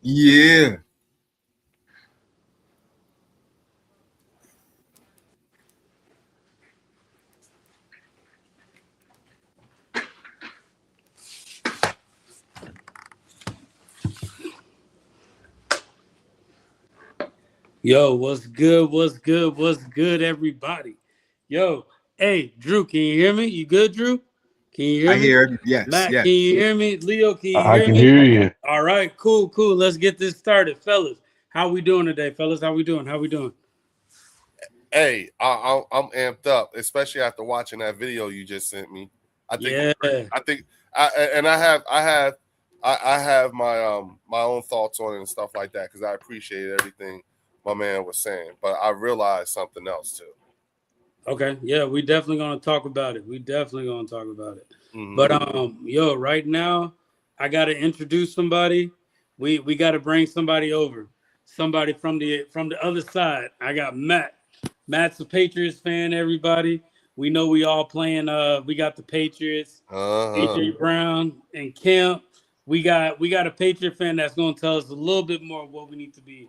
Yeah. Yo, what's good? What's good? What's good, everybody? Yo, hey, Drew, can you hear me? You good, Drew? Can you hear I me? hear. Yes, Matt, can yes. you hear me? Leo, can you I hear can me? hear you. All right, cool, cool. Let's get this started, fellas. How we doing today, fellas? How we doing? How we doing? Hey, I'm amped up, especially after watching that video you just sent me. I think Yeah. I think I have my own thoughts on it and stuff like that because I appreciate everything my man was saying, but I realized something else too. Okay. Yeah, we definitely gonna talk about it. We definitely gonna talk about it. Hmm. But yo, right now, I gotta introduce somebody. We gotta bring somebody over. Somebody from the other side. I got Matt. Matt's a Patriots fan, everybody. We know we all playing we got the Patriots, Uh-huh. AJ Brown and Kemp. We got a Patriot fan that's gonna tell us a little bit more of what we need to be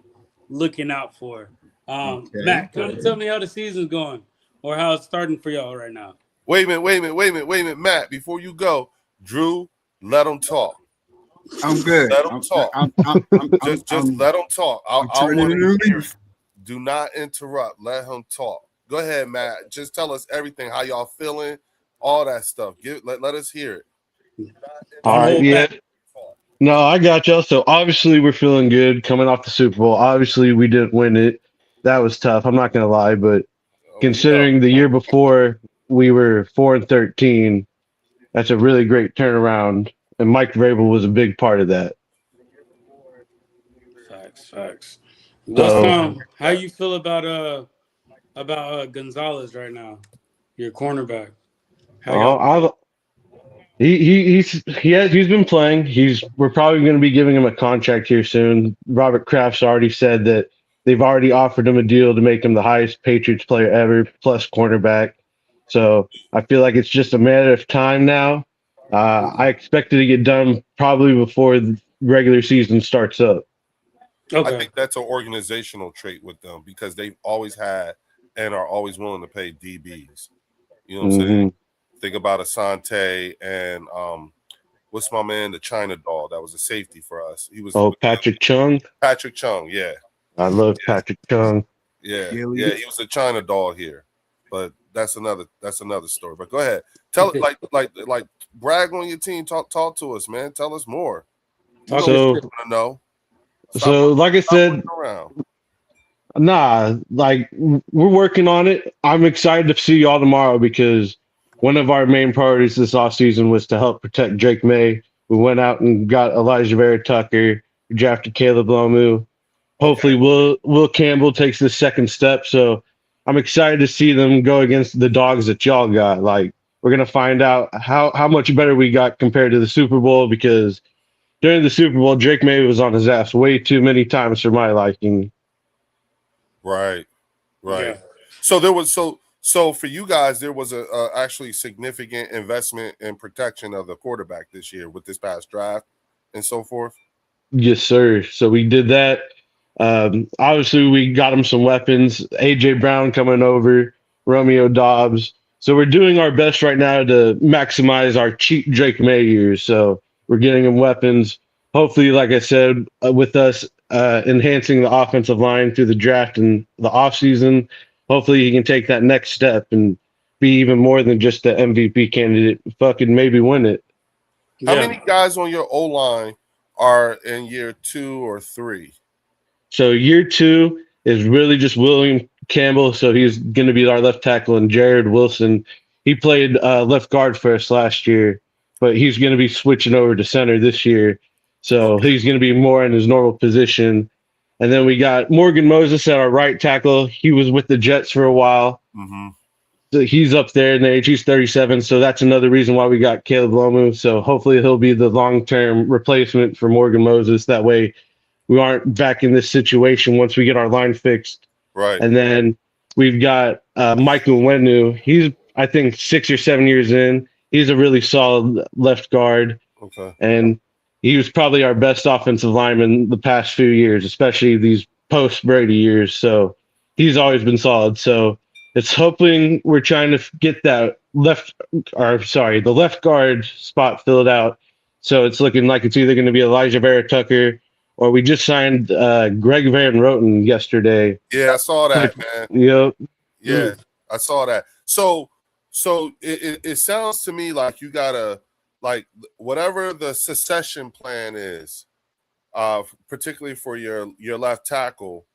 looking out for. Okay. Matt, kind of tell me how the season's going or how it's starting for y'all right now. Wait a minute, Matt. Before you go, Drew, let him talk. I'm good. Let him I'm talk. I'm I'm I'm I'm, Just I'm, let him talk. I'm I turning want a to new hear it. leaf. Do not interrupt. Let him talk. Go ahead, Matt. Just tell us everything, how y'all feeling, all that stuff. Let us hear it. All Don't right, hold yeah. back. No, I got y'all. So obviously we're feeling good coming off the Super Bowl. Obviously we didn't win it. That was tough. I'm not gonna lie, but We know. considering the year before we were 4-13, that's a really great turnaround. And Mike Vrabel was a big part of that. Facts, facts. What's So how you feel about Gonzalez right now? Your cornerback. How oh, y'all? he's been playing. We're probably going to be giving him a contract here soon. Robert Kraft's already said that they've already offered him a deal to make him the highest Patriots player ever, plus cornerback. So I feel like it's just a matter of time now. I expect it to get done probably before the regular season starts up. I Okay. think that's an organizational trait with them because they've always had and are always willing to pay DBs. You know what I'm saying? Hmm. Think about Asante and what's my man, the China doll that was a safety for us. He was Oh, Patrick Chung. Patrick Chung. Yeah, I love Patrick Chung. yeah. He was a China doll here, but that's another story. But go ahead, tell it like brag on your team. Talk to us, man. Tell us more. You Talk know your what we shit. So, want to know. Stop so like I stop said, looking around. nah, like we're working on it. I'm excited to see y'all tomorrow because one of our main priorities this offseason was to help protect Drake May. We went out and got Elijah Vera Tucker, we drafted Caleb Lomu. Okay. Hopefully Will Campbell takes the second step. So I'm excited to see them go against the dogs that y'all got. Like we're gonna find out how much better we got compared to the Super Bowl because during the Super Bowl, Drake May was on his ass way too many times for my liking. Right. Yeah. Right. So there was so for you guys there was a actually significant investment in protection of the quarterback this year with this past draft and so forth. Yes, sir. So we did that. Obviously, we got him some weapons. AJ Brown coming over, Romeo Dobbs. So we're doing our best right now to maximize our cheap Drake May years. So we're getting him weapons. Hopefully, like I said, with us enhancing the offensive line through the draft and the offseason, hopefully he can take that next step and be even more than just the MVP candidate. Fucking maybe win it. How Yeah. many guys on your O line are in year 2 or 3? So year two is really just William Campbell. So he's going to be our left tackle, and Jared Wilson. He played left guard for us last year, but he's going to be switching over to center this year. So Okay. he's going to be more in his normal position. And then we got Morgan Moses at our right tackle. He was with the Jets for a while. Mm-hmm. So he's up there in age. He's 37. So that's another reason why we got Caleb Lomu. So hopefully he'll be the long term replacement for Morgan Moses. That way we aren't back in this situation once we get our line fixed. Right. And then we've got Michael Wenu. He's, I think, 6 or 7 years in. He's a really solid left guard, Okay. and he was probably our best offensive lineman the past few years, especially these post Brady years. So he's always been solid. So it's hoping we're trying to get that the left guard spot filled out. So it's looking like it's either going to be Elijah Vera Tucker or we just signed Greg Van Roten yesterday. Yeah, I saw that, man. Yep. Yeah, I saw that. So it sounds to me like you gotta, like, whatever the succession plan is, particularly for your left tackle,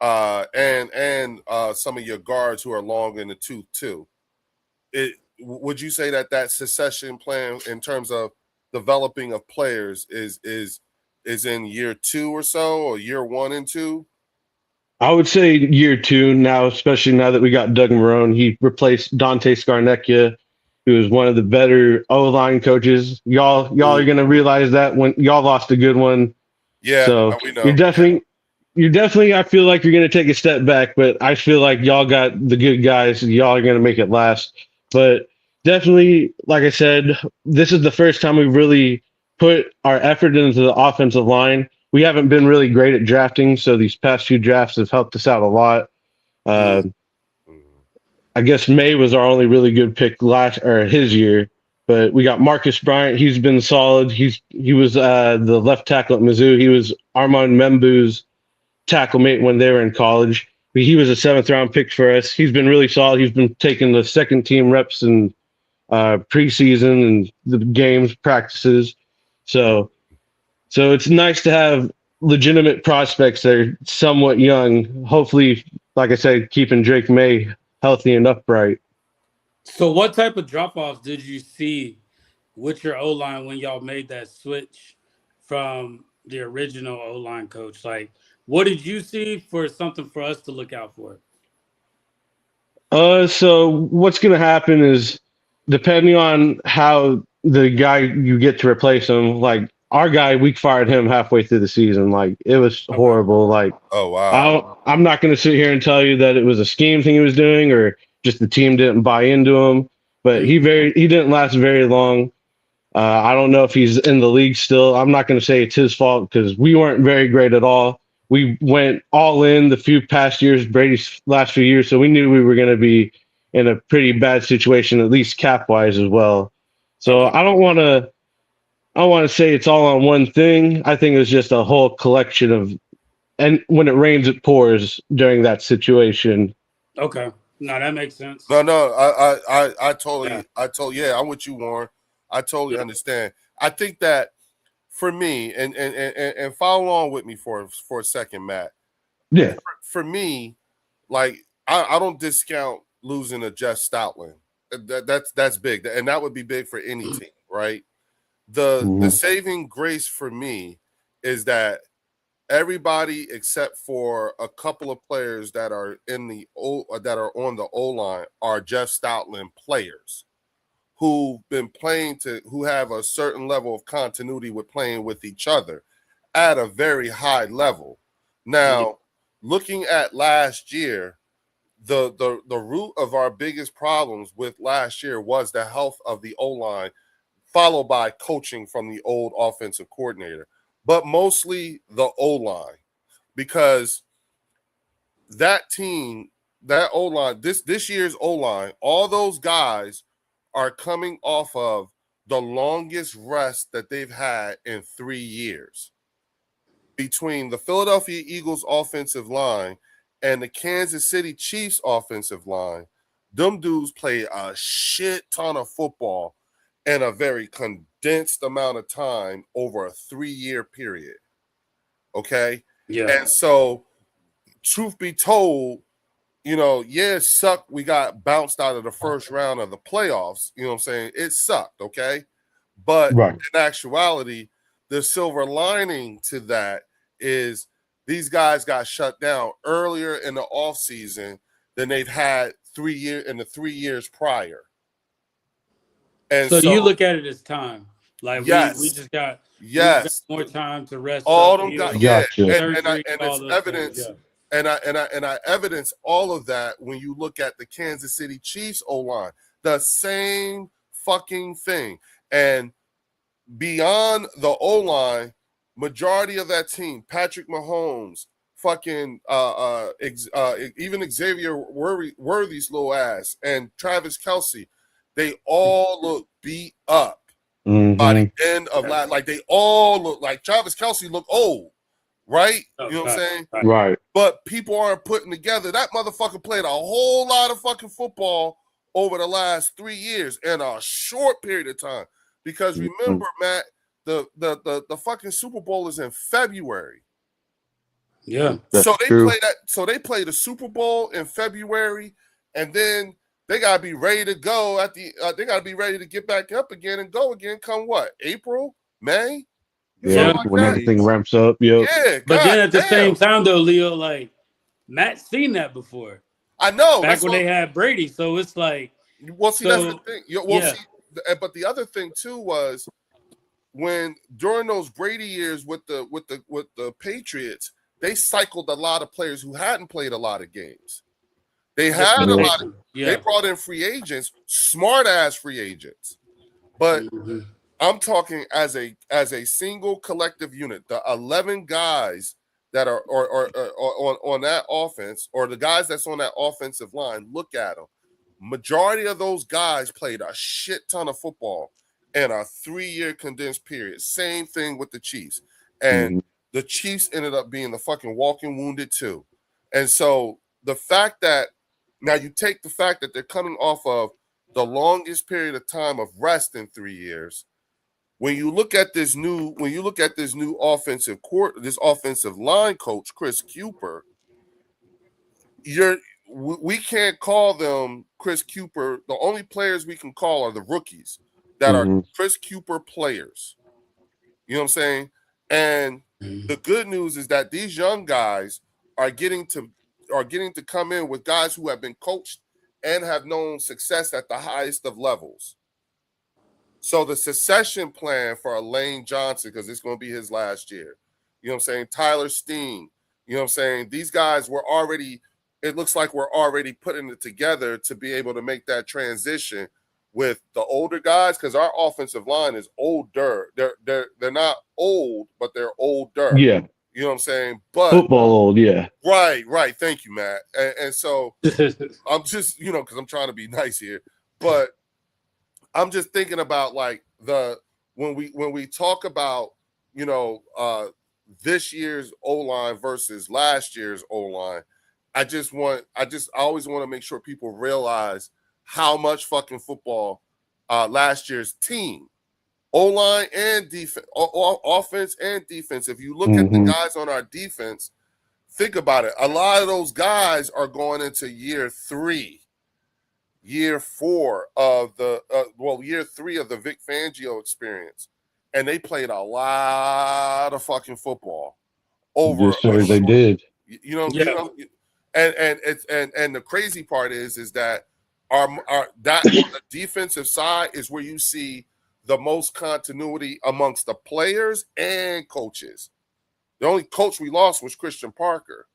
and some of your guards who are long in the tooth too. Would you say that succession plan in terms of developing of players is in year 2 or so, or year 1 and 2? I would say year 2 now, especially now that we got Doug Marrone. He replaced Dante Scarnecchia, who is one of the better O-line coaches. Y'all are going to realize that when y'all lost a good one. Yeah, so we know. You're definitely, I feel like you're going to take a step back, but I feel like y'all got the good guys. Y'all are going to make it last. But definitely, like I said, this is the first time we've really put our effort into the offensive line. We haven't been really great at drafting, so these past few drafts have helped us out a lot. I guess May was our only really good pick his year, but we got Marcus Bryant. He's been solid. He was the left tackle at Mizzou. He was Armand Membu's tackle mate when they were in college. He was a 7th-round pick for us. He's been really solid. He's been taking the second team reps in preseason and the games practices. So it's nice to have legitimate prospects that are somewhat young. Hopefully, like I said, keeping Drake May healthy and upright. So what type of drop-offs did you see with your O-line when y'all made that switch from the original O-line coach? Like, what did you see for something for us to look out for? So what's going to happen is, depending on how the guy you get to replace him, like our guy, we fired him halfway through the season. Like, it was horrible. Like, oh wow, I'm not going to sit here and tell you that it was a scheme thing he was doing or just the team didn't buy into him. But he didn't last very long. I don't know if he's in the league still. I'm not going to say it's his fault because we weren't very great at all. We went all in the few past years, Brady's last few years, so we knew we were going to be in a pretty bad situation, at least cap-wise as well. So I don't want to say it's all on one thing. I think it's just a whole collection of, and when it rains, it pours during that situation. Okay. No, that makes sense. No, I totally, I'm with you, Warren. I totally understand. I think that for me, and follow along with me for a second, Matt. Yeah. For me, like I don't discount losing a Jeff Stoutland. That's big, and that would be big for any team, right? The saving grace for me is that everybody except for a couple of players that are on the O-line are Jeff Stoutland players who've been who have a certain level of continuity with playing with each other at a very high level. Now, looking at last year, the root of our biggest problems with last year was the health of the O-line, followed by coaching from the old offensive coordinator, but mostly the O-line, because that team, that O-line, this year's O-line, all those guys are coming off of the longest rest that they've had in 3 years. Between the Philadelphia Eagles offensive line and the Kansas City Chiefs offensive line, them dudes play a shit ton of football in a very condensed amount of time over a 3-year period. Okay? Yeah. And so, truth be told, it sucked. We got bounced out of the first round of the playoffs. You know what I'm saying? It sucked, okay? But in actuality, the silver lining to that is these guys got shut down earlier in the offseason than they've had 3 years prior. And so you look at it as time. Like, yes, we just got more time to rest. All them guys, and it's evidence. Yeah. And I evidence all of that when you look at the Kansas City Chiefs O-line. The same fucking thing. And beyond the O-line, majority of that team, Patrick Mahomes, fucking even Xavier Worthy's little ass, and Travis Kelce, they all look beat up by the end of last. Like they all look like Travis Kelce look old, right? You know what I'm saying? Right. But people aren't putting together. That motherfucker played a whole lot of fucking football over the last 3 years in a short period of time. Because remember, Matt, the fucking Super Bowl is in February. Yeah. So they true. play that. So they play the Super Bowl in February, and then they gotta be ready to go at the. They gotta be ready to get back up again and go again. Come what? April, May. Yeah, Like when that. everything ramps up. Yep. Yeah, But then at the damn. same time, though, Leo, like Matt's seen that before. I know. Back when they had Brady, so it's like. Well, see, that's the So, thing. Well, yeah. see, but the other thing too was when during those Brady years with the Patriots, they cycled a lot of players who hadn't played a lot of games. They had a lot of. They brought in free agents, smart ass free agents, but I'm talking as a single collective unit. The 11 guys that are or on that offense, or the guys that's on that offensive line, look at them. Majority of those guys played a shit ton of football in a 3-year condensed period. Same thing with the Chiefs. And the Chiefs ended up being the fucking walking wounded too. And so the fact that now you take the fact that they're coming off of the longest period of time of rest in 3 years. When you look at this new offensive this offensive line coach, Chris Cooper, we can't call them Chris Cooper. The only players we can call are the rookies that are Chris Cooper players. You know what I'm saying? And the good news is that these young guys are getting to come in with guys who have been coached and have known success at the highest of levels. So the succession plan for Lane Johnson, because it's going to be his last year. You know what I'm saying? Tyler Steen. You know what I'm saying? These guys were already. It looks like we're already putting it together to be able to make that transition with the older guys, because our offensive line is older. They're not old, but they're older. Yeah. You know what I'm saying? But football old, yeah. Right. Thank you, Matt. And so I'm just, because I'm trying to be nice here, but I'm just thinking about like when we talk about, this year's O-line versus last year's O-line. I always want to make sure people realize how much fucking football last year's team, O-line and defense, offense and defense. If you look at the guys on our defense, think about it. A lot of those guys are going into year 3, year 4 of year 3 of the Vic Fangio experience, and they played a lot of fucking football over. Yes, sir, they did. And the crazy part is that that on the defensive side is where you see the most continuity amongst the players and coaches. The only coach we lost was Christian Parker.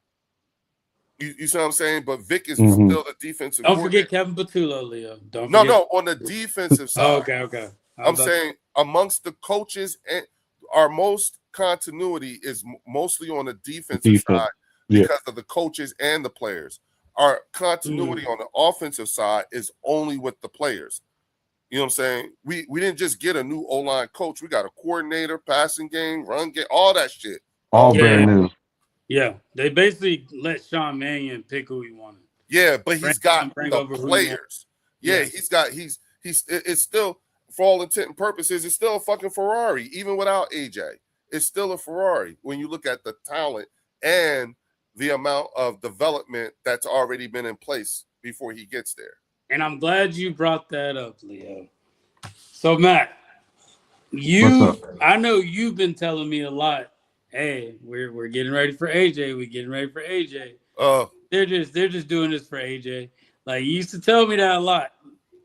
You see what I'm saying? But Vic is still the defensive. Don't forget Kevin Patullo, Leo. No, on the defensive side. Okay. I'm saying amongst the coaches, and our most continuity is mostly on the defensive side. Because of the coaches and the players. Our continuity on the offensive side is only with the players. You know what I'm saying? We didn't just get a new O-line coach. We got a coordinator, passing game, run game, all that shit. All brand new. Yeah, they basically let Sean Mannion pick who he wanted. Yeah, but he's got the players. Yeah, it's still, for all intent and purposes, it's still a fucking Ferrari, even without AJ. It's still a Ferrari when you look at the talent and the amount of development that's already been in place before he gets there. And I'm glad you brought that up, Leo. So, Matt, I know you've been telling me a lot. Hey, we're getting ready for AJ. We're getting ready for AJ. They're just doing this for AJ. Like, you used to tell me that a lot.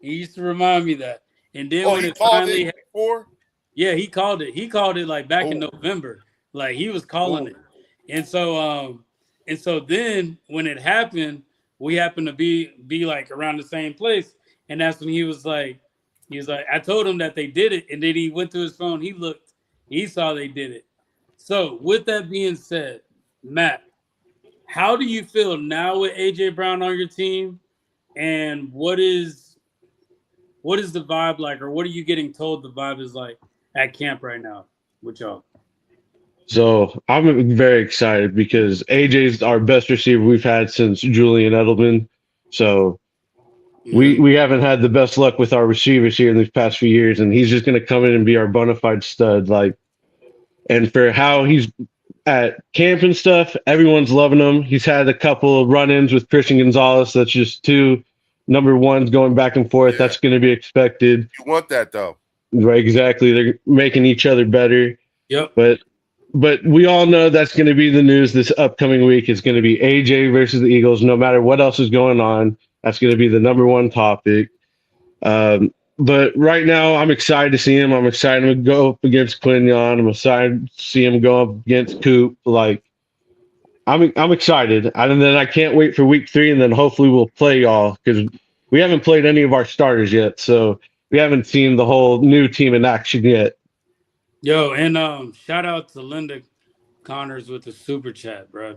He used to remind me that. And then when it finally before? Yeah, he called it. He called it like back in November. Like, he was calling it. And so then when it happened, we happened to be like around the same place. And that's when he was like, He was like, I told him that they did it, and then he went to his phone. He looked, he saw they did it. So, with that being said, Matt, how do you feel now with AJ Brown on your team, and what is the vibe like, or what are you getting told the vibe is like at camp right now with y'all? So I'm very excited because AJ's our best receiver we've had since Julian Edelman. So we haven't had the best luck with our receivers here in these past few years, and he's just going to come in and be our bona fide stud. Like, and for how he's at camp and stuff, everyone's loving him. He's had a couple of run-ins with Christian Gonzalez. That's just two number ones going back and forth. Yeah. That's going to be expected. You want that though. Right, exactly. They're making each other better. Yep. But we all know that's going to be the news this upcoming week. Is going to be AJ versus the Eagles. No matter what else is going on, that's going to be the number one topic. But right now, I'm excited to see him. I'm excited to go up against Quinyon. I'm excited to see him go up against Coop. Like, I'm excited. And then I can't wait for week 3, and then hopefully we'll play y'all because we haven't played any of our starters yet. So we haven't seen the whole new team in action yet. Yo, and shout out to Linda Connors with the super chat, bro.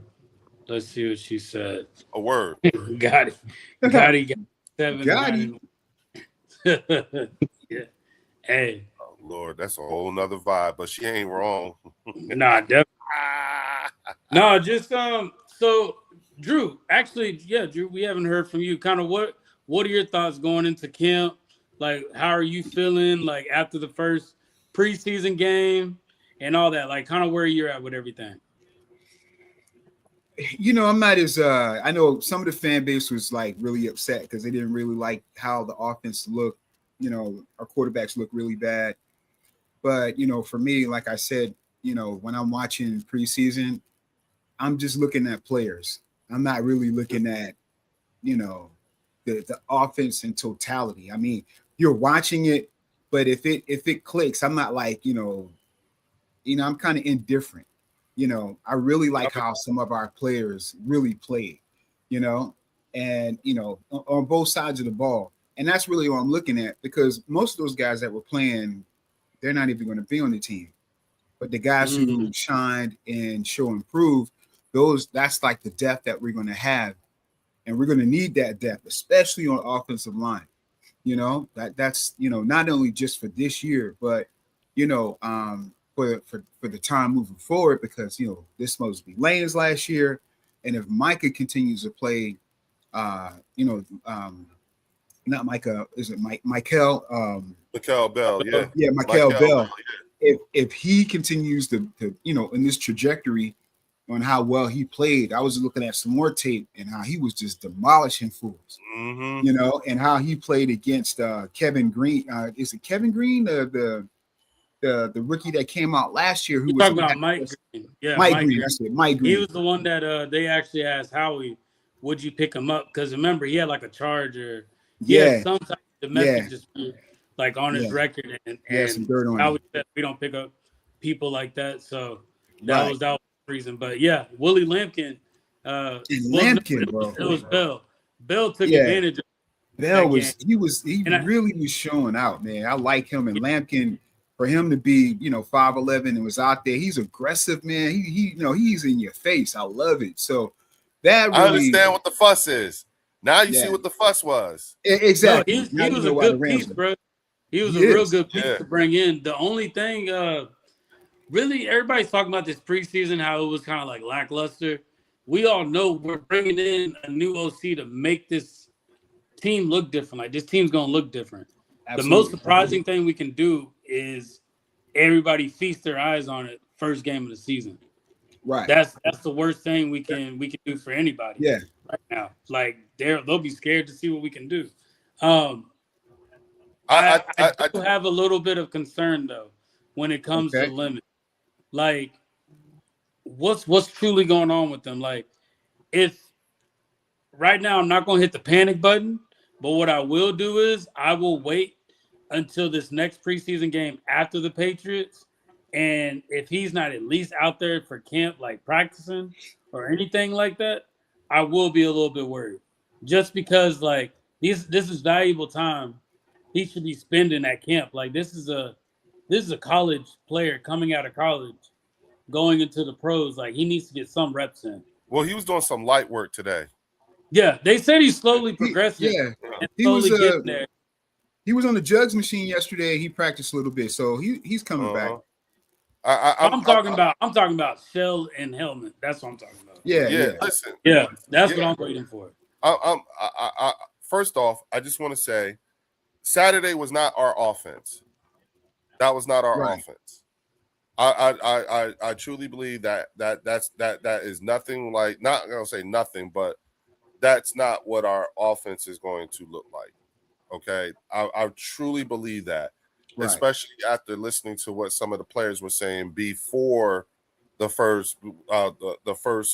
Let's see what she said. A word. Got it. Got $7. Got it. Yeah. Hey. Oh, Lord, that's a whole nother vibe, but she ain't wrong. Nah, definitely. No, just so Drew, actually, yeah, Drew, we haven't heard from you. Kind of what are your thoughts going into camp? Like, how are you feeling like after the first preseason game and all that? Like, kind of where you're at with everything. You know, I'm not as I know some of the fan base was like really upset because they didn't really like how the offense looked. You know, our quarterbacks look really bad. But, you know, for me, like I said, you know, when I'm watching preseason, I'm just looking at players. I'm not really looking at, you know, the offense in totality. I mean, you're watching it, but if it clicks, I'm not like, you know, I'm kind of indifferent. You know, I really like how some of our players really played, you know, and, you know, on both sides of the ball. And that's really what I'm looking at, because most of those guys that were playing, they're not even going to be on the team. But the guys who shined and show improved, that's like the depth that we're going to have. And we're going to need that depth, especially on offensive line. You know, that's, you know, not only just for this year, but, you know, for the time moving forward, because, you know, this supposed to be Lane's last year. And if Micah continues to play, you know, not Micah, is it Michael? Mikel Bell, yeah. Yeah, Michael Bell. If he continues to, you know, in this trajectory on how well he played, I was looking at some more tape and how he was just demolishing fools, you know, and how he played against Kevin Green. Is it Kevin Green, the rookie that came out last year? Who was talking about Mike Green? Yeah, Mike Green. That's it, Mike Green. He was the one that they actually asked Howie, would you pick him up? Because remember, he had like a charger. He had some type of domestic dispute, like on his record, and some dirt on Howie said we don't pick up people like that. So that was the reason. But yeah, Willie Lampkin. Bro. It was Bell. Bell took advantage of Bell he really was showing out, man. I like him, and Lampkin, for him to be, you know, 5'11" and was out there, he's aggressive, man. He you know, he's in your face. I love it. So that really, I understand what the fuss is. Now you see what the fuss was. Exactly. No, he was a good piece, bro. He was a real good piece to bring in. The only thing, really, everybody's talking about this preseason, how it was kind of like lackluster. We all know we're bringing in a new OC to make this team look different. Like, this team's going to look different. Absolutely. The most surprising thing we can do is everybody feast their eyes on it first game of the season. Right. That's the worst thing we can do for anybody. Yeah. Right now, like they'll be scared to see what we can do. I do have a little bit of concern though when it comes to limit. Like, what's truly going on with them? Like, if right now I'm not going to hit the panic button, but what I will do is I will wait until this next preseason game after the Patriots. And if he's not at least out there for camp, like practicing or anything like that, I will be a little bit worried. Just because, like, this is valuable time he should be spending at camp. Like this is a college player coming out of college, going into the pros. Like he needs to get some reps in. Well, he was doing some light work today. Yeah, they said he's slowly progressing. And he was slowly getting there. He was on the jugs machine yesterday. He practiced a little bit, so he's coming back. I'm talking about shell and helmet. That's what I'm talking about. Yeah. Listen. Yeah, that's what I'm waiting for. First off, I just want to say, Saturday was not our offense. That was not our offense. I truly believe that is nothing like, not gonna say nothing, but that's not what our offense is going to look like. Okay, I truly believe that, especially after listening to what some of the players were saying before the first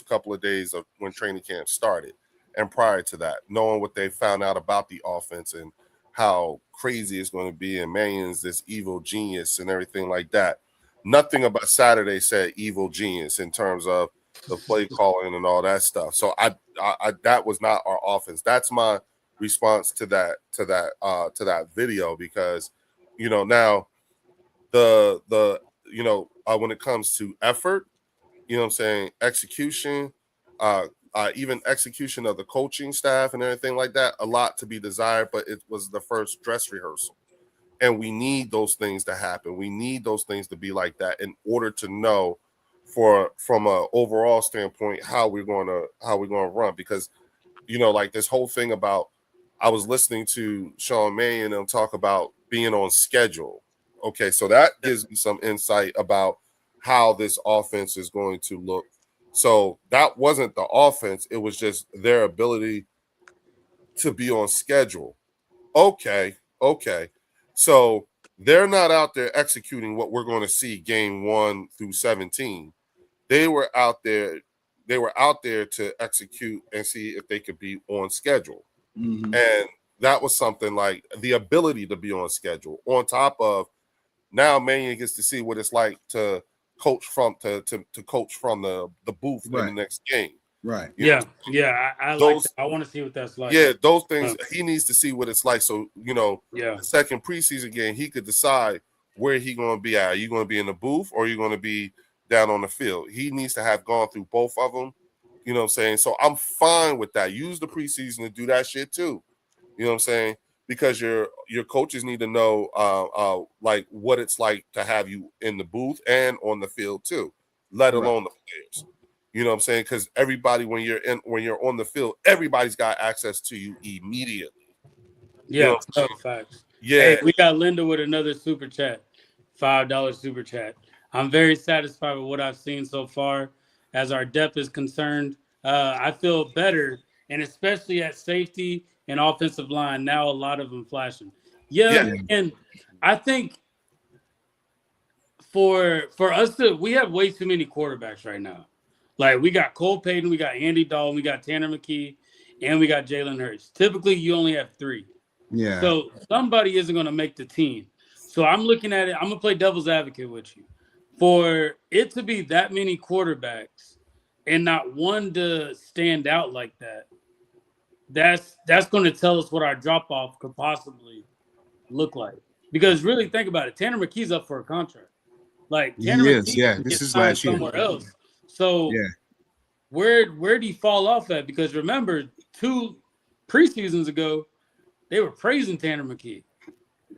couple of days of when training camp started, and prior to that, knowing what they found out about the offense and how crazy it's going to be, and Mannion's this evil genius and everything like that. Nothing about Saturday said evil genius in terms of the play calling and all that stuff. So I that was not our offense. That's my response to that video, because now the when it comes to effort, I'm saying, execution, even execution of the coaching staff and everything like that, a lot to be desired, but it was the first dress rehearsal. And we need those things to happen. We need those things to be like that in order to know from a overall standpoint how we're going to run. Because like this whole thing about, I was listening to Sean Mannion and talk about being on schedule. Okay, so that gives me some insight about how this offense is going to look. So that wasn't the offense, it was just their ability to be on schedule. Okay. So they're not out there executing what we're going to see game 1 through 17. They were out there to execute and see if they could be on schedule. Mm-hmm. And that was something like the ability to be on schedule. On top of, now Mannion gets to see what it's like to coach from to coach from the booth in the next game. Right. I like that. I want to see what that's like. Yeah, those things he needs to see what it's like. So the second preseason game, he could decide where he going to be at. Are you going to be in the booth, or are you going to be down on the field? He needs to have gone through both of them. You know what I'm saying? So I'm fine with that. Use the preseason to do that shit too. You know what I'm saying? Because your coaches need to know like what it's like to have you in the booth and on the field too, let alone the players. You know what I'm saying? Because everybody, when you're on the field, everybody's got access to you immediately. Yeah, facts. Yeah. Hey, we got Linda with another super chat, $5 super chat. I'm very satisfied with what I've seen so far. As our depth is concerned, I feel better, and especially at safety and offensive line, now a lot of them flashing. Yeah. And I think for us we have way too many quarterbacks right now. Like, we got Cole Payton, we got Andy Dalton, we got Tanner McKee, and we got Jalen Hurts. Typically, you only have 3. Yeah. So somebody isn't going to make the team. So I'm looking at it. I'm going to play devil's advocate with you. For it to be that many quarterbacks and not one to stand out like that, that's going to tell us what our drop-off could possibly look like. Because really, think about it. Tanner McKee's up for a contract. Like, Tanner McKee this is last year. Somewhere else. So where do you fall off at? Because remember, 2 preseasons ago, they were praising Tanner McKee.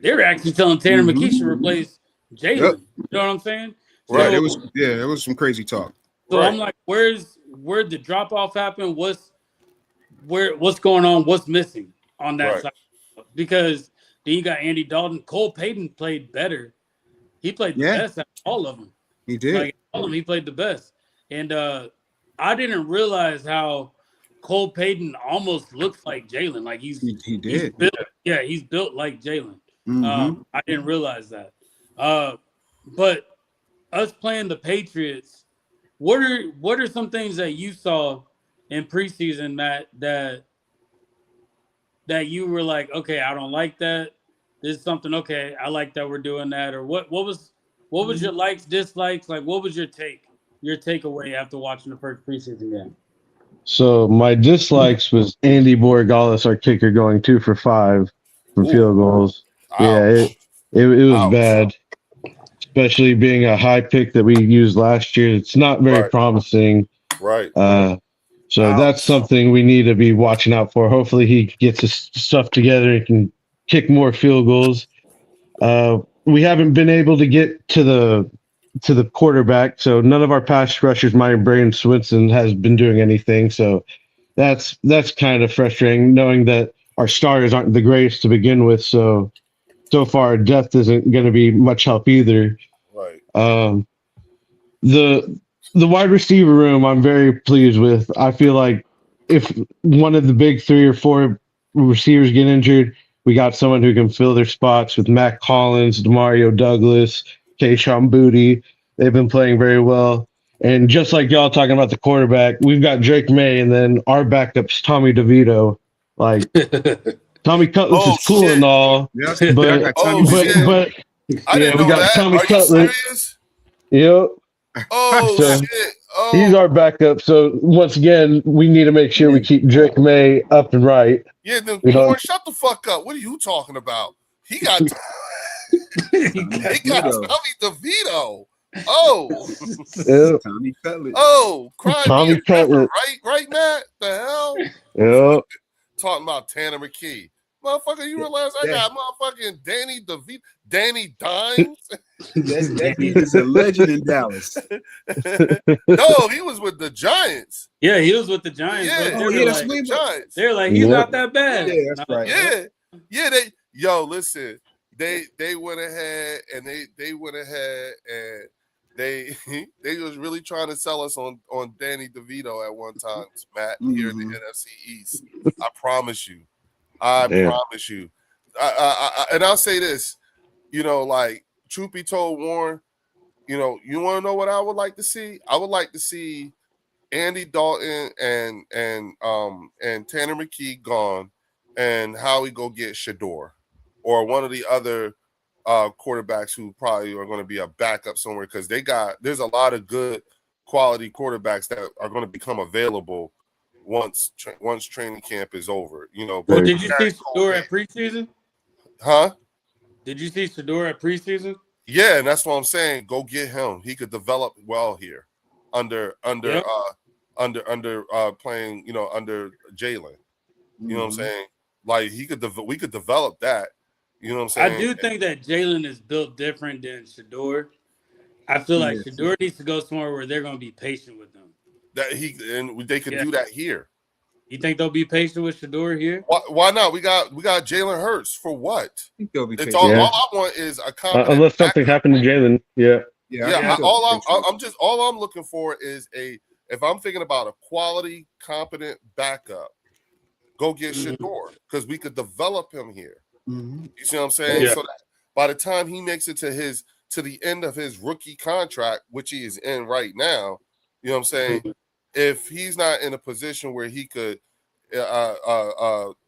They were actually telling Tanner McKee should replace Jalen. Yep. You know what I'm saying? Right. So, it was some crazy talk. So I'm like, where'd the drop off happen? What's going on? What's missing on that side? Because then you got Andy Dalton. Cole Payton played better. He played the best out of all of them. He did. Like, all of them, he played the best. And I didn't realize how Cole Payton almost looks like Jalen. Like he did. He's built like Jalen. Mm-hmm. I didn't realize that. But us playing the Patriots, what are some things that you saw in preseason, Matt, that you were like, okay, I don't like that. This is something, okay, I like that we're doing that. Or what was your likes, dislikes? Like, what was your takeaway after watching the first preseason game? So my dislikes was Andy Borregales, our kicker, going 2 for 5 from field goals. Yeah, Ouch. it was Ouch. bad, especially being a high pick that we used last year. It's not very Right. promising. Right. So that's Ouch. something we need to be watching out for. Hopefully, he gets his stuff together and can kick more field goals. We haven't been able to get to the quarterback, so none of our pass rushers, Myron Braden Swinson, has been doing anything. So that's kind of frustrating, knowing that our starters aren't the greatest to begin with. So far, depth isn't going to be much help either. Right. The wide receiver room, I'm very pleased with. I feel like if one of the big 3 or 4 receivers get injured, we got someone who can fill their spots with Matt Collins, Demario Douglas, Kayshon Boutte. They've been playing very well. And just like y'all talking about the quarterback, we've got Drake May, and then our backup's Tommy DeVito. Like, Tommy Cutlass Oh, is cool shit. and all, Yeah, but I got Oh, Tommy shit. DeVito. but I didn't we know got that. Tommy Are you Cutlass. serious? Yep. Oh, So- shit. Oh, He's our backup. So once again, we need to make sure we keep Drake May up and right. yeah. Then We don't- Warren, shut the fuck up. What are you talking about? He got they got DeVito. Tommy DeVito. Oh, Yeah. Tommy Cutlet. oh, cry Tommy me a river, Cutlet. right, Matt? The hell? Yep. Talking about Tanner McKee. Motherfucker, you realize I got motherfucking Danny DeVito, Danny Dimes? That dude is a legend in Dallas. No, he was with the Giants. Yeah, he was with the Giants. Yeah, but Oh, they yeah, were that's like, way back. Giants. they're like, he's Yep. not that bad. Yeah, that's right. Yeah, listen, they went ahead and they went ahead and they was really trying to sell us on Danny DeVito at one time, Matt, here in the NFC East. I promise you. Damn. Promise you. And I'll say this, like, truth be told, Warren, you want to know what I would like to see? I would like to see Andy Dalton and Tanner McKee gone, and how we go get Shador or one of the other quarterbacks who probably are going to be a backup somewhere, because there's a lot of good quality quarterbacks that are going to become available once training camp is over. Well, did you see Shador at preseason? Huh? Did you see Shador at preseason? Yeah, and that's what I'm saying. Go get him. He could develop well here under Yep. playing, under Jalen. You know what I'm saying? Like, we could develop that. You know what I'm saying? I do think that Jalen is built different than Shador. I feel like Shador needs to go somewhere where they're going to be patient with him. That they could do that here. You think they'll be patient with Shador here? Why not? We got Jalen Hurts for what? I think they'll be It's patient. all Yeah. I want is a competent Unless something backup. happened to Jalen. Yeah. Yeah, All I'm looking for is if I'm thinking about a quality, competent backup, go get Shador, because we could develop him here. You see what I'm saying? Yeah. So that by the time he makes it to the end of his rookie contract, which he is in right now, you know what I'm saying? If he's not in a position where he could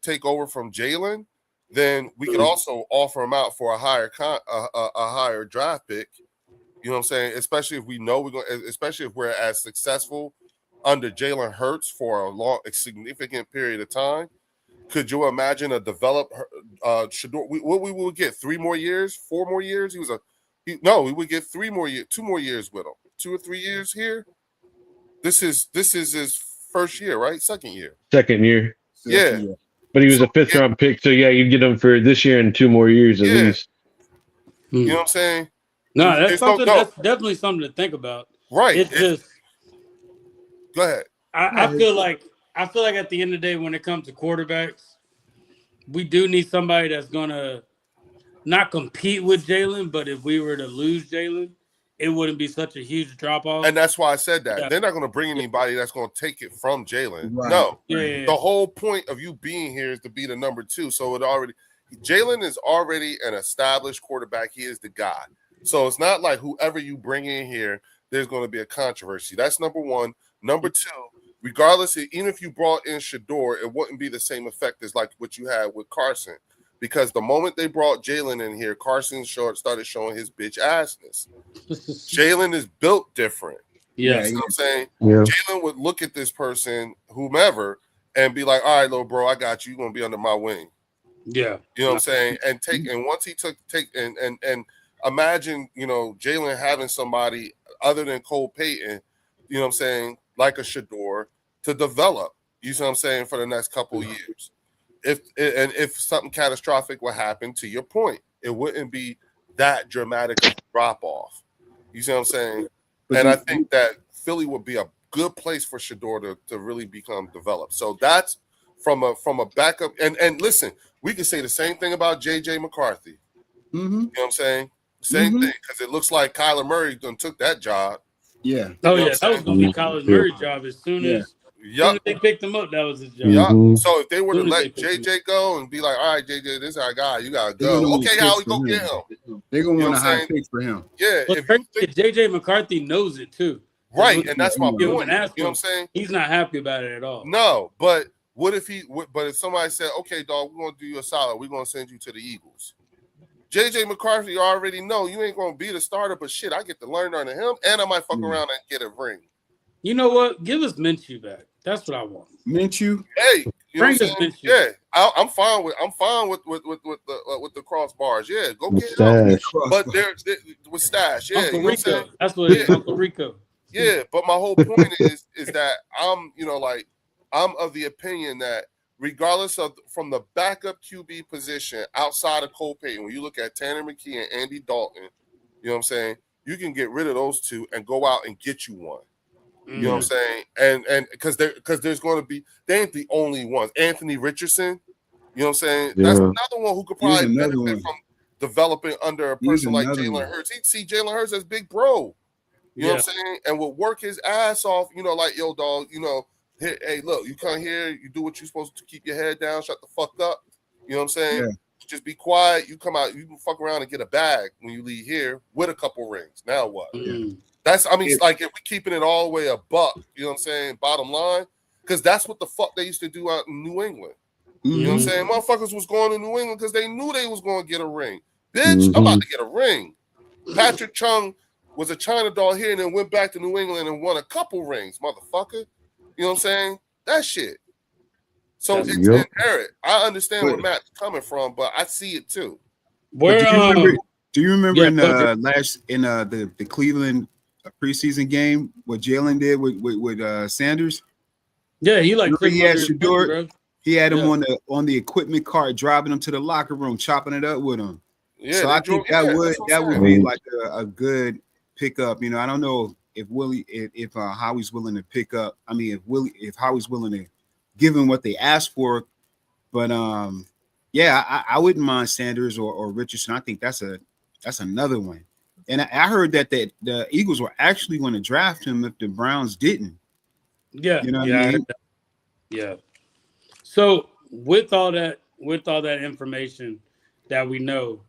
take over from Jalen, then we could also offer him out for a higher draft pick. You know what I'm saying? Especially if we know especially if we're as successful under Jalen Hurts for a significant period of time. Could you imagine a developed Shador? We would get 3 more years, 4 more years. We would get 3 more years, 2 more years with him, 2 or 3 years here. This is his first year, right? Second year. Second year. Yeah. But he was a 5th round pick. So yeah, you'd get him for this year and 2 more years at least. You know what I'm saying? No, that's There's that's definitely something to think about. Right. It's just, go ahead. I feel like at the end of the day, when it comes to quarterbacks, we do need somebody that's gonna not compete with Jalen, but if we were to lose Jalen, it wouldn't be such a huge drop off. And that's why I said that. Yeah. They're not going to bring anybody that's going to take it from Jalen. Right. No. Yeah. The whole point of you being here is to be the number 2. So Jalen is already an established quarterback. He is the guy. So it's not like whoever you bring in here, there's going to be a controversy. That's number 1. Number 2, regardless, even if you brought in Shador, it wouldn't be the same effect as like what you had with Carson. Because the moment they brought Jalen in here, Carson started showing his bitch assness. Jalen is built different. Yeah. You know what I'm saying? Yeah. Jalen would look at this person, whomever, and be like, all right, little bro, I got you. You're going to be under my wing. Yeah. You know what I'm saying? And once he take and imagine, you know, Jalen having somebody other than Cole Payton, you know what I'm saying, like a Shador to develop, you see what I'm saying, for the next couple of years. If something catastrophic would happen, to your point, it wouldn't be that dramatic of a drop off. You see what I'm saying? And I think that Philly would be a good place for Shador to really become developed. So that's from a backup. And listen, we can say the same thing about JJ McCarthy. Mm-hmm. You know what I'm saying? Same thing, because it looks like Kyler Murray done took that job. Yeah. Oh, You know yeah. That was going to be Kyler Murray's job as soon as they picked him up. That was his job. Yeah. So if they were to Soon as let they picked JJ go and be like, all right, JJ, this is our guy, you gotta They're gonna go. want Okay, picks how we for go him. get him? They're gonna You know want a what I'm high saying? pick for him. Yeah, But if you think, JJ McCarthy knows it too. right, and that's my point. Give You him know an ask what I'm saying? He's not happy about it at all. No, but what if but if somebody said, okay, dog, we're gonna do you a solid, we're gonna send you to the Eagles. JJ McCarthy already know you ain't gonna be the starter, but shit, I get to learn under him, and I might fuck around and get a ring. You know what? Give us Minshew back. That's what I want. Minshew. Hey, you know what I'm saying? Minshew. Yeah, I'm fine with the crossbars. Yeah, go get him. Stash. But there's with Stash. Yeah, Uncle you know what I'm saying? Rico. That's what it is. Uncle Rico. Yeah, but my whole point is that I'm, you know, like I'm of the opinion that regardless of from the backup QB position outside of Cole Payton, when you look at Tanner McKee and Andy Dalton, you know what I'm saying, you can get rid of those two and go out and get you one. You know what I'm saying? And because there's going to be, they ain't the only ones. Anthony Richardson, you know what I'm saying? That's another one who could probably benefit from developing under a person like Jalen Hurts. He'd see Jalen Hurts as big bro. You know what I'm saying? And would work his ass off, you know, like, yo, dog, you know, hey, look, you come here, you do what you're supposed to, keep your head down, shut the fuck up. You know what I'm saying? Yeah. Just be quiet. You come out, you can fuck around and get a bag when you leave here with a couple rings. Now what? That's, I mean, it's like if we keeping it all the way a buck, you know what I'm saying? Bottom line, because that's what the fuck they used to do out in New England. You know what I'm saying? Motherfuckers was going to New England because they knew they was going to get a ring. Bitch, I'm about to get a ring. Patrick Chung was a China doll here and then went back to New England and won a couple rings, motherfucker. You know what I'm saying? That shit. So it's inherent. I understand where Matt's coming from, but I see it too. Do you remember in the Cleveland preseason game what Jalen did with Sanders? Yeah, he had Shador. He had him on the equipment cart, driving him to the locker room, chopping it up with him. Yeah, so I think that would be like a good pickup. You know, I don't know if Howie's willing to pick up. I mean, if Howie's willing to give him what they asked for, but I wouldn't mind Sanders or Richardson. I think that's another one. And I heard that the Eagles were actually going to draft him if the Browns didn't. Yeah, you know what I mean? Yeah. So with all that information that we know,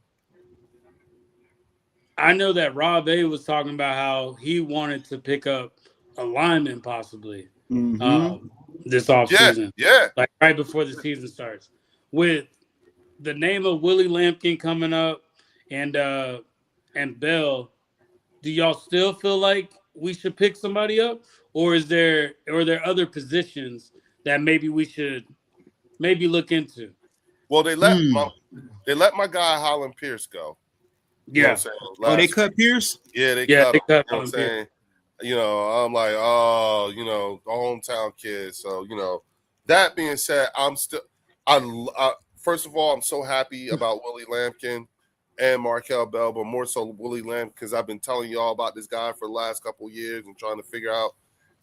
I know that Rob A was talking about how he wanted to pick up a lineman possibly this offseason. Yeah. Like right before the season starts. With the name of Willie Lampkin coming up and Bell, do y'all still feel like we should pick somebody up? Or are there other positions that maybe we should look into? Well, they let my guy Holland Pierce go. You know what I'm they cut Pierce? Yeah, they cut him. You know what I'm saying? You know, I'm like, you know, the hometown kid. So, you know, that being said, first of all, I'm so happy about Willie Lampkin and Markel Bell, but more so Willie Lampkin, because I've been telling y'all about this guy for the last couple of years and trying to figure out.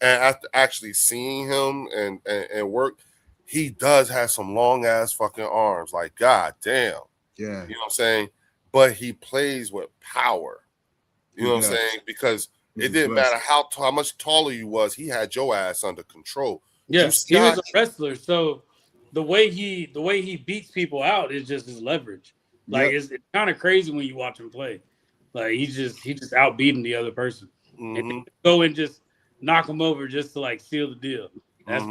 And after actually seeing him and work, he does have some long ass fucking arms. Like, god damn. Yeah. You know what I'm saying? But he plays with power. You know what I'm saying? Because it didn't matter how much taller you was, he had your ass under control. Yes, he was a wrestler. So the way he beats people out is just his leverage. Like it's kind of crazy when you watch him play. Like he just outbeating the other person. And go and just knock him over just to like seal the deal. That's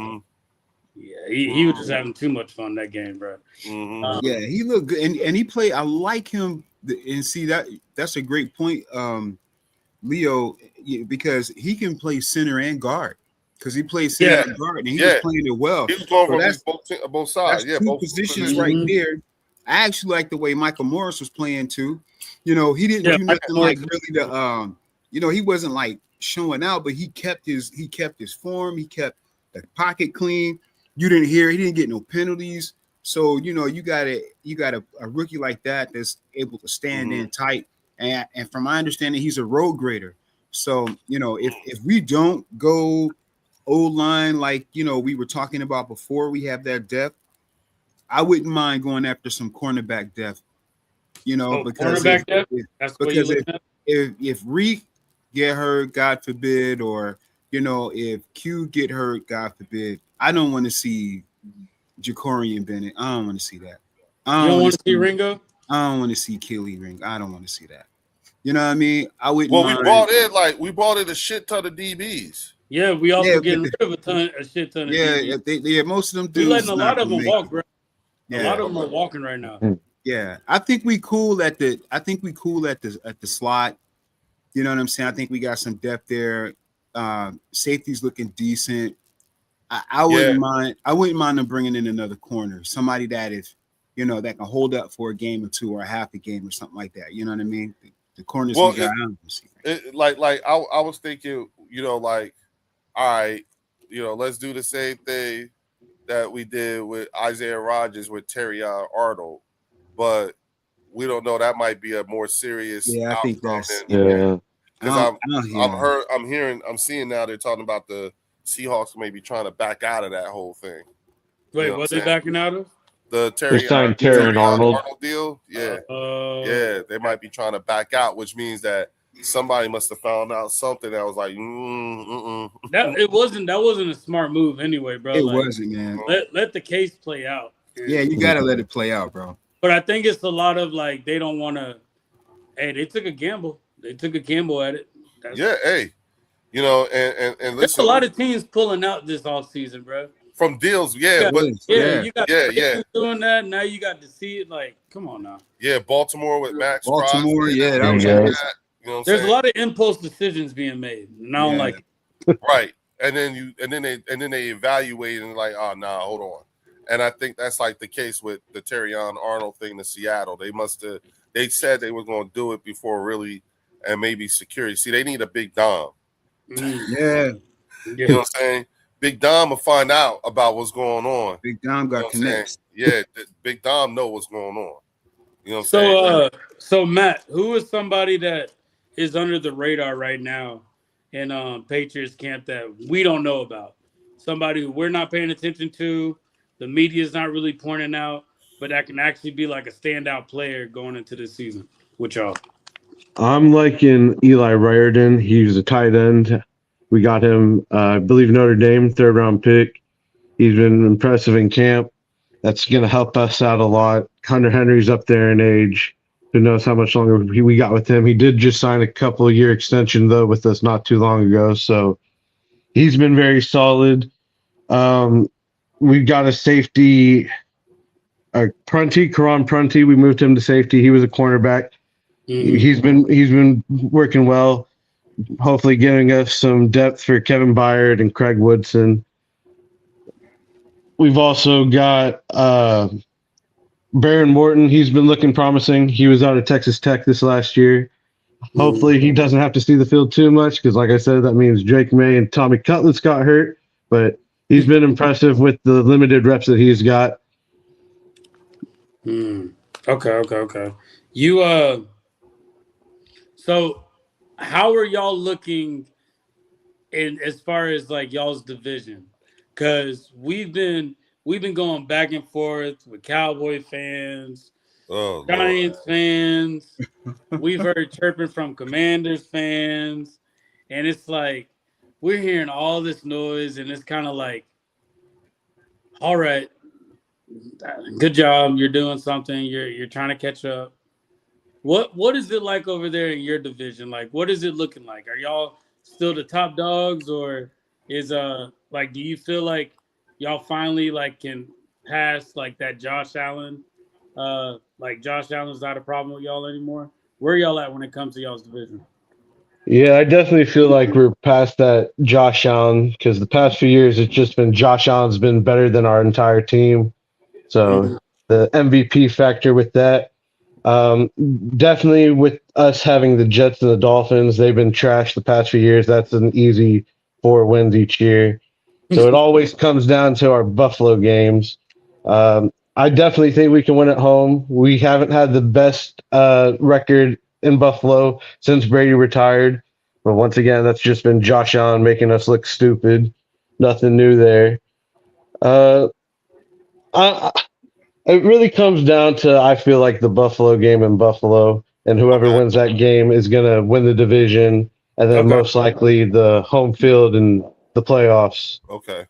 he was just having too much fun that game, bro. He looked good, and he played. I like him, and see that's a great point, Leo, because he can play center and guard. Because he plays center and guard, and he was playing it well. He was going from both sides. That's two positions right there I actually like the way Michael Morris was playing too. You know, he didn't Yeah, do Michael nothing Morris like really to you know, he wasn't like showing out, but he kept his form, he kept the pocket clean. You didn't hear he didn't get no penalties. So, you know, you got a rookie like that that's able to stand in tight. And from my understanding, he's a road grader. So, you know, if we don't go O-line like, you know, we were talking about before we have that depth, I wouldn't mind going after some cornerback depth, you know, because cornerback depth. That's what you're looking at. if Reek get hurt, God forbid, or you know, if Q get hurt, God forbid, I don't want to see Jacorian Bennett. I don't want to see that. You don't want to see Ringo? I don't want to see Kelly Ring. I don't want to see that. You know what I mean? I wouldn't. Well, mind. we brought in a shit ton of DBs. Yeah, we also getting rid of a shit ton of DBs. Most of them we dudes. Letting a lot of them walk, bro. Yeah. A lot of them are walking right now. Yeah, I think we cool at the slot. You know what I'm saying? I think we got some depth there. Safety's looking decent. I wouldn't mind. I wouldn't mind them bringing in another corner, somebody that is, you know, that can hold up for a game or two or a half a game or something like that. You know what I mean? The corners we got. I was thinking, you know, like, all right, you know, let's do the same thing that we did with Isaiah Rodgers with Terrion Arnold, but we don't know. That might be a more serious. Yeah, I think that's because I'm seeing now they're talking about the Seahawks maybe trying to back out of that whole thing. Wait, what they backing out of? The Terrion Arnold deal. Yeah, yeah, they might be trying to back out, which means that somebody must have found out something that was like, That wasn't a smart move anyway, bro. It wasn't, man. Let the case play out. Yeah, you gotta let it play out, bro. But I think it's a lot of like they don't want to. Hey, they took a gamble. They took a gamble at it. Hey, you know, and listen, there's a lot of teams pulling out this offseason, bro. From deals, you got doing that. Now you got to see it. Like, come on now. Yeah, Baltimore with Max. Baltimore, Crosby, that was you know what I'm There's saying? a lot of impulse decisions being made, and I don't like it. Right, and then they evaluate and like, oh nah, hold on. And I think that's like the case with the Terrion Arnold thing to Seattle. They said they were going to do it before really, and maybe security. See, they need a big Dom. Yeah. You know what I'm saying? Big Dom will find out about what's going on. Big Dom got connects. Yeah, Big Dom know what's going on. You know what I'm saying? So Matt, who is somebody that is under the radar right now in Patriots camp that we don't know about? Somebody who we're not paying attention to, the media is not really pointing out, but that can actually be like a standout player going into this season with y'all. I'm liking Eli Riordan. He's a tight end. We got him, I believe, Notre Dame, 3rd round pick. He's been impressive in camp. That's going to help us out a lot. Hunter Henry's up there in age. Who knows how much longer we got with him. He did just sign a couple of year extension, though, with us not too long ago. So he's been very solid. We've got a safety, Karan Prunty. We moved him to safety. He was a cornerback. He's been working well. Hopefully giving us some depth for Kevin Byard and Craig Woodson. We've also got Baron Morton. He's been looking promising. He was out of Texas Tech this last year. Hopefully he doesn't have to see the field too much because, like I said, that means Drake May and Tommy Cutlets got hurt. But he's been impressive with the limited reps that he's got. Okay. You so how are y'all looking in as far as like y'all's division? Because we've been going back and forth with Cowboy fans, Giants fans. We've heard chirping from Commanders fans, and it's like we're hearing all this noise, and it's kind of like, all right, good job, you're doing something, you're trying to catch up. What is it like over there in your division? Like, what is it looking like? Are y'all still the top dogs, or is like, do you feel like y'all finally like can pass like that Josh Allen? Like Josh Allen's not a problem with y'all anymore. Where are y'all at when it comes to y'all's division? Yeah, I definitely feel like we're past that Josh Allen because the past few years it's just been Josh Allen's been better than our entire team. So the MVP factor with that. Definitely with us having the Jets and the Dolphins, they've been trashed the past few years. That's an easy 4 wins each year. So it always comes down to our Buffalo games. I definitely think we can win at home. We haven't had the best record in Buffalo since Brady retired. But once again, that's just been Josh Allen making us look stupid. Nothing new there. Uh, I, it really comes down to I feel like the Buffalo game in Buffalo, and whoever Okay. wins that game is going to win the division, and then Okay. most likely the home field and the playoffs. Okay.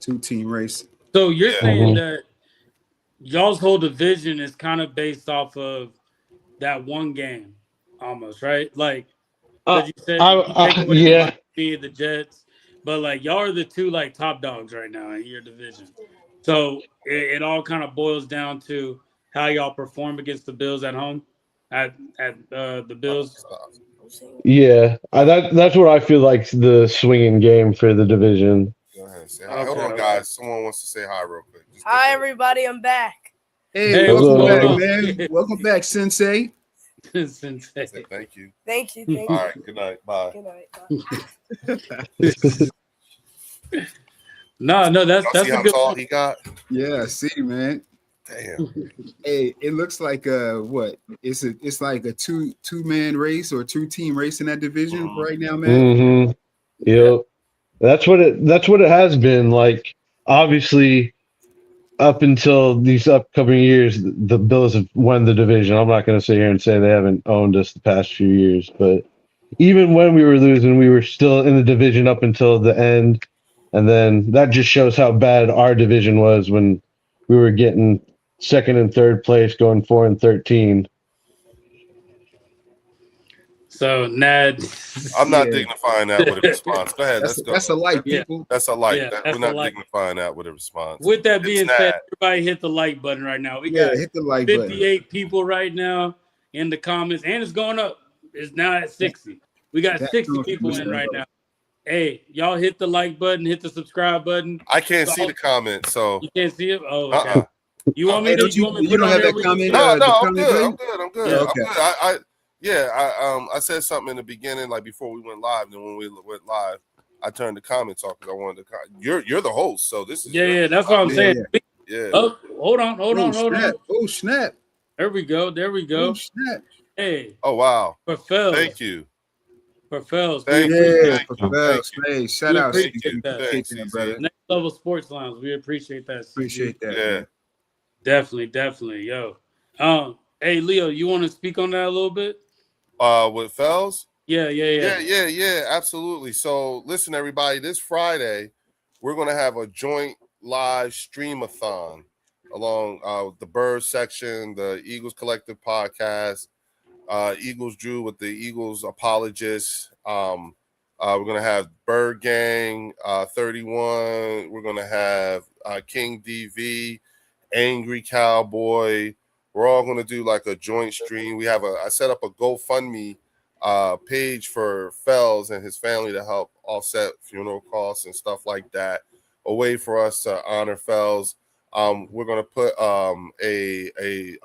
2-team race. So you're Yeah. saying Mhm. that y'all's whole division is kind of based off of that one game, almost, right? Like, because you said you take away the Yeah. Miami, the Jets, but like y'all are the two like top dogs right now in your division. So it all kind of boils down to how y'all perform against the Bills at home, at the Bills. Yeah, that's what I feel like the swinging game for the division. Go ahead. Say hi. Hold Okay, on, okay. guys. Someone wants to say hi real quick. Just go Hi, ahead. everybody. I'm back. Hey, Hey, welcome what's back, going on? man. Welcome back, Sensei. Sensei. Say thank you. Thank you. All right. Good night. Bye. Good night. Bye. No, that's Y'all see a how good tall point. he got? Yeah, see, man. Damn. Hey, it looks like what? It's like a two-man race or 2-team race in that division Mhm. right now, man. Mm-hmm. Yep. That's what it has been like. Obviously, up until these upcoming years, the Bills have won the division. I'm not going to sit here and say they haven't owned us the past few years, but even when we were losing, we were still in the division up until the end. And then that just shows how bad our division was when we were getting second and third place, going 4-13. So Nad, I'm not Yeah. dignifying that with a response. Go ahead. Let's go. That's a like, Yeah. people. That's a like. Yeah, That, that's we're a not like. dignifying that with a response. With that It's being Nad. said, everybody hit the like button right now. We Yeah, got hit the like button. 58 people right now in the comments, and it's going up. It's now at 60. We got That's 60 true. people in right now. Hey, y'all hit the like button, hit the subscribe button. I can't see the comment, so You can't see it? Oh, okay. uh-uh. You want me Hey, to? don't You want me to you put it don't on have there? that We can see comment? it? No, the no, I'm comment good. button? I'm good. I'm good. Yeah. I'm Okay. good. I said something in the beginning, like before we went live. Then when we went live, I turned the comments off because I wanted to. You're the host, so this is Yeah, that's what I'm Yeah, saying. yeah. Oh, hold on. Oh snap! Oh snap! There we go. Oh snap! Hey, Oh wow! for Fells. Thank you. For Fells. Thank we you. appreciate Yeah, Thank for you. Fells. Thank you. Hey, shout We out. appreciate CJ. that. Appreciate Thanks, that, brother. Next Level Sports Lounge. We appreciate that. CG. Appreciate that. Yeah. Man. Definitely, yo. Hey Leo, you want to speak on that a little bit? With Fells? Yeah. Absolutely. So listen, everybody, this Friday, we're gonna have a joint live stream-a-thon along the Bird section, the Eagles Collective podcast, Eagles Drew with the Eagles apologists. We're gonna have Bird Gang 31. We're gonna have King DV, Angry Cowboy. We're all gonna do like a joint stream. I set up a GoFundMe page for Fells and his family to help offset funeral costs and stuff like that. A way for us to honor Fells. We're gonna put I'm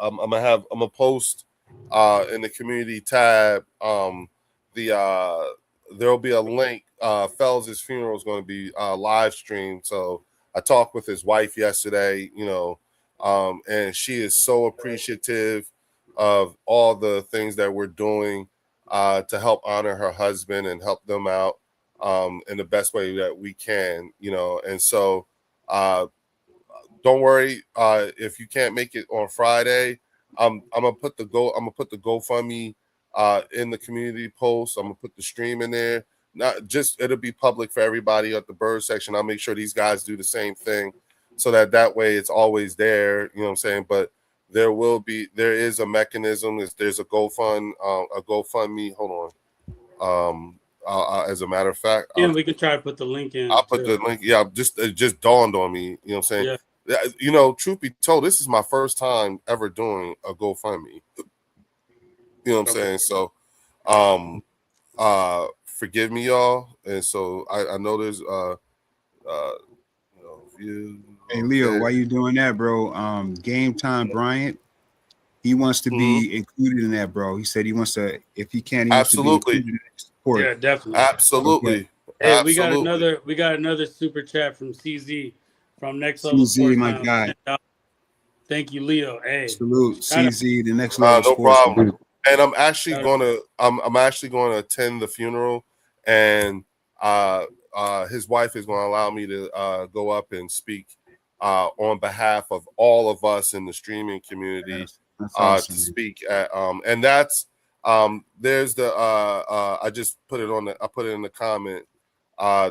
gonna post in the community tab there'll be a link. Fells' funeral is going to be live streamed. So I talked with his wife yesterday, and she is so appreciative of all the things that we're doing to help honor her husband and help them out in the best way that we can, And so don't worry if you can't make it on Friday. I'm gonna put the GoFundMe in the community post. I'm gonna put the stream in there. Not just it'll be public for everybody at the Bird section. I'll make sure these guys do the same thing, so that way it's always there. You know what I'm saying? But there is a mechanism. There's a GoFundMe. Hold on. As a matter of fact, Yeah, we could try to put the link in. I'll put the link. Yeah, it just dawned on me. You know what I'm saying? Yeah. Truth be told, this is my first time ever doing a GoFundMe. You know what I'm saying? So, forgive me, y'all. And so I know there's you. Hey Leo, Okay. why you doing that, bro? Game time, Bryant. He wants to be included in that, bro. He said he wants to, if he can, he wants to be Absolutely. included in that support. Yeah, definitely. Absolutely. Hey, Absolutely. we got another super chat from CZ from Next Level CZ, Sports my Lounge. guy. Thank you, Leo. Hey, Salute, shout out. CZ, the next level No sports. problem. And I'm actually Shout gonna I'm actually gonna attend the funeral, and his wife is gonna allow me to go up and speak on behalf of all of us in the streaming community. Yes, that's To awesome. speak at and that's there's the I just put it on the I put it in the comment.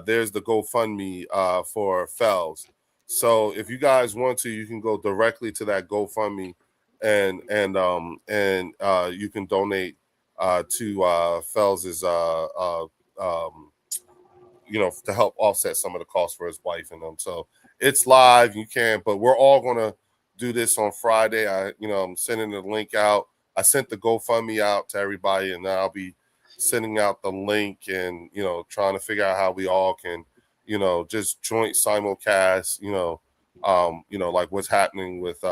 There's the GoFundMe for Fells. So if you guys want to, you can go directly to that GoFundMe and you can donate to Fells's to help offset some of the costs for his wife and them. So it's live, you can, but we're all gonna do this on Friday. I'm sending the link out. I sent the GoFundMe out to everybody, and then I'll be sending out the link and trying to figure out how we all can, just joint simulcast, like what's happening with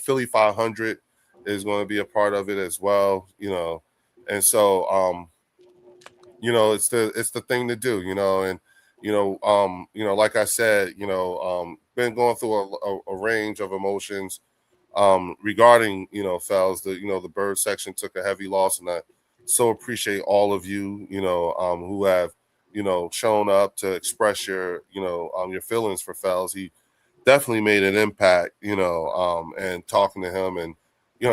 Philly 500 is going to be a part of it as well, and so it's the thing to do, and like I said, been going through a range of emotions regarding Fells. The bird section took a heavy loss, and I so appreciate all of you who have shown up to express your feelings for Fells. He definitely made an impact, and talking to him and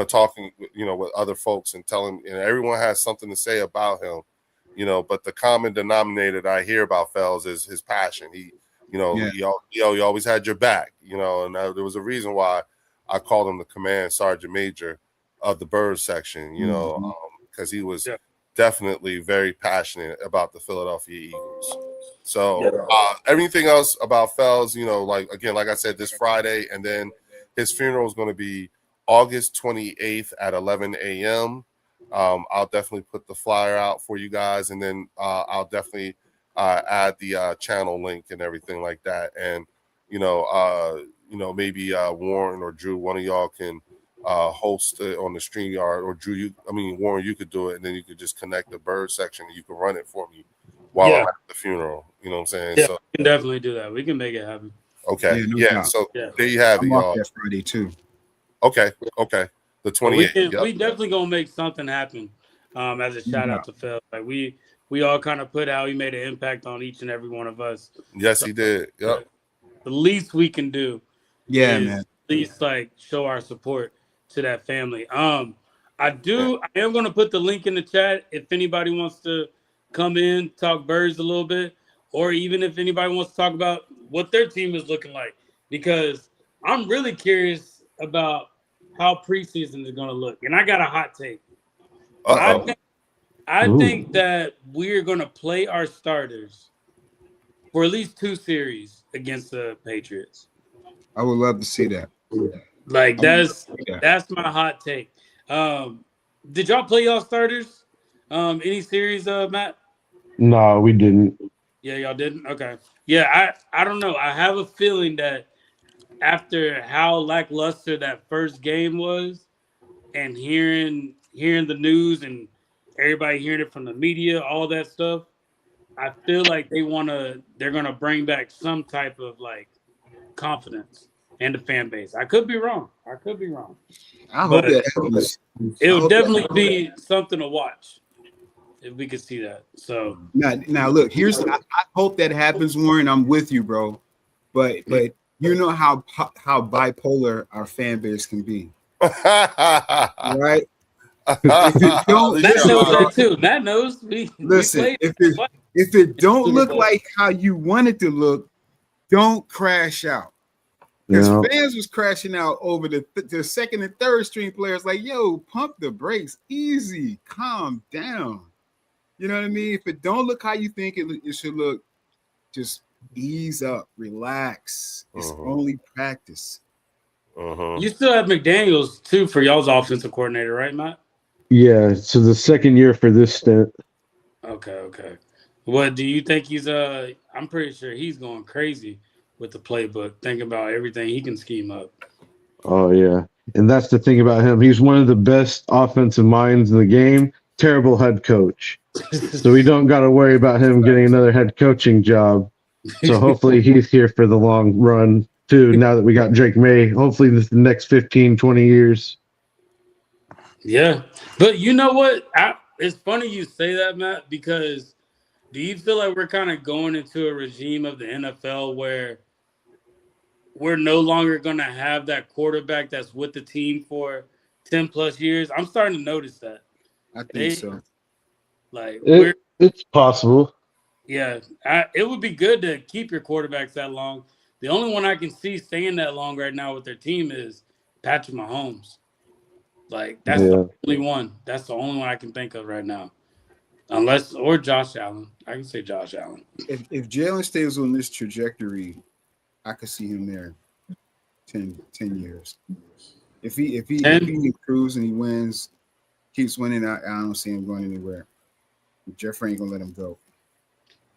talking with other folks and telling, everyone has something to say about him, but the common denominator that I hear about Fells is his passion. He always had your back, and there was a reason why I called him the command sergeant major of the bird section, because he was definitely very passionate about the Philadelphia Eagles. So everything else about Fells, like I said, this Friday, and then his funeral is going to be August 28th at 11 a.m. I'll definitely put the flyer out for you guys, and then I'll definitely add the channel link and everything like that. And maybe Warren or Drew, one of y'all can host it on the StreamYard, or Warren, you could do it, and then you could just connect the bird section and you can run it for me while I'm at the funeral. You know what I'm saying? Yeah, so we can definitely do that. We can make it happen. okay, So Yeah. there you have it, I'm off y'all. that Friday too. Okay, the 28th. We definitely gonna make something happen. As a shout out to Phil, like we all kind of put out. He made an impact on each and every one of us. Yes, he did. Yep. The least we can do, Yeah, is man. at least like show our support to that family. I am gonna put the link in the chat if anybody wants to come in, talk birds a little bit, or even if anybody wants to talk about what their team is looking like, because I'm really curious about how preseason is gonna look. And I got a hot take. I think that we're gonna play our starters for at least 2 series against the Patriots. I would love to see that. Like that's my hot take. Did y'all play y'all starters? Any series, Matt? No, we didn't. Yeah, y'all didn't. Okay. Yeah, I don't know. I have a feeling that after how lackluster that first game was, and hearing the news and everybody hearing it from the media, all that stuff, I feel like they're gonna bring back some type of like confidence in the fan base. I could be wrong. I hope that happens. It would definitely be something to watch if we could see that. So now look, I hope that happens, Warren. I'm with you, bro. But you know how bipolar our fan base can be, right? If it don't, Matt knows that too. Matt knows. Listen, if it don't look like how you want it to look, don't crash out. Because fans was crashing out over the second and third string players, like, yo, pump the brakes, easy, calm down. You know what I mean? If it don't look how you think it should look, just ease up, relax. It's only practice. You still have McDaniels too for y'all's offensive coordinator, right, Matt? Yeah, so the second year for this stint. Okay. What do you think he's I'm pretty sure he's going crazy with the playbook. Think about everything he can scheme up. Oh yeah, and that's the thing about him. He's one of the best offensive minds in the game. Terrible head coach, so we don't got to worry about him getting another head coaching job. So hopefully he's here for the long run too. Now that we got Drake May, hopefully this the next 15, 20 years. Yeah, but you know what? It's funny you say that, Matt, because do you feel like we're kind of going into a regime of the NFL where we're no longer going to have that quarterback that's with the team for 10 plus years? I'm starting to notice that. I think so. Like, It's possible. yeah, it would be good to keep your quarterbacks that long. The only one I can see staying that long right now with their team is Patrick Mahomes. Like, that's the only one. That's the only one I can think of right now. Or Josh Allen. I can say Josh Allen. If Jalen stays on this trajectory, I could see him there 10 years. If he improves and he wins, keeps winning, I don't see him going anywhere. Jeffrey ain't gonna let him go.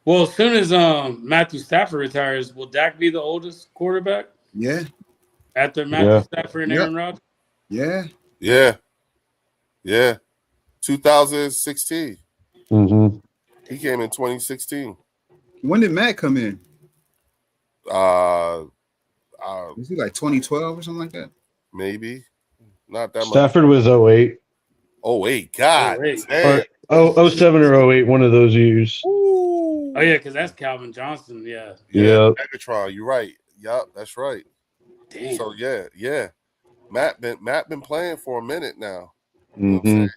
Well, as soon as Matthew Stafford retires, will Dak be the oldest quarterback? Yeah. After Matthew Stafford and Aaron Rodgers? Yeah. Yeah. 2016. Mm-hmm. He came in 2016. When did Matt come in? Was he like 2012 or something like that? Maybe. Not that Stafford was 08. 08. God. 08. Damn. Or 07 or 08, one of those years. Ooh. Oh, yeah, because that's Calvin Johnson. Yeah. Megatron. You're right. Yup, that's right. Damn. So, yeah. Matt been playing for a minute now. You know what Mm-hmm.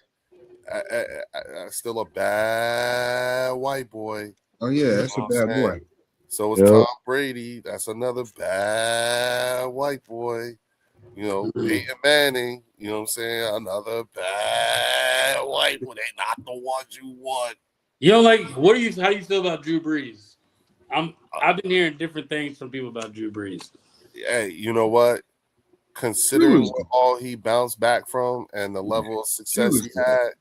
I'm saying? Still a bad white boy. Oh, yeah, that's a bad boy. So is Tom Brady. That's another bad white boy. You know, Peyton Manning. You know what I'm saying? Another bad white boy. They not the ones you want. You know, like, how do you feel about Drew Brees? I've been hearing different things from people about Drew Brees. Hey, you know what? Considering what all he bounced back from and the level of success he had,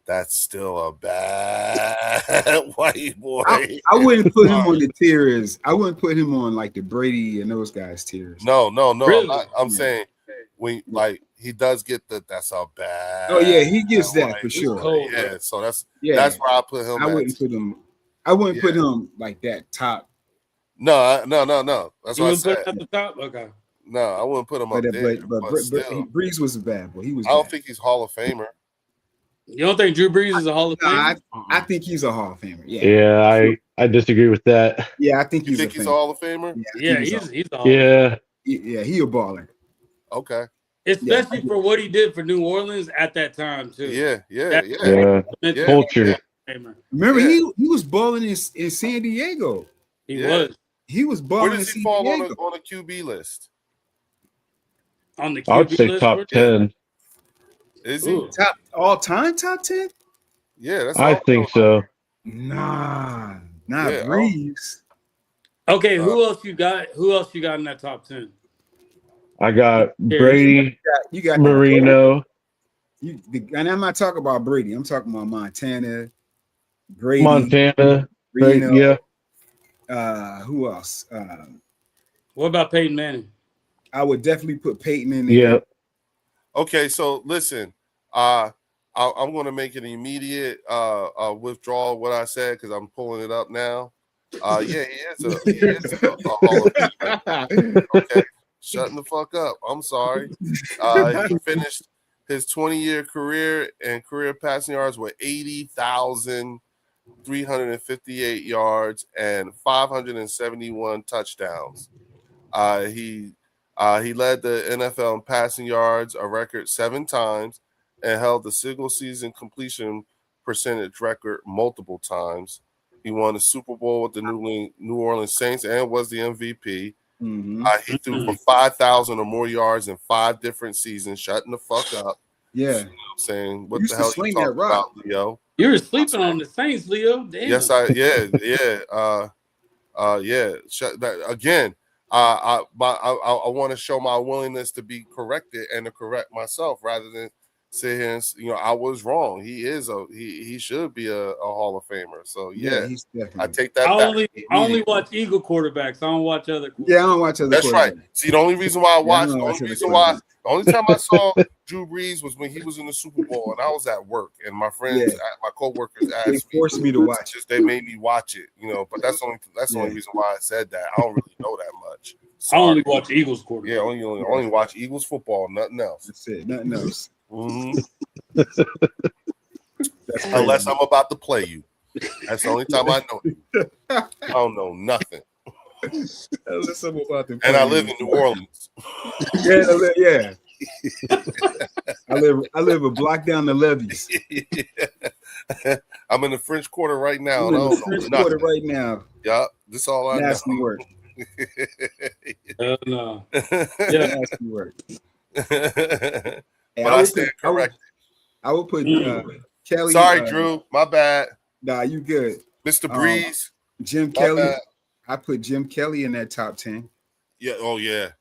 that's still a bad white boy. I wouldn't put him on the tiers. I wouldn't put him on like the Brady and those guys tiers. No. Really? I'm saying he does get that's a bad. Oh yeah, he gets that for sure. Cold, yeah, so that's where I put him. I wouldn't put him like that top. No. That's you what I said. said. At the top? Okay. No, I wouldn't put him up there. But Breeze was a bad boy. I don't think he's Hall of Famer. You don't think Drew Brees is a Hall of Famer? I think he's a Hall of Famer. Yeah, I disagree with that. Yeah, I think he's a Hall of Famer. Yeah, he's a Hall of Famer. Yeah, he a baller. Okay. Especially for what he did for New Orleans at that time too. Yeah. Culture. Remember, he was balling in San Diego. He was. He was balling. Where does he fall on a QB list? On the QB I would say list, top 10. Is he top all time top 10? Yeah, that's. I think so. Nah, not Breeze. Okay, who else you got? Who else you got in that top 10? I got Brady. You got Marino. And I'm not talking about Brady. I'm talking about Montana, Brady, Reno. Yeah. Who else? What about Peyton Manning? I would definitely put Peyton in there. Yeah. Okay, so listen, I'm going to make an immediate withdrawal of what I said because I'm pulling it up now. Yeah, he is a Hall of Famer. Okay, shutting the fuck up. I'm sorry. He finished his 20-year career and career passing yards with 80,358 yards and 571 touchdowns. He led the NFL in passing yards a record 7 times and held the single season completion percentage record multiple times. He won the Super Bowl with the New Orleans Saints and was the MVP. Mm-hmm. He threw for 5,000 or more yards in 5 different seasons, shutting the fuck up. Yeah. You know what I'm saying? What the hell you talking about, Leo? You were sleeping on the Saints, Leo. Damn. Yes, yeah. Shut that again. I want to show my willingness to be corrected and to correct myself rather than sit here and I was wrong. He is he should be a Hall of Famer. So yeah, he's definitely. I take that I back. only watch Eagle quarterbacks. I don't watch other quarterbacks. Yeah, I don't watch other. That's right. See, the only reason why I watched, don't the watch only other reason why, quarterbacks. the only time I saw Drew Brees was when he was in the Super Bowl, and I was at work, and my friends, my coworkers They asked forced me to watch. They made me watch it, But that's the only reason why I said that. I don't really know that much. I only watch Eagles quarterbacks. Yeah, only watch Eagles football, nothing else. That's it. Nothing else. Mhm. That's Unless I'm about to play you. That's the only time I know you. I don't know nothing. Unless I'm about to. And I live in New Orleans. Yeah. I live a block down the levees. I'm in the French Quarter right now. I'm in and I the don't French know Quarter nothing. right now. Yeah, this all I Nasty know. work. No. Nasty work. But Hey, I stand corrected. I would put Kelly. Sorry, Drew. My bad. Nah, you good. Mr. Breeze. Jim My Kelly. bad. I put Jim Kelly in that top 10. Yeah. Oh, yeah.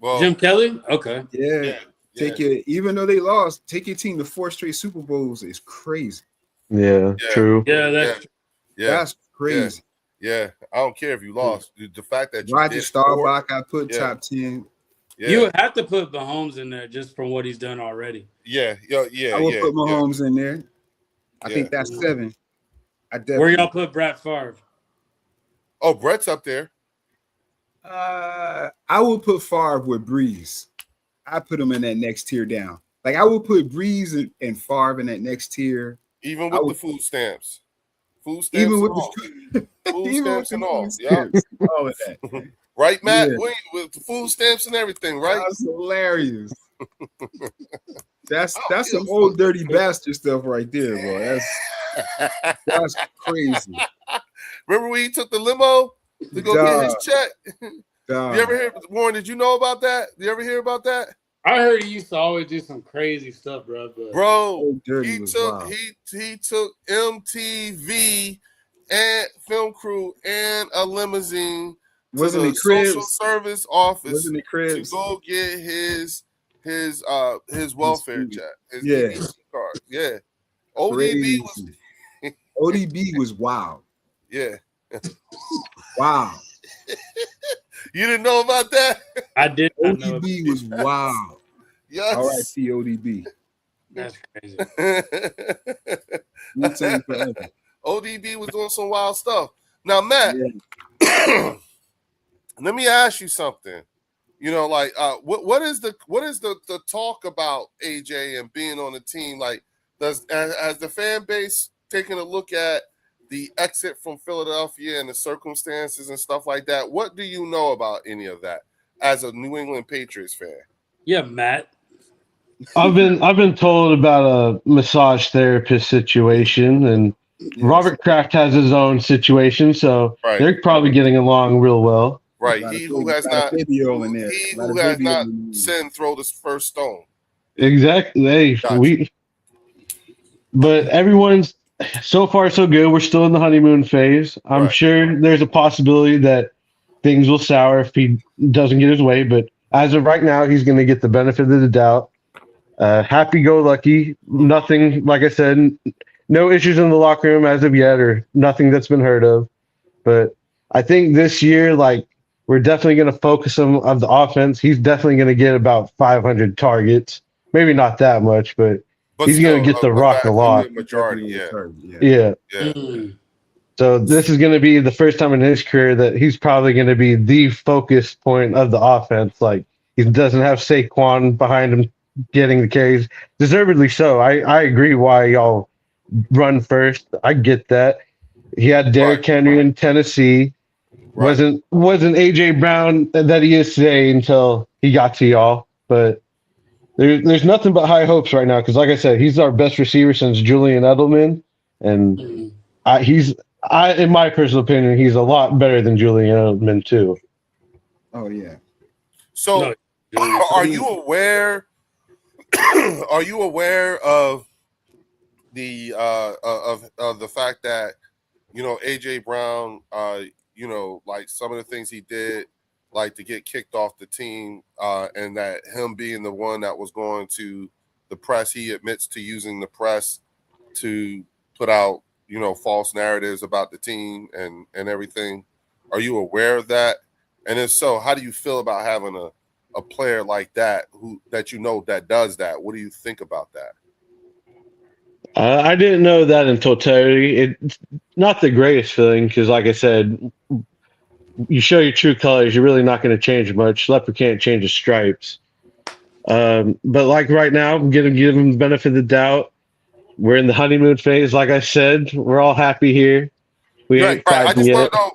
Well, Jim Kelly? Okay. Yeah. Take it, even though they lost, take your team to 4 straight Super Bowls is crazy. Yeah, true. Yeah, That's crazy. Yeah. I don't care if you lost. The fact that you Roger did Staubach, I put top 10. Yeah. You would have to put Mahomes in there just from what he's done already. Yeah. I would put Mahomes in there. I think that's 7. I definitely. Where y'all put Brett Favre? Oh, Brett's up there. I would put Favre with Breeze. I put him in that next tier down. Like I would put Breeze and Favre in that next tier. Even with the food stamps. Food stamps. Even with the food stamps and all. Yeah. All of that. Right, Matt? Yeah. With the food stamps and everything, right? That's hilarious. That's some old dirty bastard stuff right there, bro. That's crazy. Remember when he took the limo to go get his check? You ever hear, Warren? Did you know about that? You ever hear about that? I heard he used to always do some crazy stuff, bro. But Old dirty he was took wild. he took MTV and film crew and a limousine Wasn't to it the Cribs? social service office Wasn't it to Cribs? go get his welfare check, his Yeah. EBT card. Yeah, ODB was ODB was wild. yeah. Wow. You didn't know about that? I did not know. ODB was wild. Yes. All right, see ODB. That's crazy. Wu-Tang forever. ODB was doing some wild stuff. Now, Matt, let me ask you something. What is the talk about AJ and being on the team? Like, has the fan base taken a look at the exit from Philadelphia and the circumstances and stuff like that? What do you know about any of that as a New England Patriots fan? Yeah, Matt. I've been told about a massage therapist situation, and Robert Kraft has his own situation, so they're probably getting along real well. Right. He who has not sinned throw the first stone. Exactly. Hey, but everyone's so far so good. We're still in the honeymoon phase. I'm sure there's a possibility that things will sour if he doesn't get his way, but as of right now, he's going to get the benefit of the doubt. Happy-go-lucky. Nothing, like I said, no issues in the locker room as of yet, or nothing that's been heard of. But I think this year, we're definitely going to focus him on the offense. He's definitely going to get about 500 targets. Maybe not that much, but he's going to get the rock a lot. Majority, Yeah. Mm. So this is going to be the first time in his career that he's probably going to be the focus point of the offense. Like, he doesn't have Saquon behind him getting the carries. Deservedly so. I agree why y'all run first. I get that. He had Derrick Henry in Tennessee. Wasn't AJ Brown that he is today until he got to y'all. But there's nothing but high hopes right now because, like I said, he's our best receiver since Julian Edelman, and in my personal opinion, he's a lot better than Julian Edelman too. Oh yeah. So, are you aware? Are you aware of the fact that AJ Brown, like some of the things he did, like to get kicked off the team, and that him being the one that was going to the press. He admits to using the press to put out, false narratives about the team and everything. Are you aware of that? And if so, how do you feel about having a player like that that does that? What do you think about that? I didn't know that in totality. It's not the greatest feeling because, like I said, you show your true colors, you're really not going to change much. Leopard can't change his stripes. But like right now, I'm going to give him the benefit of the doubt. We're in the honeymoon phase. Like I said, we're all happy here. We ain't I fighting just yet. want to know.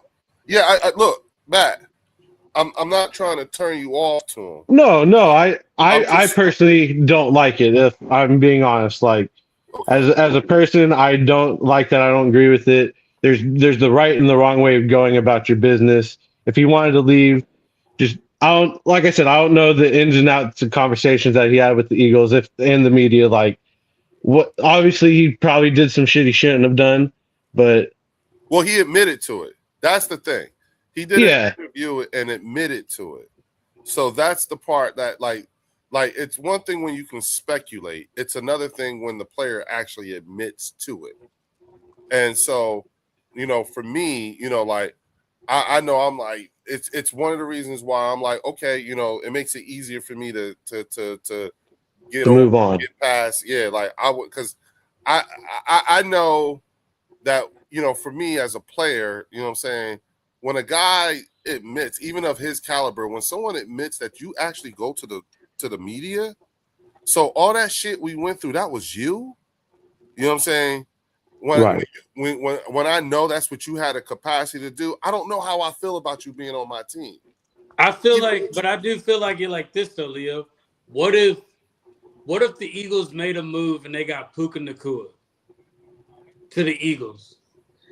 Yeah, I look, Matt. I'm not trying to turn you off to him. No. I personally don't like it. If I'm being honest, like as a person, I don't like that. I don't agree with it. There's the right and the wrong way of going about your business. If he wanted to leave, like I said, I don't know the ins and outs of conversations that he had with the Eagles and the media. Like, what? Obviously, he probably did some shit he shouldn't have done, but he admitted to it. That's the thing. He did an interview and admitted to it. So that's the part that, like it's one thing when you can speculate. It's another thing when the player actually admits to it. And so, for me, I know I'm like, it's one of the reasons why I'm like, okay, it makes it easier for me to get move on, get past. Yeah, like I would, because I know that, for me as a player, what I'm saying, when a guy admits, even of his caliber, when someone admits that you actually go to the media, so all that shit we went through, that was you. You know what I'm saying? When I know that's what you had a capacity to do, I don't know how I feel about you being on my team. I do feel like you're like this though, Leo. What if the Eagles made a move and they got Puka Nacua to the Eagles?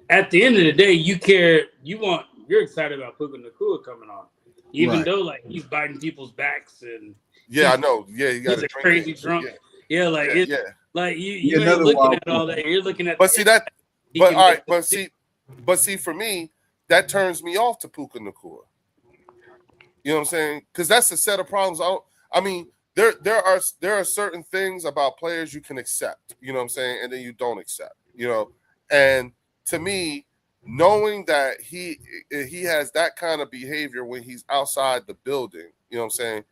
At the end of the day, you're excited about Puka Nacua coming on, even though like he's biting people's backs and I know. Yeah, he got he's a crazy drunk. Yeah, like you ain't looking at all that. You're looking at. But see that. But all right. But see, for me, that turns me off to Puka Nacua. You know what I'm saying? Because that's a set of problems. I mean, there are certain things about players you can accept. You know what I'm saying, and then you don't accept. And to me, knowing that he has that kind of behavior when he's outside the building, you know what I'm saying,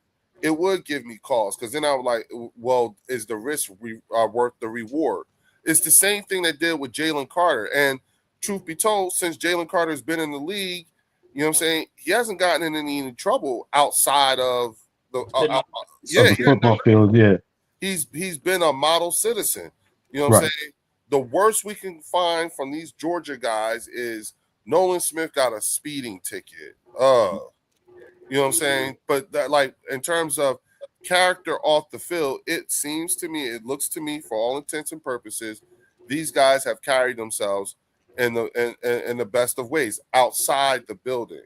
it would give me cause, because then I would like, well, is the risk worth the reward? It's the same thing they did with Jalen Carter. And truth be told, since Jalen Carter's been in the league, you know what I'm saying, he hasn't gotten in any trouble outside of the football field. Yeah, he's been a model citizen. You know what I'm saying? The worst we can find from these Georgia guys is Nolan Smith got a speeding ticket. You know what I'm saying? But that, like, in terms of character off the field, it looks to me, for all intents and purposes, these guys have carried themselves in the best of ways outside the building.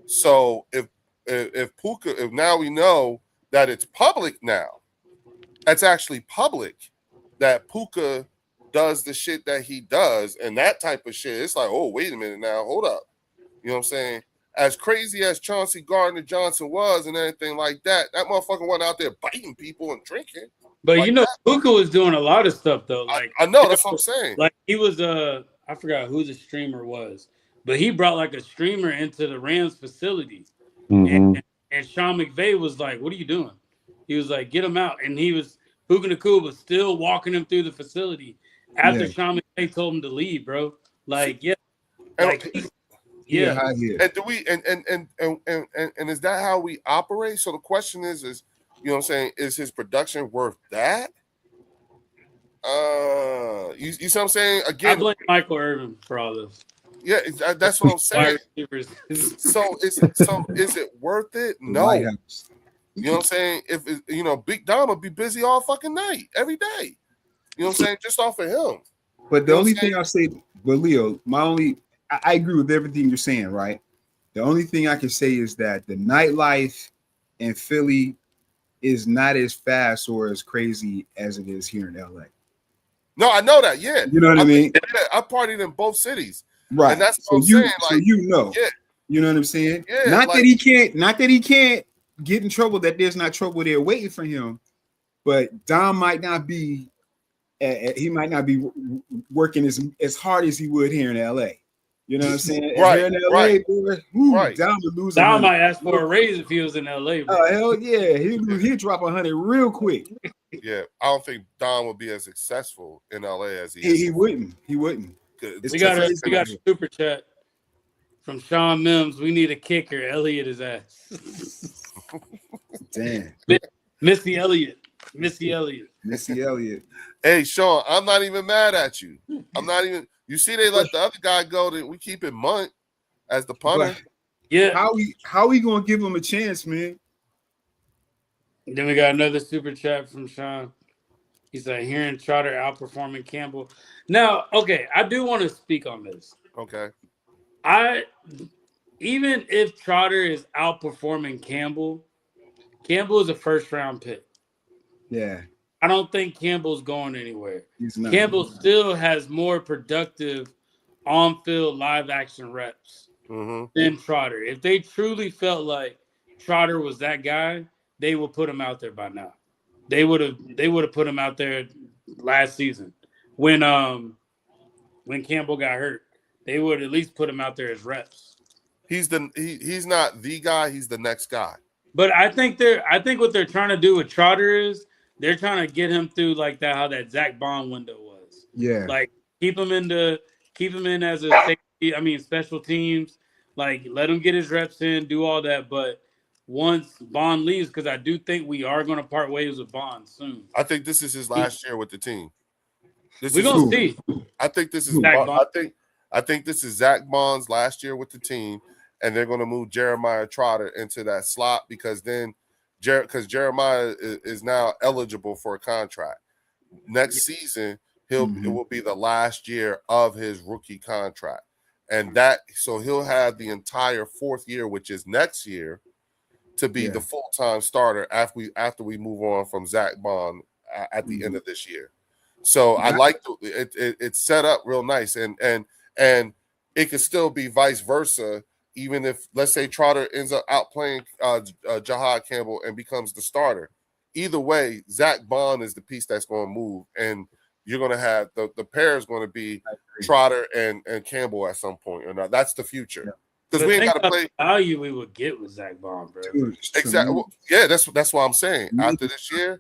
So if now we know that it's public now, that's actually public, that Puka does the shit that he does and that type of shit, it's like, oh, wait a minute now, hold up. You know what I'm saying? As crazy as Chauncey Gardner-Johnson was and everything like that, that motherfucker went out there biting people and drinking. But like Puka was doing a lot of stuff though. Like I know, that's what I'm saying. Like he was I forgot who the streamer was, but he brought like a streamer into the Rams facility. Mm-hmm. And Sean McVay was like, what are you doing? He was like, get him out. And Puka Nacua was still walking him through the facility after Sean McVay told him to leave, bro. Like, yeah. Like, And do we and is that how we operate? So the question is you know what I'm saying, is his production worth that? You see what I'm saying? Again, I blame Michael Irvin for all this. Yeah, that's what I'm saying. So is it worth it? No. You know what I'm saying? If Big Dom would be busy all fucking night, every day. You know what I'm saying? Just off of him. But the only thing I'll say, but Leo, I agree with everything you're saying, right? The only thing I can say is that the nightlife in Philly is not as fast or as crazy as it is here in LA. No, I know that. Yeah, you know what I mean. Yeah, I partied in both cities, right? And that's what I'm saying. So you know what I'm saying. Yeah, not that he can't get in trouble. That there's not trouble there waiting for him, but Dom might not be. He might not be working as hard as he would here in LA. You know what I'm saying? Right, Here in LA, right, boy, whoo, right. Dom would lose. Dom 100. might ask for a raise if he was in LA. Bro. Oh hell yeah, he'd drop 100 real quick. Yeah, I don't think Don would be as successful in LA as he He is. wouldn't. He wouldn't. It's We got a crazy. super chat from Sean Mims. We need a kicker. Elliott is ass. Damn. Missy Elliott. Missy Elliott. Hey, Sean, I'm not even mad at you. I'm not even. You see, they let the other guy go. That we keep it Munt as the punter. But Yeah. how we gonna give him a chance, man? Then we got another super chat from Sean. He said, hearing Trotter outperforming Campbell. Now, okay, I do want to speak on this. Okay. Even if Trotter is outperforming Campbell is a first round pick. Yeah, I don't think Campbell's going anywhere. he's not. Campbell still has more productive on-field live action reps than Trotter. If they truly felt like Trotter was that guy, they would put him out there by now. They would have put him out there last season when Campbell got hurt. They would at least put him out there as reps. He's not the guy. He's the next guy. But I think what they're trying to do with Trotter is they're trying to get him through like that, how that Zach Bond window was. Yeah, Like keep him in as a safety, special teams. Like let him get his reps in, do all that. But once Bond leaves, because I do think we are going to part ways with Bond soon. I think this is his last year with the team. We're gonna see. I think this is. Zach Bond. I think this is Zach Bond's last year with the team, and they're going to move Jeremiah Trotter into that slot because then, Jeremiah is now eligible for a contract next season. It will be the last year of his rookie contract, and so he'll have the entire fourth year, which is next year, to be the full-time starter after we move on from Zach Bond at the end of this year. So I like it's set up real nice, and it could still be vice versa, even if, let's say, Trotter ends up outplaying Jahad Campbell and becomes the starter. Either way, Zach Bond is the piece that's going to move, and you're going to have the pair is going to be Trotter and Campbell at some point or not. That's the future. Because we ain't got to play the value we would get with Zach Bond, bro. Dude, exactly. Well, yeah, that's what I'm saying. After this year,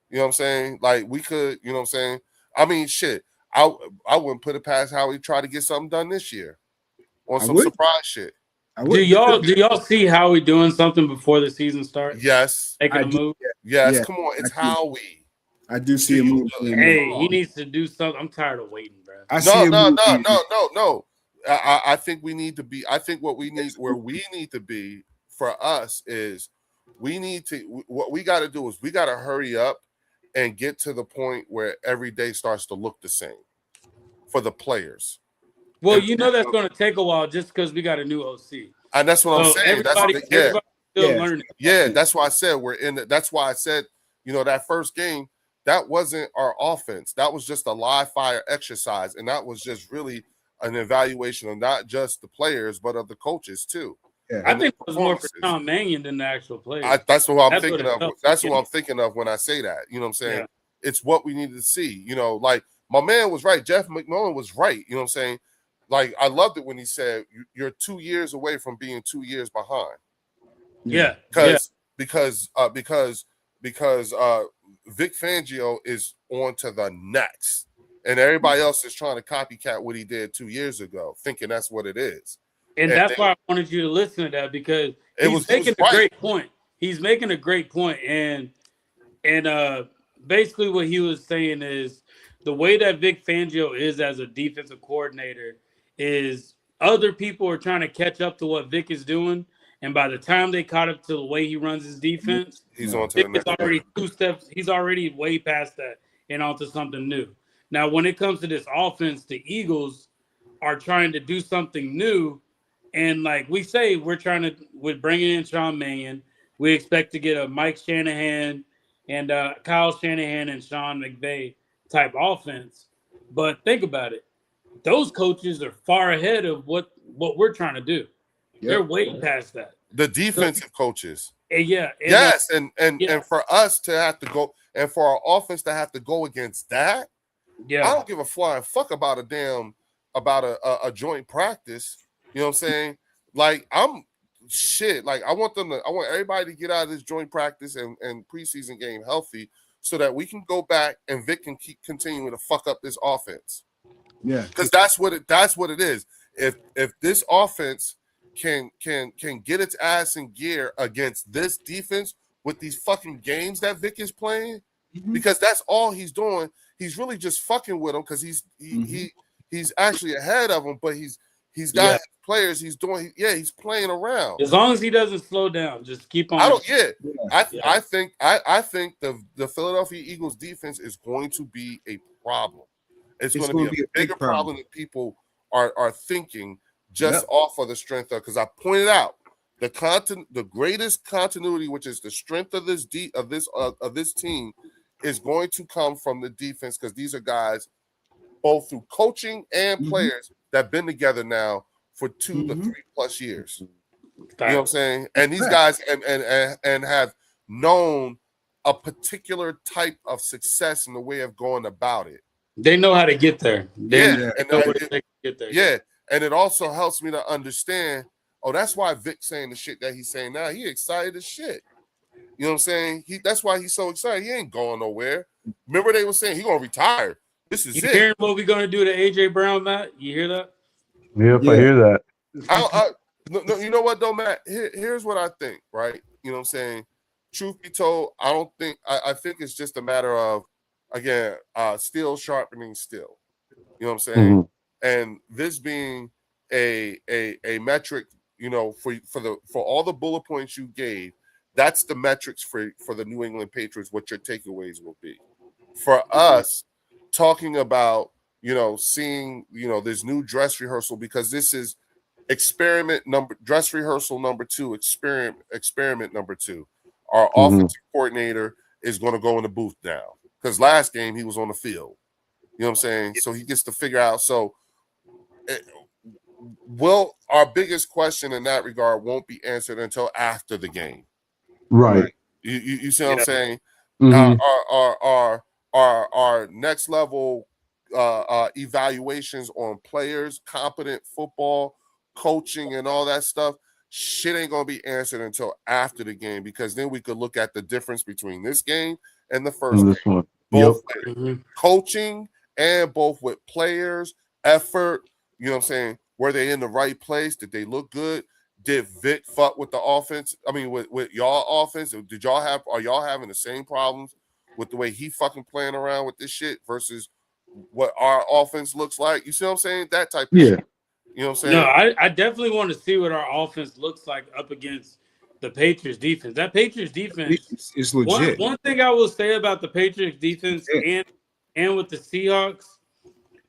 you know what I'm saying? Like we could, you know what I'm saying? I mean, shit. I wouldn't put it past Howie try to get something done this year on some surprise shit. Do y'all see Howie doing something before the season starts? Yes. Making a move? Yes. Come on. It's Howie. I do see a move. Hey, he needs to do something. I'm tired of waiting, bro. No. I think we need to be. I think where we need to be for us is what we got to do is we got to hurry up and get to the point where every day starts to look the same for the players. Well, that's going to take a while just because we got a new OC. And that's what I'm saying. Everybody's still learning. Yeah, that's why I said that's why I said, that first game, that wasn't our offense. That was just a live fire exercise. And that was just really an evaluation of not just the players, but of the coaches too. Yeah. I think it was more for Tom Mannion than the actual players. That's what I'm thinking of. That's what I'm thinking of when I say that. You know what I'm saying? Yeah. It's what we needed to see. Like my man was right. Jeff McMullen was right. You know what I'm saying? Like I loved it when he said, "You're 2 years away from being 2 years behind." Yeah, because Vic Fangio is on to the next, and everybody else is trying to copycat what he did 2 years ago, thinking that's what it is. And that's why I wanted you to listen to that because he's making a great point. He's making a great point, and basically what he was saying is the way that Vic Fangio is as a defensive coordinator is other people are trying to catch up to what Vic is doing, and by the time they caught up to the way he runs his defense, he's on to the next. Already 2 steps. He's already way past that and onto something new. Now, when it comes to this offense, the Eagles are trying to do something new. And like we say, we're bringing in Sean Mannion. We expect to get a Mike Shanahan and Kyle Shanahan and Sean McVay type offense. But think about it. Those coaches are far ahead of what we're trying to do. Yep. They're way past that. The defensive coaches. Yeah. And, Yes, and yeah. for us to have to go, and for our offense to have to go against that, Yeah. I don't give a flying fuck about a joint practice. You know what I'm saying? Like I want everybody to get out of this joint practice and preseason game healthy so that we can go back and Vic can keep continuing to fuck up this offense. Yeah, Because that's what it is. If this offense can get its ass in gear against this defense with these fucking games that Vic is playing, because that's all he's doing. He's really just fucking with them because he's actually ahead of them, but he's got players. He's playing around. As long as he doesn't slow down, just keep on. I think the Philadelphia Eagles defense is going to be a problem. It's going to be a bigger problem than people are thinking just off of the strength of, because I pointed out the greatest continuity, which is the strength of this team, is going to come from the defense, because these are guys both through coaching and players that have been together now for 2 to 3+ years. You know what I'm saying? And these guys and have known a particular type of success in the way of going about it. They know how to get there. They know where they can get there. Yeah, and it also helps me to understand. Oh, that's why Vic's saying the shit that he's saying now. He excited as shit. You know what I'm saying? That's why he's so excited. He ain't going nowhere. Remember they were saying he's gonna retire. This is it. Hearing what we're gonna do to AJ Brown, Matt? You hear that? Yep, I hear that. No, you know what though, Matt? Here's what I think. Right? You know what I'm saying? Truth be told, I think it's just a matter of, again, steel sharpening steel. You know what I'm saying? And this being a metric, you know, for all the bullet points you gave, that's the metrics for the New England Patriots, what your takeaways will be. For us, talking about, you know, seeing, you know, this new dress rehearsal, because this is dress rehearsal number 2, experiment number 2. Our offensive coordinator is going to go in the booth now, because last game he was on the field. You know what I'm saying? So he gets to figure out. So our biggest question in that regard won't be answered until after the game. Right. You see what I'm saying? Our next level evaluations on players, competent football, coaching, and all that stuff, shit ain't gonna be answered until after the game, because then we could look at the difference between this game and the first game. Both with coaching and both with players, effort. You know what I'm saying? Were they in the right place? Did they look good? Did Vic fuck with the offense? I mean, with y'all offense? Are y'all having the same problems with the way he fucking playing around with this shit versus what our offense looks like? You see what I'm saying? That type of shit. You know what I'm saying? No, I definitely want to see what our offense looks like up against the Patriots defense. That Patriots defense is legit. One thing I will say about the Patriots defense and with the Seahawks,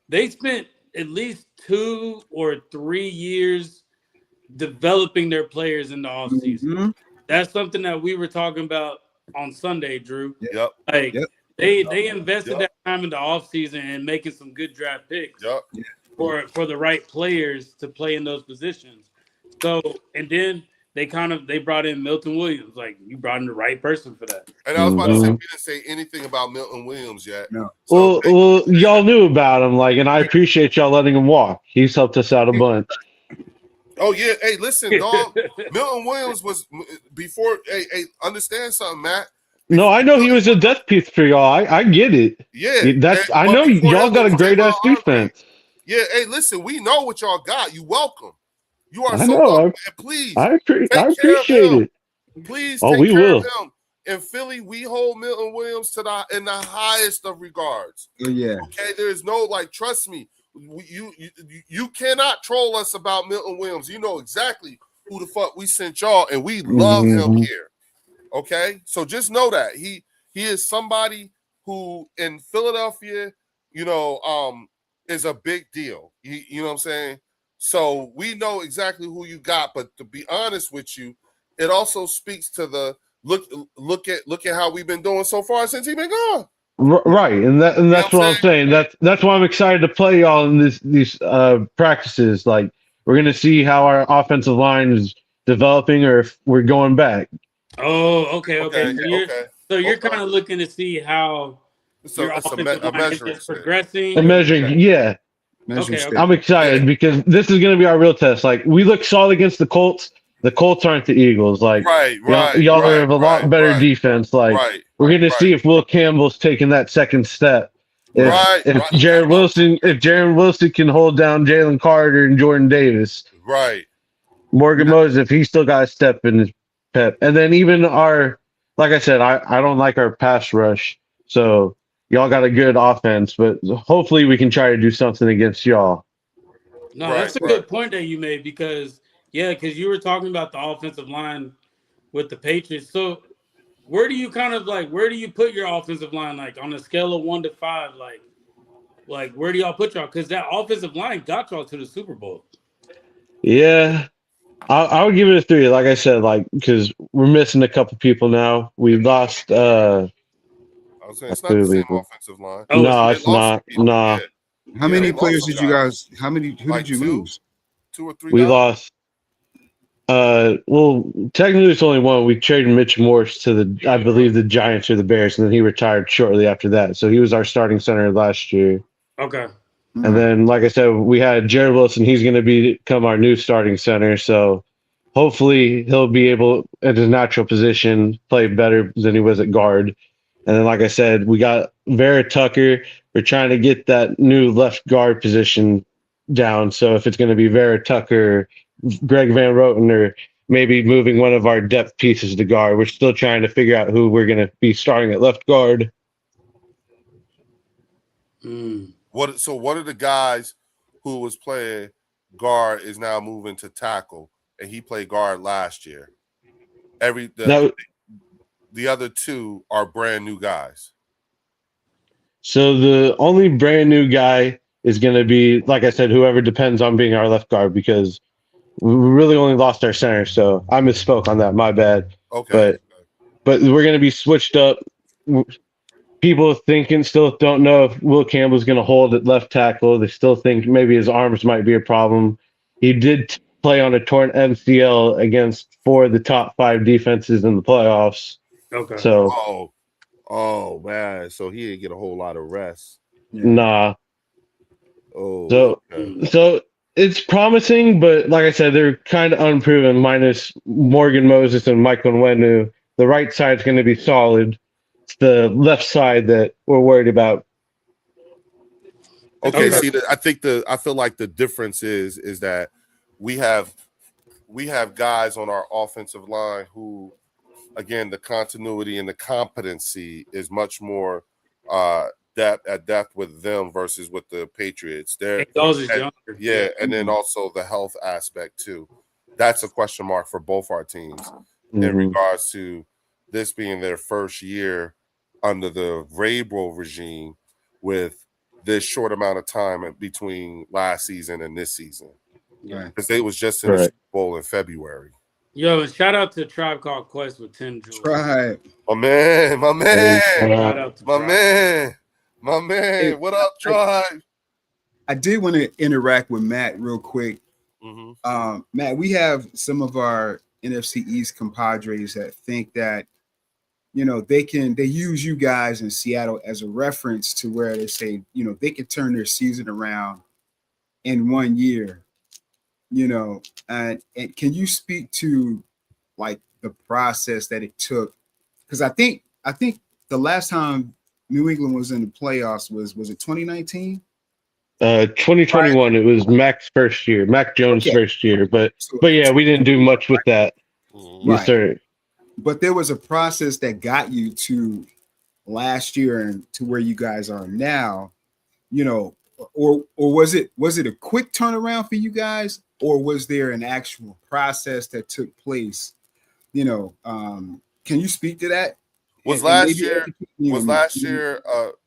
they spent at least 2 or 3 years developing their players in the offseason. That's something that we were talking about on Sunday, Drew. Yep. Like they invested that time in the offseason and making some good draft picks for the right players to play in those positions. So, and then they brought in Milton Williams. Like, you brought in the right person for that. And I was about to say, we didn't say anything about Milton Williams yet. No. So, well, y'all knew about him, like, and I appreciate y'all letting him walk. He's helped us out a bunch. Oh yeah, hey, listen, dog. Milton Williams was before. Hey, understand something, Matt? No, I know he was a death piece for y'all. I get it. Yeah, I know y'all got a great ass defense. Yeah, hey, listen, we know what y'all got. You welcome. You are I so know. welcome. And please, I appreciate it. Please, take care will. of him. In Philly, we hold Milton Williams in the highest of regards. Oh yeah. Okay, there is no, like, trust me. You cannot troll us about Milton Williams. You know exactly who the fuck we sent y'all, and we love him here. Okay, so just know that he is somebody who in Philadelphia, you know, is a big deal. You know what I'm saying? So we know exactly who you got. But to be honest with you, it also speaks to the look at how we've been doing so far since he's been gone. Right, and that's what I'm saying. That's why I'm excited to play y'all in these practices. Like, we're gonna see how our offensive line is developing, or if we're going back. Oh, okay. Okay, So you're okay. kind of looking to see how your It's offensive a line measuring is stick. progressing. And measuring, yeah. Measuring Okay, stick. I'm excited Yeah. because this is going to be our real test. Like we look solid against the Colts. The Colts aren't the Eagles. Like Right, y'all are of a lot better defense. Like right, we're going to see if Will Campbell's taking that second step. right. If Jared Wilson can hold down Jalen Carter and Jordan Davis, Right. Morgan Moses, if he's still got a step in his pep, and then even like I said, I don't like our pass rush. So y'all got a good offense, but hopefully we can try to do something against y'all. No, that's a good point that you made because you were talking about the offensive line with the Patriots. So where do you put your offensive line, like on a scale of 1 to 5, like where do y'all put y'all? Because that offensive line got y'all to the Super Bowl. Yeah, I would give it a 3. Like I said, because we're missing a couple people now. We lost. I was saying it's not the same offensive line. No, it's not. Nah. How many players did you guys? Who did you lose? 2 or 3. We lost. Well, technically it's only one. We traded Mitch Morse to I believe the Giants or the Bears, and then he retired shortly after that. So he was our starting center last year. Okay. And then, like I said, we had Jared Wilson. He's going to become our new starting center. So hopefully he'll be able, at his natural position, play better than he was at guard. And then, like I said, we got Vera Tucker. We're trying to get that new left guard position down. So if it's going to be Vera Tucker, Greg Van Roten, or maybe moving one of our depth pieces to guard, we're still trying to figure out who we're going to be starting at left guard. What of the guys who was playing guard is now moving to tackle, and he played guard last year? The other 2 are brand new guys. So the only brand new guy is going to be, like I said, whoever depends on being our left guard, because we really only lost our center. So I misspoke on that. My bad. Okay. But we're going to be switched up. People still don't know if Will Campbell's going to hold at left tackle. They still think maybe his arms might be a problem. He did play on a torn MCL against 4 of the top 5 defenses in the playoffs. Okay. So. Oh man, so he didn't get a whole lot of rest. Nah. Oh. So it's promising, but like I said, they're kind of unproven. Minus Morgan Moses and Michael Nwenu, the right side's going to be solid. It's the left side that we're worried about. Okay. See, I feel like the difference is that we have guys on our offensive line who, again, the continuity and the competency is much more depth with them versus with the Patriots. And then also the health aspect too. That's a question mark for both our teams in regards to this being their first year under the Vrabel regime with this short amount of time between last season and this season. Because they was just in the Super Bowl in February. Yo, and shout out to Tribe Called Quest with 10 jewels. Tribe. My man. Shout out to My man. Hey, what up, Tribe? I did want to interact with Matt real quick. Matt, we have some of our NFC East compadres that think that, they use you guys in Seattle as a reference to where they say, they can turn their season around in 1 year. And can you speak to like the process that it took? Because I think the last time New England was in the playoffs was it 2019? 2021. It was Mac's first year, Mac Jones' first year. But yeah, we didn't do much with that. Yes, sir. But there was a process that got you to last year and to where you guys are now. Or was it a quick turnaround for you guys, or was there an actual process that took place? Can you speak to that? Was last year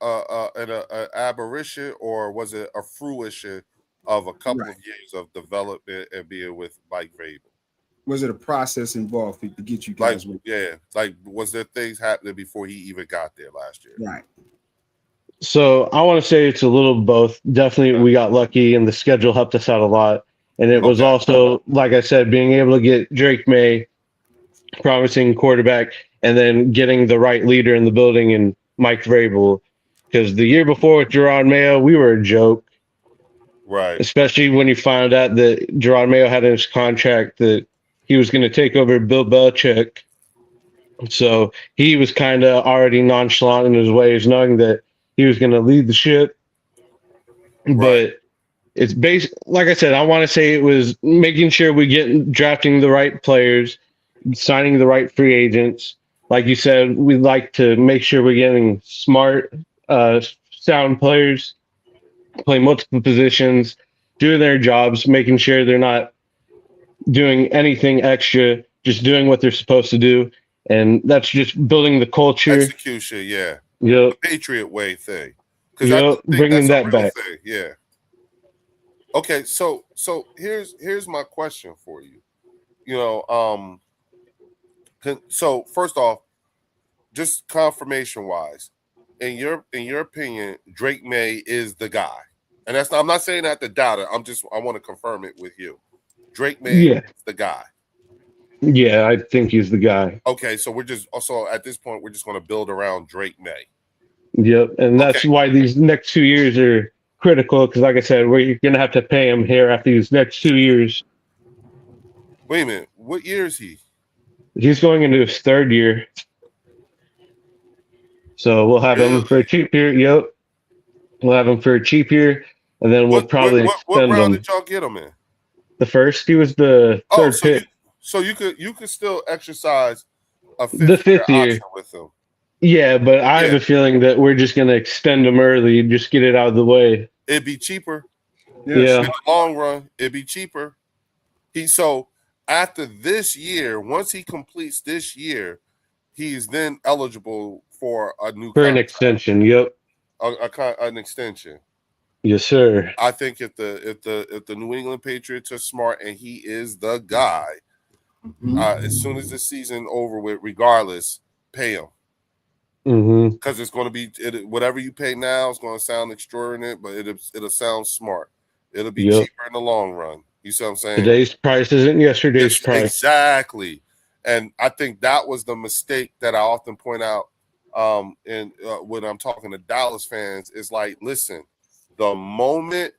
an aberration, or was it a fruition of a couple of years of development and being with Mike Vrabel? Was it a process involved to get you guys? Was there things happening before he even got there last year? Right. So I want to say it's a little both. Definitely, we got lucky, and the schedule helped us out a lot. And it was also, like I said, being able to get Drake May promising quarterback, and then getting the right leader in the building in Mike Vrabel. Because the year before with Gerard Mayo, we were a joke, Right. especially when you found out that Gerard Mayo had in his contract that he was going to take over Bill Belichick. So he was kind of already nonchalant in his ways, knowing that he was going to lead the ship. Right. But it's based, like I said, I want to say it was making sure we get drafting the right players, signing the right free agents. Like you said, we'd like to make sure we're getting smart, sound players, play multiple positions, doing their jobs, making sure they're not doing anything extra, just doing what they're supposed to do. And that's just building the culture. Execution, yeah. Yep. The Patriot way thing. Because Yep. I do think Bringing that's a that real back. thing. Yeah. Okay, so here's my question for you. You know, so first off, just confirmation wise, in your opinion, Drake May is the guy, and that's not, I'm not saying that to doubt it. I want to confirm it with you. Drake May Yeah. is the guy. Yeah, I think he's the guy. Okay, so we're just also at this point we're just going to build around Drake May. Yep. And that's Okay. why these next 2 years are critical. Because, like I said, we're going to have to pay him here after these next 2 years. Wait a minute, what year is he? He's going into his third year. So we'll have him for a cheap year. Yep. We'll have him for a cheap year. And then we'll probably what extend round him. did y'all get him in? The first, he was the third pick. So you could still exercise a The fifth year. option with him. Yeah, but I have Yeah. a feeling that we're just going to extend him early, just get it out of the way. It'd be cheaper. Yeah. In the long run, it'd be cheaper. So after this year, once he completes this year, he's then eligible for a new For an contract, extension. Yep. an extension. Yes, sir. I think if the New England Patriots are smart and he is the guy, as soon as the season over with, regardless, pay him. Mm-hmm. Because it's going to be whatever you pay now is going to sound extraordinary, but it'll sound smart. It'll be cheaper in the long run. You see what I'm saying? Today's price isn't yesterday's price. Exactly. And I think that was the mistake that I often point out when I'm talking to Dallas fans. Is like, listen, the moment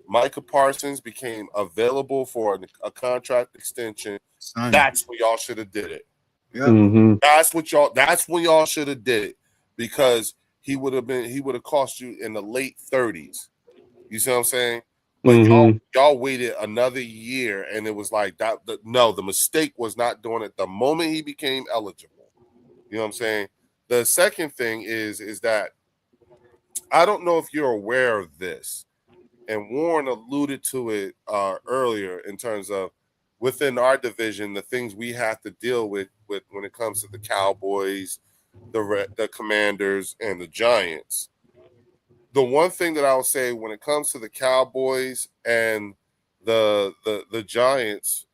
Micah Parsons became available for a contract extension, that's when y'all should have did it. Yeah. Mm-hmm. That's when y'all should have did it, because he would have cost you in the late 30s. You see what I'm saying? But y'all waited another year, and it was like that. The mistake was not doing it the moment he became eligible. You know what I'm saying? The second thing is that I don't know if you're aware of this, and Warren alluded to it earlier in terms of within our division, the things we have to deal with when it comes to the Cowboys, the Commanders, and the Giants. The one thing that I'll say when it comes to the Cowboys and the Giants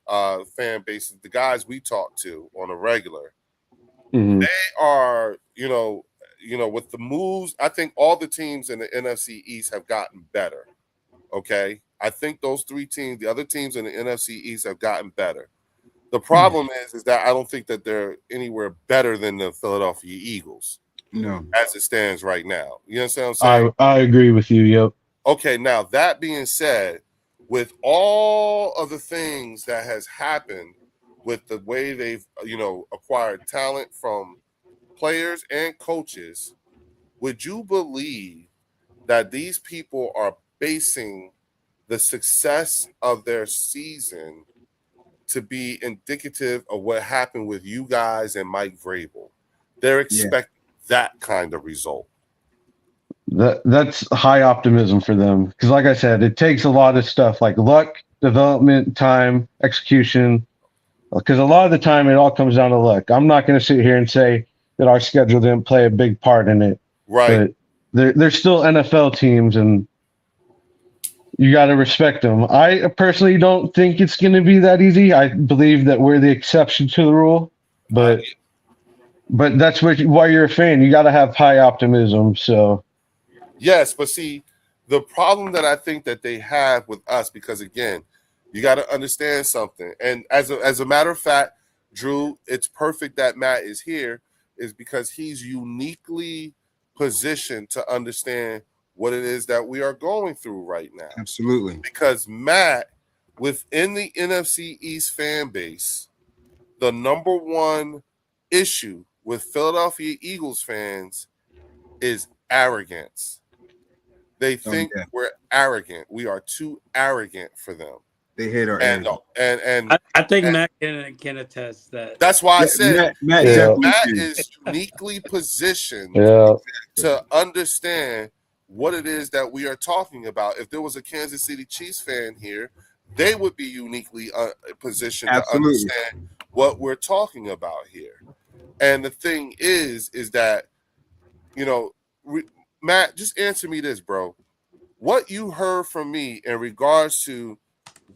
fan bases, the guys we talk to on a regular, they are, with the moves, I think all the teams in the NFC East have gotten better. Okay. I think those three teams, the other teams in the NFC East, have gotten better. The problem is that I don't think that they're anywhere better than the Philadelphia Eagles. No. As it stands right now. You understand what I'm saying? I agree with you. Yep. Okay, now that being said, with all of the things that has happened with the way they've, acquired talent from players and coaches, would you believe that these people are basing the success of their season to be indicative of what happened with you guys and Mike Vrabel? They're expecting that kind of result. That's high optimism for them, because like I said, it takes a lot of stuff like luck, development, time, execution, because a lot of the time it all comes down to luck. I'm not going to sit here and say that our schedule didn't play a big part in it, right? But they're still NFL teams, and you got to respect them. I personally don't think it's going to be that easy. I believe that we're the exception to the rule, but that's why you're a fan. You got to have high optimism. So, yes, but see, the problem that I think that they have with us, because again, you got to understand something. And as a matter of fact, Drew, it's perfect that Matt is here, is because he's uniquely positioned to understand what it is that we are going through right now. Absolutely. Because Matt, within the NFC East fan base, the number one issue with Philadelphia Eagles fans is arrogance. They think we're arrogant. We are too arrogant for them. They hate our And energy. I think Matt can attest that. that's why I said Matt is uniquely positioned Yeah. to understand what it is that we are talking about. If there was a Kansas City Chiefs fan here, they would be uniquely positioned to understand what we're talking about here. And the thing is that, you know, Matt, just answer me this, bro. What you heard from me in regards to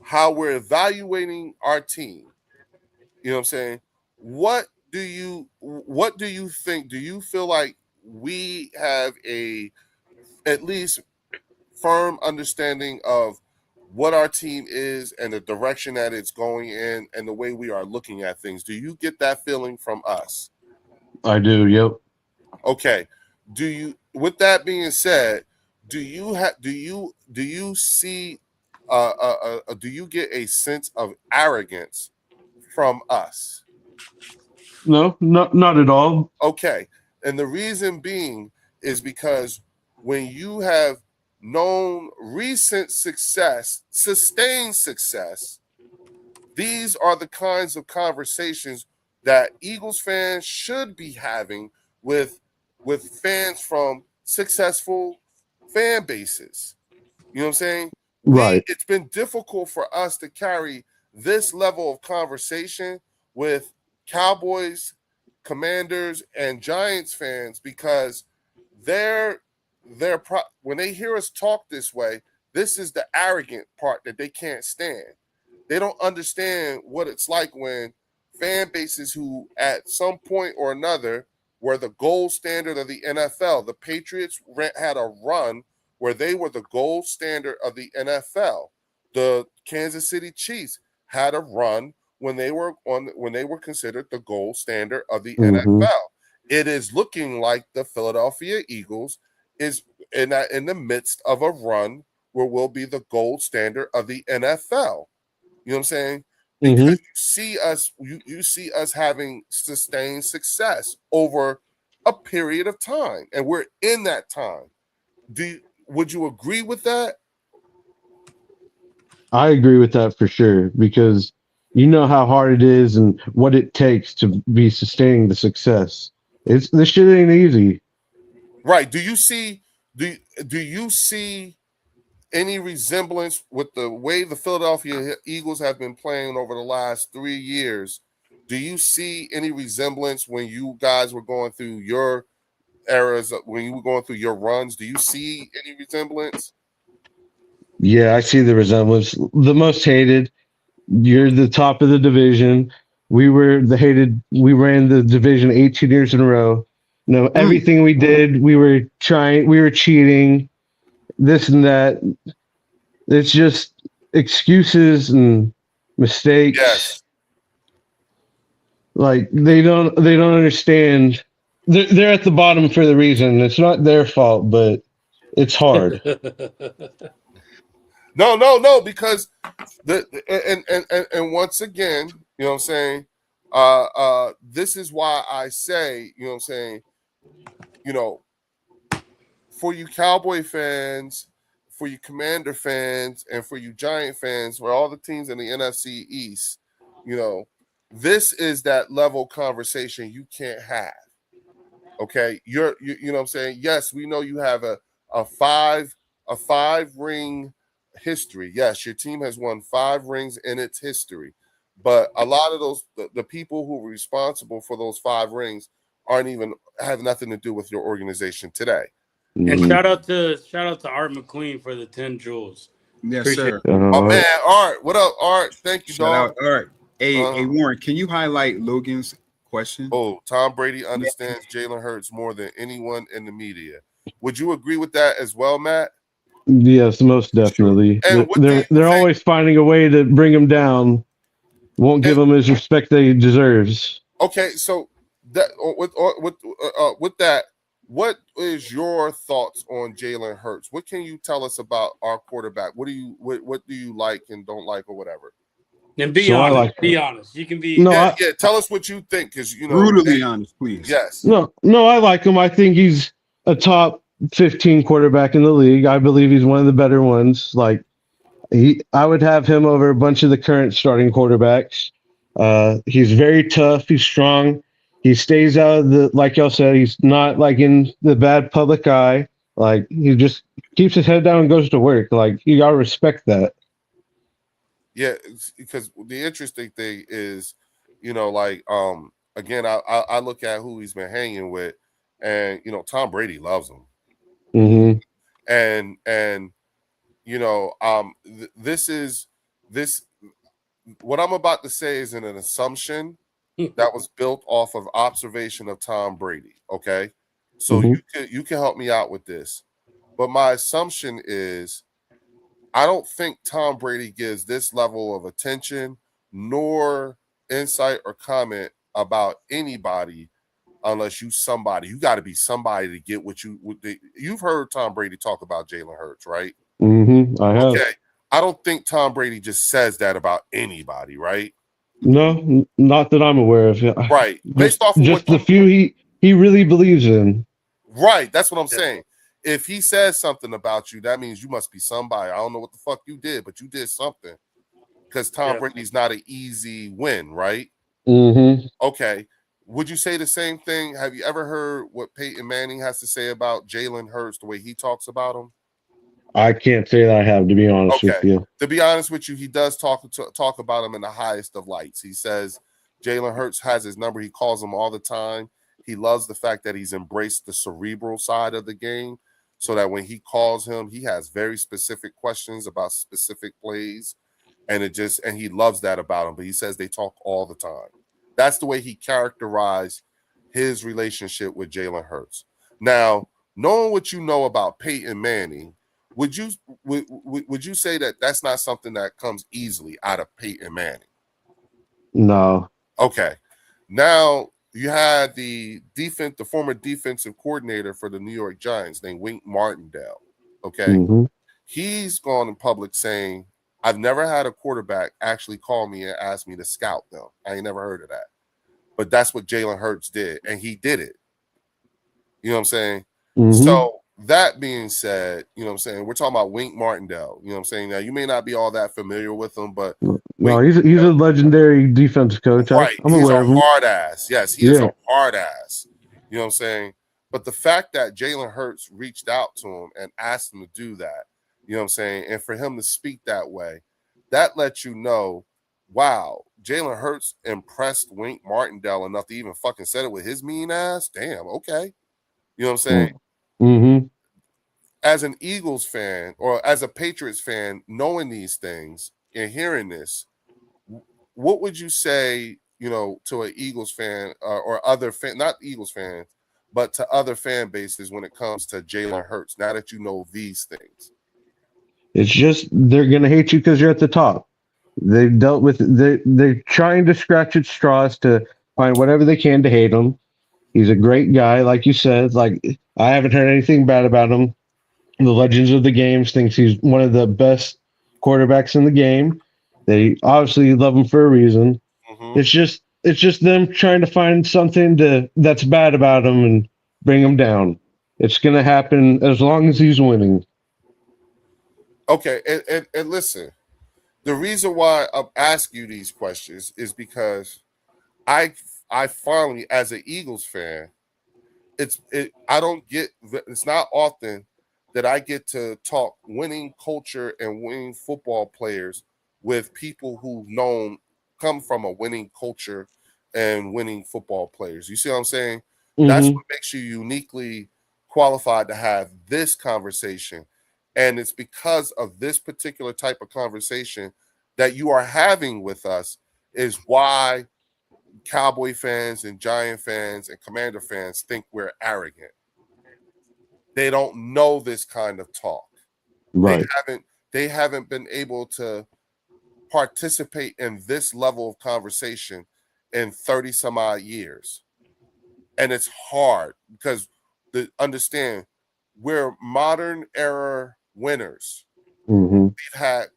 how we're evaluating our team, you know what I'm saying? What do you think? Do you feel like we have a at least firm understanding of what our team is and the direction that it's going in and the way we are looking at things? Do you get that feeling from us? I do. Yep. Okay. Do you, with that being said, do you see do you get a sense of arrogance from us? No, not at all. Okay. And the reason being is because when you have known recent success, sustained success, these are the kinds of conversations that Eagles fans should be having with fans from successful fan bases. You know what I'm saying? Right. It's been difficult for us to carry this level of conversation with Cowboys, Commanders, and Giants fans because when they hear us talk this way, this is the arrogant part that they can't stand. They don't understand what it's like when fan bases who at some point or another were the gold standard of the NFL. The Patriots had a run where they were the gold standard of the NFL. The Kansas City Chiefs had a run when they were considered the gold standard of the NFL. It is looking like the Philadelphia Eagles is in the midst of a run where we'll be the gold standard of the NFL. You know what I'm saying? Because you see us having sustained success over a period of time, and we're in that time. Would you agree with that? I agree with that for sure because you know how hard it is and what it takes to be sustaining the success. This shit ain't easy. Right. Do you see any resemblance with the way the Philadelphia Eagles have been playing over the last 3 years? Do you see any resemblance when you guys were going through your eras, when you were going through your runs? Do you see any resemblance? Yeah, I see the resemblance. The most hated. You're the top of the division. We were the hated. We ran the division 18 years in a row. No, everything we did, we were cheating, this and that. It's just excuses and mistakes. Yes. Like they don't understand. They're at the bottom for the reason. It's not their fault, but it's hard. No, because and once again, you know what I'm saying? This is why I say, you know what I'm saying, you know, for you Cowboy fans, for you Commander fans, and for you Giant fans, for all the teams in the NFC East, you know, this is that level conversation you can't have. Okay, you know what I'm saying? Yes, we know you have a five ring history. Yes, your team has won 5 rings in its history, but a lot of those the people who were responsible for those 5 rings have nothing to do with your organization today. And shout out to Art McQueen for the 10 jewels. Yes, Appreciate sir. Oh man, Art, what up, Art? Thank you, Shout dog. out, Art. Hey, Warren, can you highlight Logan's question? Oh, Tom Brady understands Jalen Hurts more than anyone in the media. Would you agree with that as well, Matt? Yes, most definitely. And They're always finding a way to bring him down. Won't give him his respect that he deserves. Okay, so that with that, what is your thoughts on Jalen Hurts? What can you tell us about our quarterback? What do you like and don't like or whatever? And be So I honest. like Be honest. You can be. No, Yeah, tell us what you think, because Brutally honest, please. yes, No, I like him. I think he's a top 15 quarterback in the league. I believe he's one of the better ones. Like I would have him over a bunch of the current starting quarterbacks. He's very tough. He's strong. He stays out of the, like y'all said, he's not like in the bad public eye. Like he just keeps his head down and goes to work. Like you gotta respect that. yeah, because the interesting thing is, like again, I look at who he's been hanging with, and Tom Brady loves him, Mm-hmm. and this what I'm about to say is an assumption that was built off of observation of Tom Brady. Okay, so you can help me out with this, but my assumption is I don't think Tom Brady gives this level of attention nor insight or comment about anybody unless you somebody. You got to be somebody to get what you've heard Tom Brady talk about Jalen Hurts, right? Mm-hmm. I have. Okay. I don't think Tom Brady just says that about anybody, right? No, not that I'm aware of. Right. Based off of just what the few he really believes in. Right. That's what I'm saying. If he says something about you, that means you must be somebody. I don't know what the fuck you did, but you did something. Because Tom Brady's not an easy win, right? Mm-hmm. Okay. Would you say the same thing? Have you ever heard what Peyton Manning has to say about Jalen Hurts, the way he talks about him? I can't say that I have, to be honest with you. To be honest with you, he does talk about him in the highest of lights. He says Jalen Hurts has his number. He calls him all the time. He loves the fact that he's embraced the cerebral side of the game, so that when he calls him, he has very specific questions about specific plays, and he loves that about him. But he says they talk all the time. That's the way he characterized his relationship with Jalen Hurts. Now, knowing what you know about Peyton Manning, would you say that that's not something that comes easily out of Peyton Manning? No. Okay. Now you had the former defensive coordinator for the New York Giants named Wink Martindale. Okay. Mm-hmm. He's gone in public saying, I've never had a quarterback actually call me and ask me to scout them. I ain't never heard of that. But that's what Jalen Hurts did, and he did it. You know what I'm saying? Mm-hmm. So that being said, you know what I'm saying, we're talking about Wink Martindale. You know what I'm saying? Now, you may not be all that familiar with him, but no, he's a legendary defense coach. Right. I'm aware of him. Hard ass. Yes, he is a hard ass. You know what I'm saying? But the fact that Jalen Hurts reached out to him and asked him to do that, you know what I'm saying, and for him to speak that way, that lets you know, wow, Jalen Hurts impressed Wink Martindale enough to even fucking said it with his mean ass. Damn, okay. You know what I'm saying? Mm-hmm. As an Eagles fan or as a Patriots fan, knowing these things and hearing this, what would you say, to an Eagles fan or other fan, not Eagles fans, but to other fan bases when it comes to Jalen Hurts, now that you know these things? It's just they're gonna hate you because you're at the top. They've dealt with they're trying to scratch at straws to find whatever they can to hate him. He's a great guy, like you said. Like I haven't heard anything bad about him. The Legends of the Games thinks he's one of the best quarterbacks in the game. They obviously love him for a reason. Mm-hmm. It's just them trying to find something that's bad about him and bring him down. It's gonna happen as long as he's winning. Okay, and listen, the reason why I'm asking you these questions is because I finally, as an Eagles fan, it's not often that I get to talk winning culture and winning football players with people who've come from a winning culture and winning football players. You see what I'm saying? Mm-hmm. That's what makes you uniquely qualified to have this conversation. And it's because of this particular type of conversation that you are having with us is why Cowboy fans and Giant fans and Commander fans think we're arrogant. They don't know this kind of talk. Right. They haven't been able to participate in this level of conversation in 30 some odd years. And it's hard because understand we're modern era winners. Mm-hmm. We've had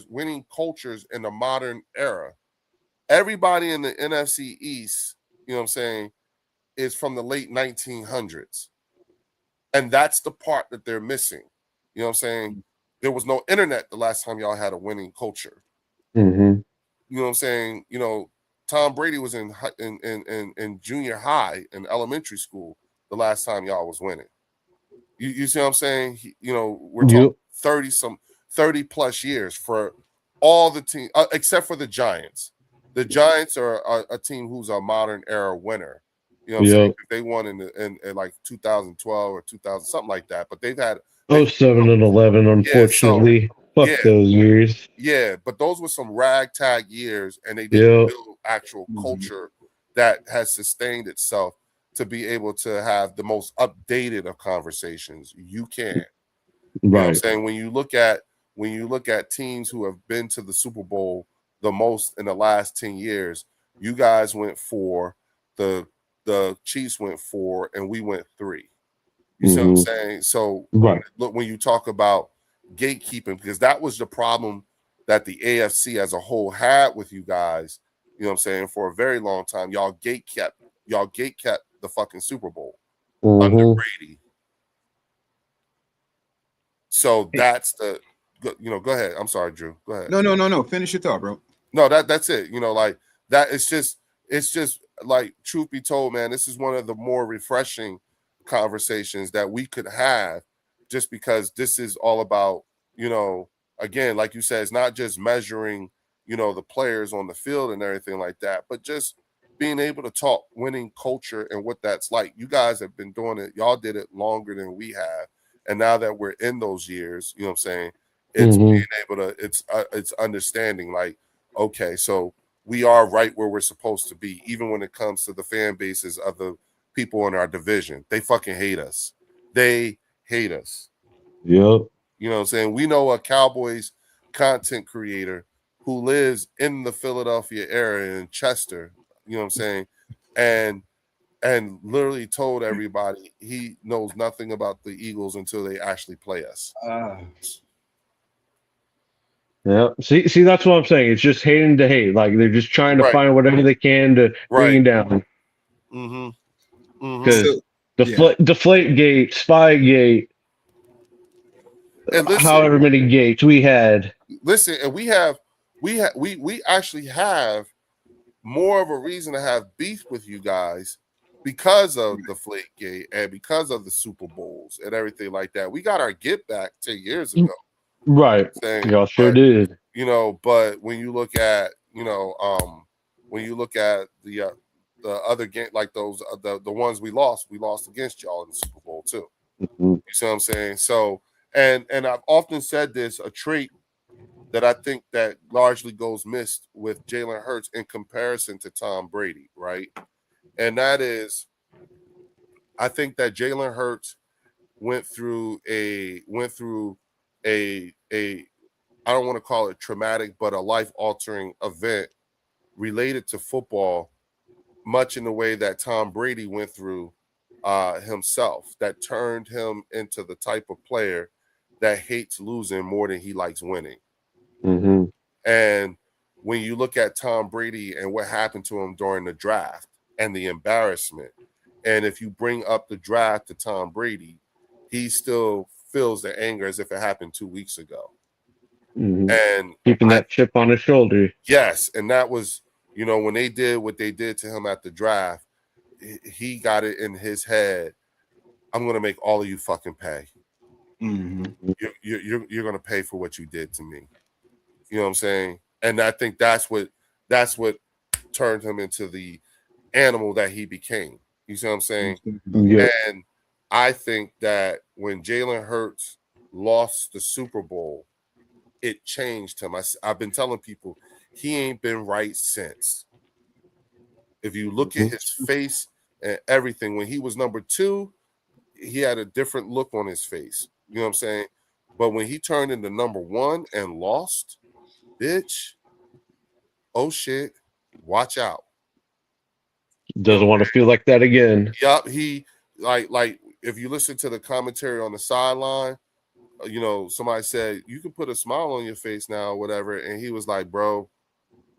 winning cultures in the modern era. Everybody in the NFC East, you know what I'm saying, is from the late 1900s. And that's the part that they're missing. You know what I'm saying? There was no internet the last time y'all had a winning culture. Mm-hmm. You know what I'm saying? You know, Tom Brady was in junior high and elementary school the last time y'all was winning. You see what I'm saying? We're talking 30 plus years for all the team except for the Giants. The Giants are a team who's a modern era winner. You know what I'm saying? They won in like 2012 or 2000, something like that. But they've had 07 and 11, unfortunately. Fuck those years. Yeah, but those were some ragtag years, and they didn't build actual culture that has sustained itself to be able to have the most updated of conversations you can. You know what I'm saying? When you look at teams who have been to the Super Bowl the most in the last 10 years, you guys went 4, the Chiefs went 4, and we went 3. You see what I'm saying? So when you talk about gatekeeping, because that was the problem that the AFC as a whole had with you guys, you know what I'm saying, for a very long time. Y'all gatekept the fucking Super Bowl under Brady. So that's go ahead. I'm sorry, Drew. Go ahead. No. Finish your thought, bro. No, that's it. Like that. It's just like, truth be told, man, this is one of the more refreshing conversations that we could have, just because this is all about, again, like you said, it's not just measuring, the players on the field and everything like that, but just being able to talk winning culture and what that's like. You guys have been doing it. Y'all did it longer than we have. And now that we're in those years, you know what I'm saying? It's being able to, it's understanding like, okay, so we are right where we're supposed to be, even when it comes to the fan bases of the people in our division. They fucking hate us. They hate us. Yep. You know what I'm saying? We know a Cowboys content creator who lives in the Philadelphia area in Chester, you know what I'm saying? And literally told everybody he knows nothing about the Eagles until they actually play us. Yeah. See, that's what I'm saying. It's just hating to hate. Like, they're just trying to find whatever they can to bring down. Because Deflate Gate, Spy Gate, however many gates we had. Listen, and we actually have more of a reason to have beef with you guys because of the Deflate Gate and because of the Super Bowls and everything like that. We got our get back 10 years ago. Right. Y'all sure did. But when you look at, the other game, like those, the ones we lost against y'all in the Super Bowl too. You see what I'm saying? So, and I've often said this, a trait that I think that largely goes missed with Jalen Hurts in comparison to Tom Brady, right? And that is, I think that Jalen Hurts went through a I don't want to call it traumatic, but a life-altering event related to football, much in the way that Tom Brady went through himself, that turned him into the type of player that hates losing more than he likes winning. And when you look at Tom Brady and what happened to him during the draft and the embarrassment, and if you bring up the draft to Tom Brady, he still feels the anger as if it happened 2 weeks ago. And keeping that chip on his shoulder. Yes. And that was, when they did what they did to him at the draft, he got it in his head. I'm going to make all of you fucking pay. You're going to pay for what you did to me. You know what I'm saying? And I think that's what turned him into the animal that he became. You see what I'm saying? And I think that when Jalen Hurts lost the Super Bowl, it changed him. I've been telling people he ain't been right since. If you look at his face and everything, when he was number 2, he had a different look on his face. You know what I'm saying? But when he turned into number 1 and lost, bitch, oh shit, watch out. Doesn't want to feel like that again. Yup, he like if you listen to the commentary on the sideline, somebody said you can put a smile on your face now or whatever, and he was like, bro,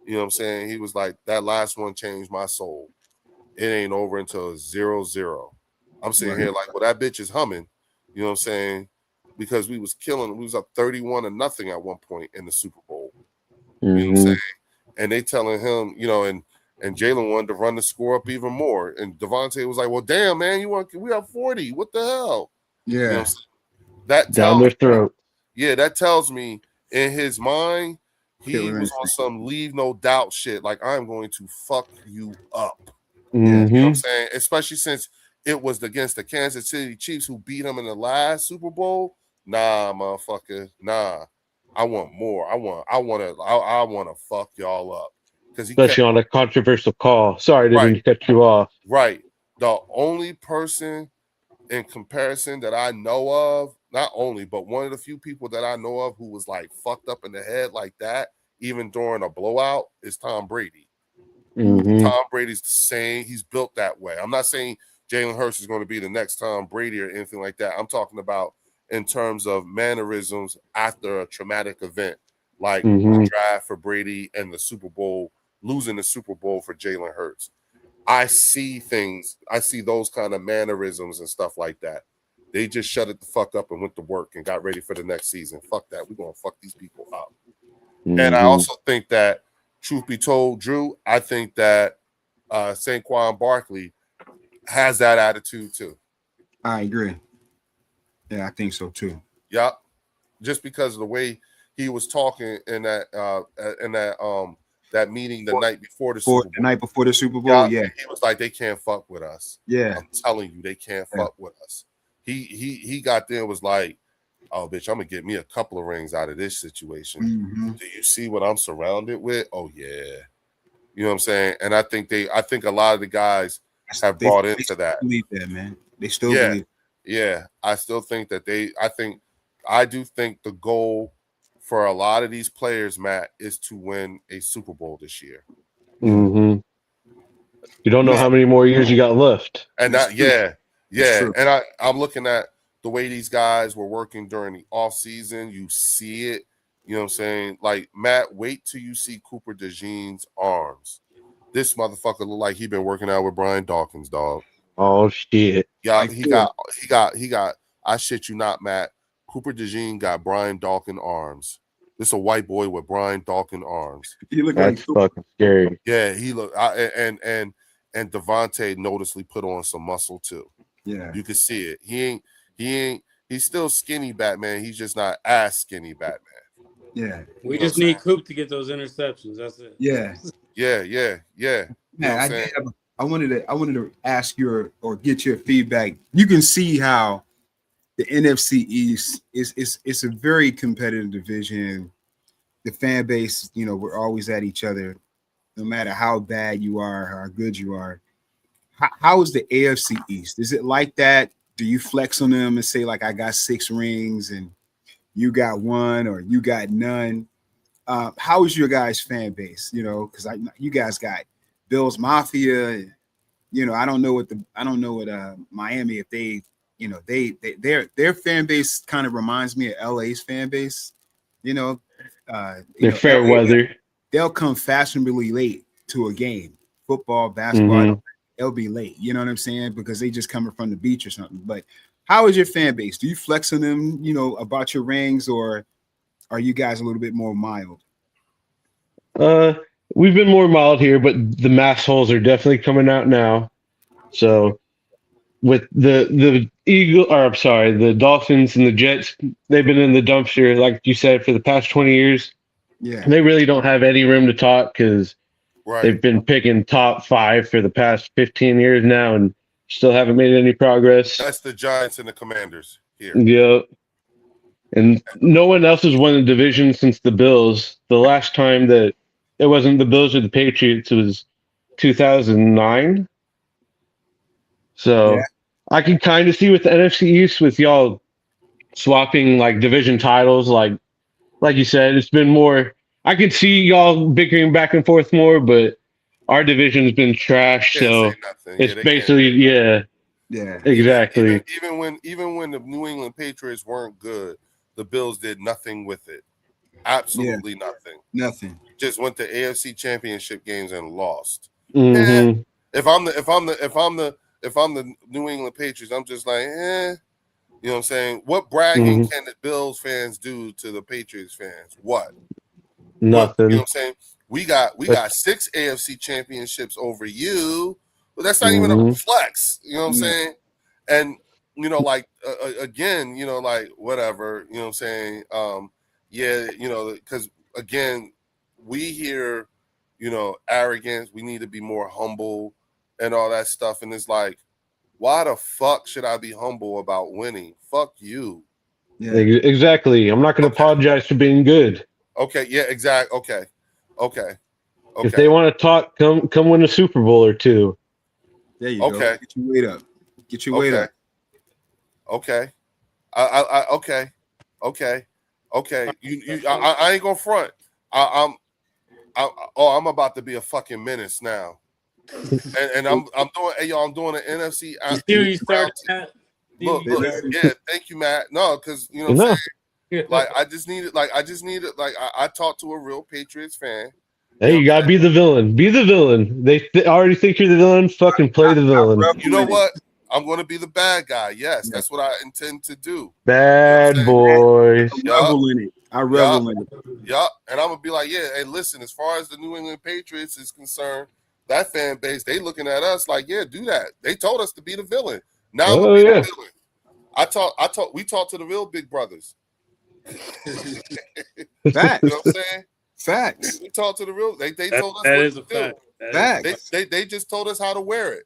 you know what I'm saying? He was like, that last one changed my soul. It ain't over until 0-0. I'm sitting here like, well, that bitch is humming, you know what I'm saying? Because we was up 31-0 at one point in the Super Bowl. You know what I'm saying? And they telling him, and Jalen wanted to run the score up even more. And Devontae was like, well, damn, man, we have 40. What the hell? Yeah. You know what I'm saying? That Down their throat. Yeah, that tells me in his mind, he was on some leave no doubt shit. Like, I'm going to fuck you up. You know what I'm saying? Especially since it was against the Kansas City Chiefs who beat him in the last Super Bowl. Nah, motherfucker. Nah. I want more. I want to fuck y'all up. Especially on a controversial call. Sorry, didn't cut you off. Right. The only person in comparison that I know of, not only, but one of the few people that I know of who was like fucked up in the head like that, even during a blowout, is Tom Brady. Tom Brady's the same. He's built that way. I'm not saying Jalen Hurts is going to be the next Tom Brady or anything like that. I'm talking about in terms of mannerisms after a traumatic event, like the draft for Brady and the Super Bowl, losing the Super Bowl for Jalen Hurts. I see those kind of mannerisms and stuff like that. They just shut it the fuck up and went to work and got ready for the next season. Fuck that. We're going to fuck these people up. And I also think that, truth be told, Drew, I think that Saquon Barkley has that attitude too. I agree. Yeah, I think so too. Yep. Just because of the way he was talking in that meeting the night before the Super Bowl. The night before the Super Bowl, yeah. He was like, they can't fuck with us. Yeah. I'm telling you, they can't fuck with us. He got there and was like, oh, bitch, I'm going to get me a couple of rings out of this situation. Do you see what I'm surrounded with? Oh, yeah. You know what I'm saying? And I think a lot of the guys have bought into that. Believe that, man. They still believe. Yeah. I still think that I do think the goal for a lot of these players, Matt, is to win a Super Bowl this year. You don't know how many more years you got left. And and I'm looking at the way these guys were working during the off season. You see it. You know what I'm saying? Like, Matt, wait till you see Cooper DeJean's arms. This motherfucker look like he been working out with Brian Dawkins, dog. Oh shit. Yeah, he got. I shit you not, Matt. Cooper DeJean got Brian Dawkins arms. This a white boy with Brian Dawkins arms. He look That's fucking scary. Yeah, he look. And Devontae noticeably put on some muscle too. Yeah, you can see it. He's still skinny Batman. He's just not as skinny Batman. Yeah. We just need Coop to get those interceptions. That's it. Yeah. Man, I wanted to ask or get your feedback. You can see how the NFC East is a very competitive division. The fan base, we're always at each other, no matter how bad you are, how good you are. How is the AFC East? Is it like that? Do you flex on them and say, like, I got 6 rings and you got 1 or you got none? How is your guys' fan base? Because you guys got Bills Mafia. I don't know what Miami, if they, their fan base kind of reminds me of LA's fan base. They're fair weather. They'll come fashionably late to a game, football, basketball. They'll be late. You know what I'm saying? Because they just coming from the beach or something. But how is your fan base? Do you flex on them, about your rings, or are you guys a little bit more mild? We've been more mild here, but the mass holes are definitely coming out now. So with the Dolphins and the Jets, they've been in the dumpster, like you said, for the past 20 years. Yeah. They really don't have any room to talk because they've been picking top 5 for the past 15 years now and still haven't made any progress. That's the Giants and the Commanders here. Yep. And no one else has won the division since the Bills. The last time that it wasn't the Bills or the Patriots, it was 2009. So I can kind of see with the NFC East, with y'all swapping like division titles, like you said, it's been more I could see y'all bickering back and forth more, but our division's been trash, Can't so say nothing. it's They basically yeah, Yeah. exactly. even when the New England Patriots weren't good, the Bills did nothing with it. Absolutely nothing. Nothing. Just went to AFC Championship games and lost. Mm-hmm. If I'm the New England Patriots, I'm just like, you know what I'm saying? What bragging can the Bills fans do to the Patriots fans? What? Nothing. You know what I'm saying? We got 6 AFC championships over you, but that's not even a flex. You know what I'm saying? And you know, like again, you know, like whatever. You know what I'm saying? Yeah, you know, because again, we hear, you know, arrogance. We need to be more humble and all that stuff. And it's like, why the fuck should I be humble about winning? Fuck you. Yeah. Exactly. I'm not going to apologize for being good. Okay. Yeah. Exactly. Okay. If they want to talk, come win a Super Bowl or two. There you go. Get your weight up. Get your weight up. Okay. Okay. I ain't gonna front. I'm about to be a fucking menace now. and I'm doing I'm doing an NFC. You start that. Look, yeah, thank you, Matt. No, because you know what I'm saying? Like I just needed I talked to a real Patriots fan. Hey, you gotta be the villain. Be the villain. They already think you're the villain. Fucking play the villain. You know what? I'm going to be the bad guy. Yes, that's what I intend to do. Bad boy. I revel in it. Yup. And I'm gonna be like, yeah. Hey, listen. As far as the New England Patriots is concerned, that fan base, they looking at us like, yeah, do that. They told us to be the villain. Now I'm gonna be the villain. We talked to the real big brothers. Facts. You know what I'm saying? Facts. We talked to the real. They told us that what is to a do. fact. Facts. They just told us how to wear it.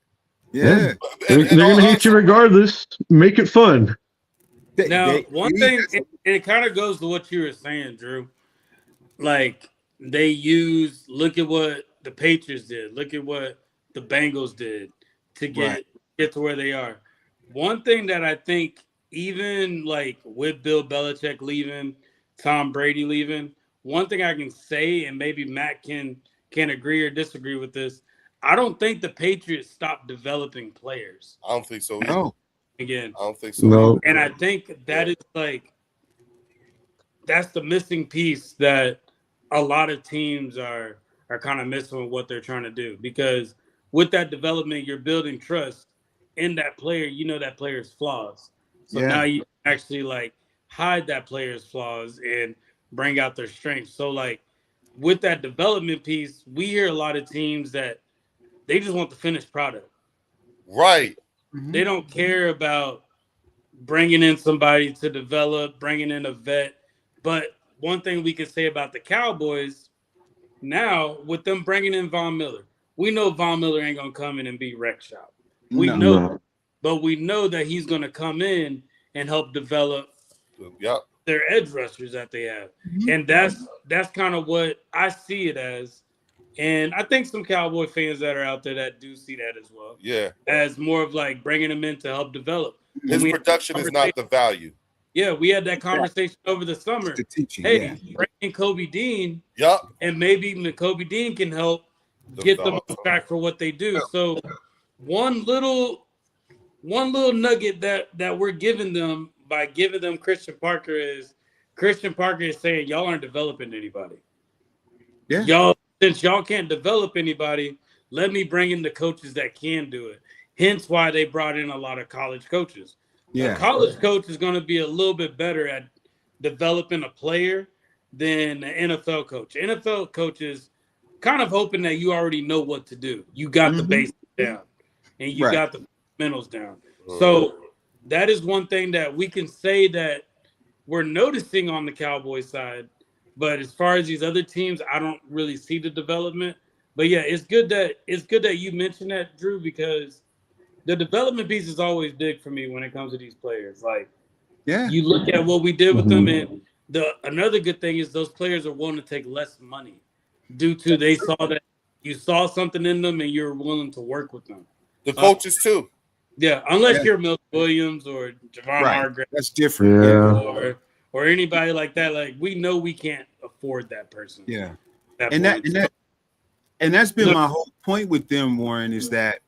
Yeah. They're gonna hate you regardless. Make it fun. Now, one thing, it kind of goes to what you were saying, Drew. Like look at what the Patriots did. Look at what the Bengals did to get to where they are. One thing that I think, even like with Bill Belichick leaving, Tom Brady leaving, one thing I can say, and maybe Matt can agree or disagree with this, I don't think the Patriots stopped developing players. I don't think so. No. Again, I don't think so. No. and I think that is that's the missing piece that a lot of teams are kind of missing with what they're trying to do, because with that development, you're building trust in that player. You know that player's flaws. So now you actually like hide that player's flaws and bring out their strengths. So like with that development piece, we hear a lot of teams that they just want the finished product. Right. They don't care about bringing in somebody to develop, bringing in a vet. But one thing we can say about the Cowboys now, with them bringing in Von Miller, we know Von Miller ain't going to come in and be wreck shop. We know, but we know that he's going to come in and help develop their edge rushers that they have. And that's kind of what I see it as. And I think some Cowboy fans that are out there that do see that as well. Yeah. As more of like bringing them in to help develop. His production is not the value. Yeah, we had that conversation over the summer. The teaching, bring in Kobe Dean. Yup. And maybe Kobe Dean can help get them on track for what they do. So one little nugget that we're giving them by giving them Christian Parker is saying y'all aren't developing anybody. Yeah. Since y'all can't develop anybody, let me bring in the coaches that can do it. Hence why they brought in a lot of college coaches. Yeah. A college coach is going to be a little bit better at developing a player than an NFL coach. NFL coach is kind of hoping that you already know what to do. You got the basics down and you got the fundamentals down. So that is one thing that we can say that we're noticing on the Cowboys side. But as far as these other teams, I don't really see the development. But yeah, it's good that you mentioned that, Drew, because the development piece is always big for me when it comes to these players. Like, you look at what we did with them, and another good thing is those players are willing to take less money due to they saw that you saw something in them and you're willing to work with them. The coaches too. Yeah, unless you're Milton Williams or Javon Hargrave. That's different. Or anybody like that. Like, we know we can't afford that person. Yeah. That And point. that's been Look- my whole point with them, Warren, is that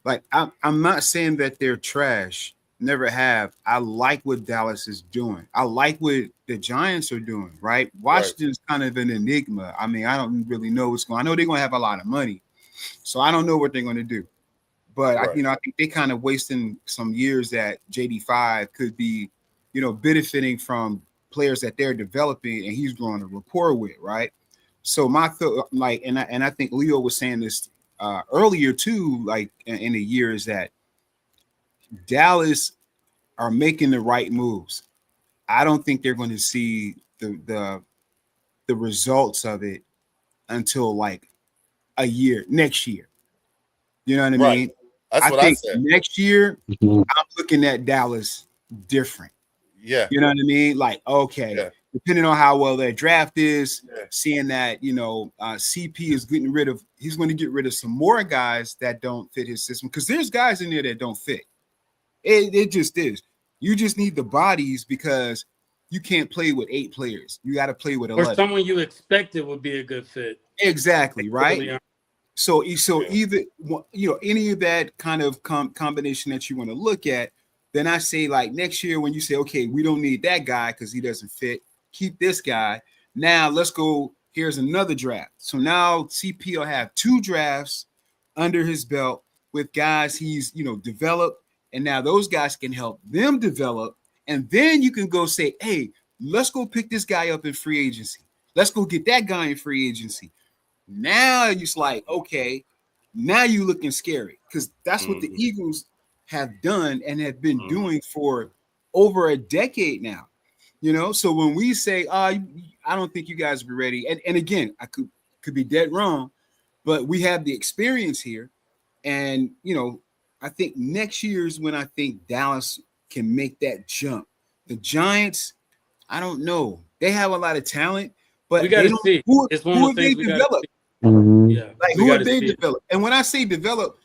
like I'm not saying that they're trash. Never have. I like what Dallas is doing. I like what the Giants are doing, right? Washington's kind of an enigma. I mean, I don't really know what's going on. I know they're gonna have a lot of money, so I don't know what they're gonna do. But Right. I think they kind of wasting some years that JD5 could be, benefiting from players that they're developing and he's growing a rapport with, right? So my thought, like, and I think Leo was saying this earlier too, like in the year, is that Dallas are making the right moves. I don't think they're going to see the results of it until like a year next year. You know what I Right. mean? That's what I think said. next year Mhm. I'm looking at Dallas different. Yeah. You know what I mean? Like, okay, Yeah. depending on how well their draft is, Yeah. seeing that, CP is he's going to get rid of some more guys that don't fit his system, because there's guys in there that don't fit. It just is. You just need the bodies, because you can't play with 8 players. You got to play with or 11. someone you expected would be a good fit. Exactly, right? Totally. So Yeah. either any of that kind of combination that you want to look at, then I say, like, next year when you say, okay, we don't need that guy because he doesn't fit, keep this guy. Now let's go. Here's another draft. So now CP will have 2 drafts under his belt with guys he's developed, and now those guys can help them develop, and then you can go say, hey, let's go pick this guy up in free agency. Let's go get that guy in free agency. Now it's like, okay, now you looking scary, because that's what the Eagles have done and have been doing for over a decade now. So when we say, I don't think you guys will be ready, and again, I could be dead wrong, but we have the experience here, and I think next year is when I think Dallas can make that jump. The Giants, I don't know. They have a lot of talent, but We got to they don't. see. Who It's one have of the they things we got to developed? see. Mhm. Yeah. Like, we who gotta have they see it. developed? And when I say develop,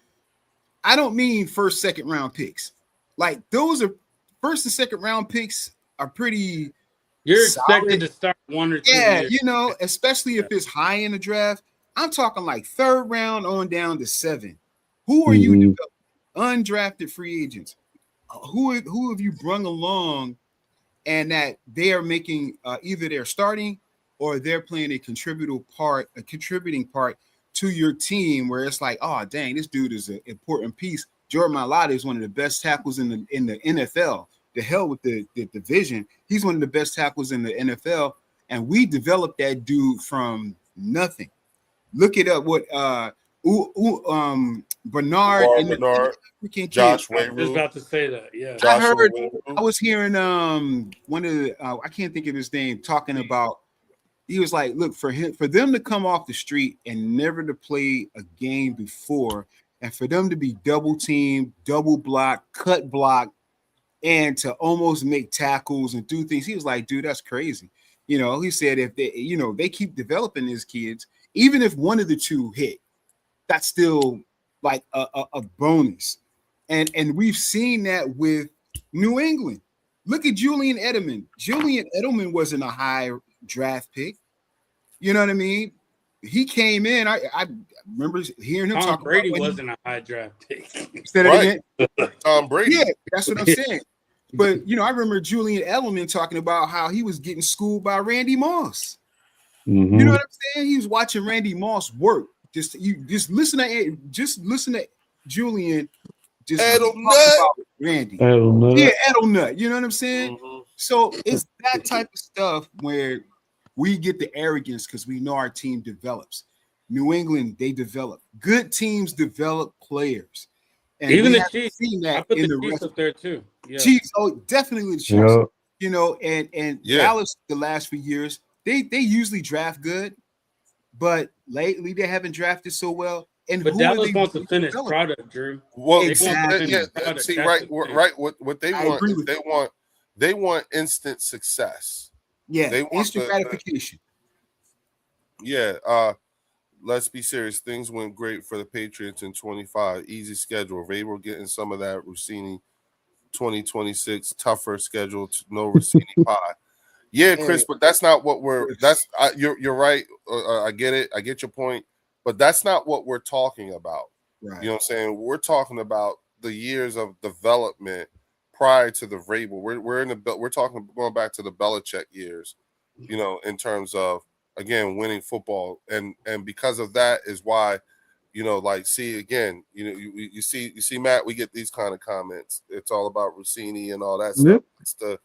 I don't mean first, second round picks. Like, those are first and second round picks are pretty You're solid. expected to start 1 or 2 Yeah, years. especially if it's high in the draft. I'm talking like 3rd round on down to 7. Who are you Mhm. developing? Undrafted free agents? Who have you brung along, and that they are making either they're starting or they're playing a contributing part to your team, where it's like, oh dang, this dude is an important piece. Jordan Mailata is one of the best tackles in the NFL. The hell with the division. He's one of the best tackles in the NFL, and we developed that dude from nothing. Look it up. What Bernard Lamar and the Bernard, freaking Josh kid. I was just Wayru, about to say that. Yeah. I Joshua heard. Wayru. I was hearing one of the I can't think of his name, talking about, he was like, look, for them to come off the street and never to play a game before, and for them to be double teamed, double block, cut block, and to almost make tackles and do things. He was like, dude, that's crazy. He said if they keep developing these kids, even if one of the 2 hit, that's still like a bonus. And we've seen that with New England. Look at Julian Edelman. Julian Edelman wasn't a high draft pick. You know what I mean? He came in. I remember hearing him Tom talk Brady about wasn't a high draft pick. Said it Right. again. Tom Brady. Yeah, that's what I'm saying. But I remember Julian Edelman talking about how he was getting schooled by Randy Moss. Mhm. You know what I'm saying? He was watching Randy Moss work. Just listen to Julian just talk Edelnut. about Randy. I don't know. Yeah, Edelnut. You know what I'm saying? Mhm. So it's that type of stuff where we get the arrogance because we know our team develops. New England, they develop. Good teams develop players. And Even we the haven't Chiefs. seen I that put in the the Chiefs rest. up there too. Yeah. Chiefs, definitely the Chiefs. Yeah. And Yeah. Dallas the last few years, they usually draft good, but lately they haven't drafted so well. And But who are Dallas they wants a really finished developing? product, Drew. Well, They Exactly. want a yeah, finished product. see, That's right, the thing. right. What they I want agree is with they want instant success. Yeah, They want instant the gratification. yeah. Let's be serious. Things went great for the Patriots in 25. Easy schedule. Vrabel getting some of that Rossini 2026 tougher schedule. No Rossini pie. Yeah, Chris, Hey, but that's not what we're. Chris. You're right. I get it. I get your point, but that's not what we're talking about. Right. You know what I'm saying? We're talking about the years of development prior to the Vrabel. We're talking going back to the Belichick years. You know, in terms of again winning football, and because of that is why, you know, like see again, you know, you see Matt, we get these kind of comments. It's all about Rossini and all that stuff. It's the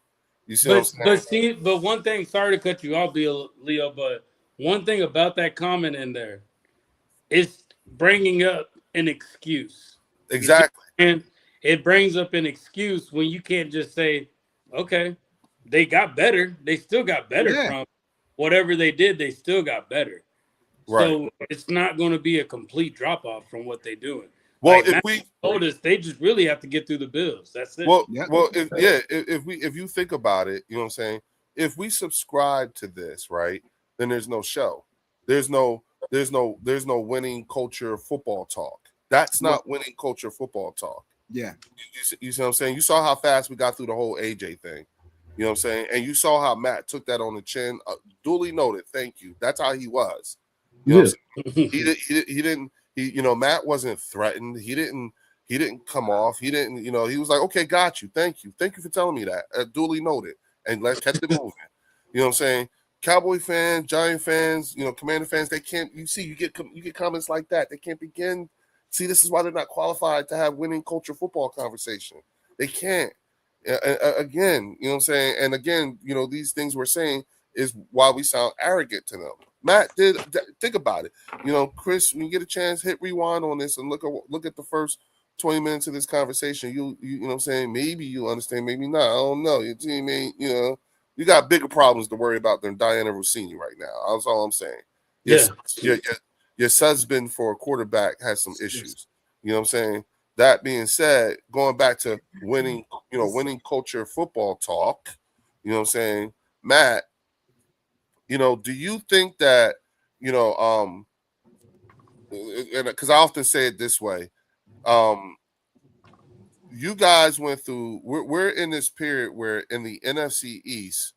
you see what I'm saying? But one thing, sorry to cut you off, Leo, but one thing about that comment in there is bringing up an excuse. Exactly. And it brings up an excuse when you can't just say, okay, they got better. They still got better from whatever they did. They still got better. Right. So it's not going to be a complete drop off from what they're doing. Well, like if Matt we told us, they just really have to get through the Bills. That's it. well, if you think about it, you know what I'm saying? If we subscribe to this, right, then there's no show. There's no winning culture football talk. That's not winning culture football talk. Yeah. You see what I'm saying? You saw how fast we got through the whole AJ thing. You know what I'm saying? And you saw how Matt took that on the chin. Duly noted. Thank you. That's how he was. You know what I'm saying? He didn't. You know, Matt wasn't threatened. He didn't come off. He didn't. You know, he was like, okay, got you. Thank you for telling me that. Duly noted. And let's keep it moving. You know what I'm saying? Cowboy fans, Giant fans, you know, Commander fans, they can't. You get comments like that. They can't begin. See, this is why they're not qualified to have winning culture football conversation. They can't. Again, you know what I'm saying? And again, you know, these things we're saying is why we sound arrogant to them. Matt did think about it. You know, Chris, when you get a chance, hit rewind on this and look at the first 20 minutes of this conversation. You know what I'm saying? Maybe you understand, maybe not. I don't know. Your team ain't, you know, you got bigger problems to worry about than Diana Rossini right now. That's all I'm saying. Yes, your husband for a quarterback has some issues. You know what I'm saying? That being said, going back to winning culture football talk, you know what I'm saying, Matt, you know, do you think that, you know, because I often say it this way, you guys went through, we're in this period where in the NFC East,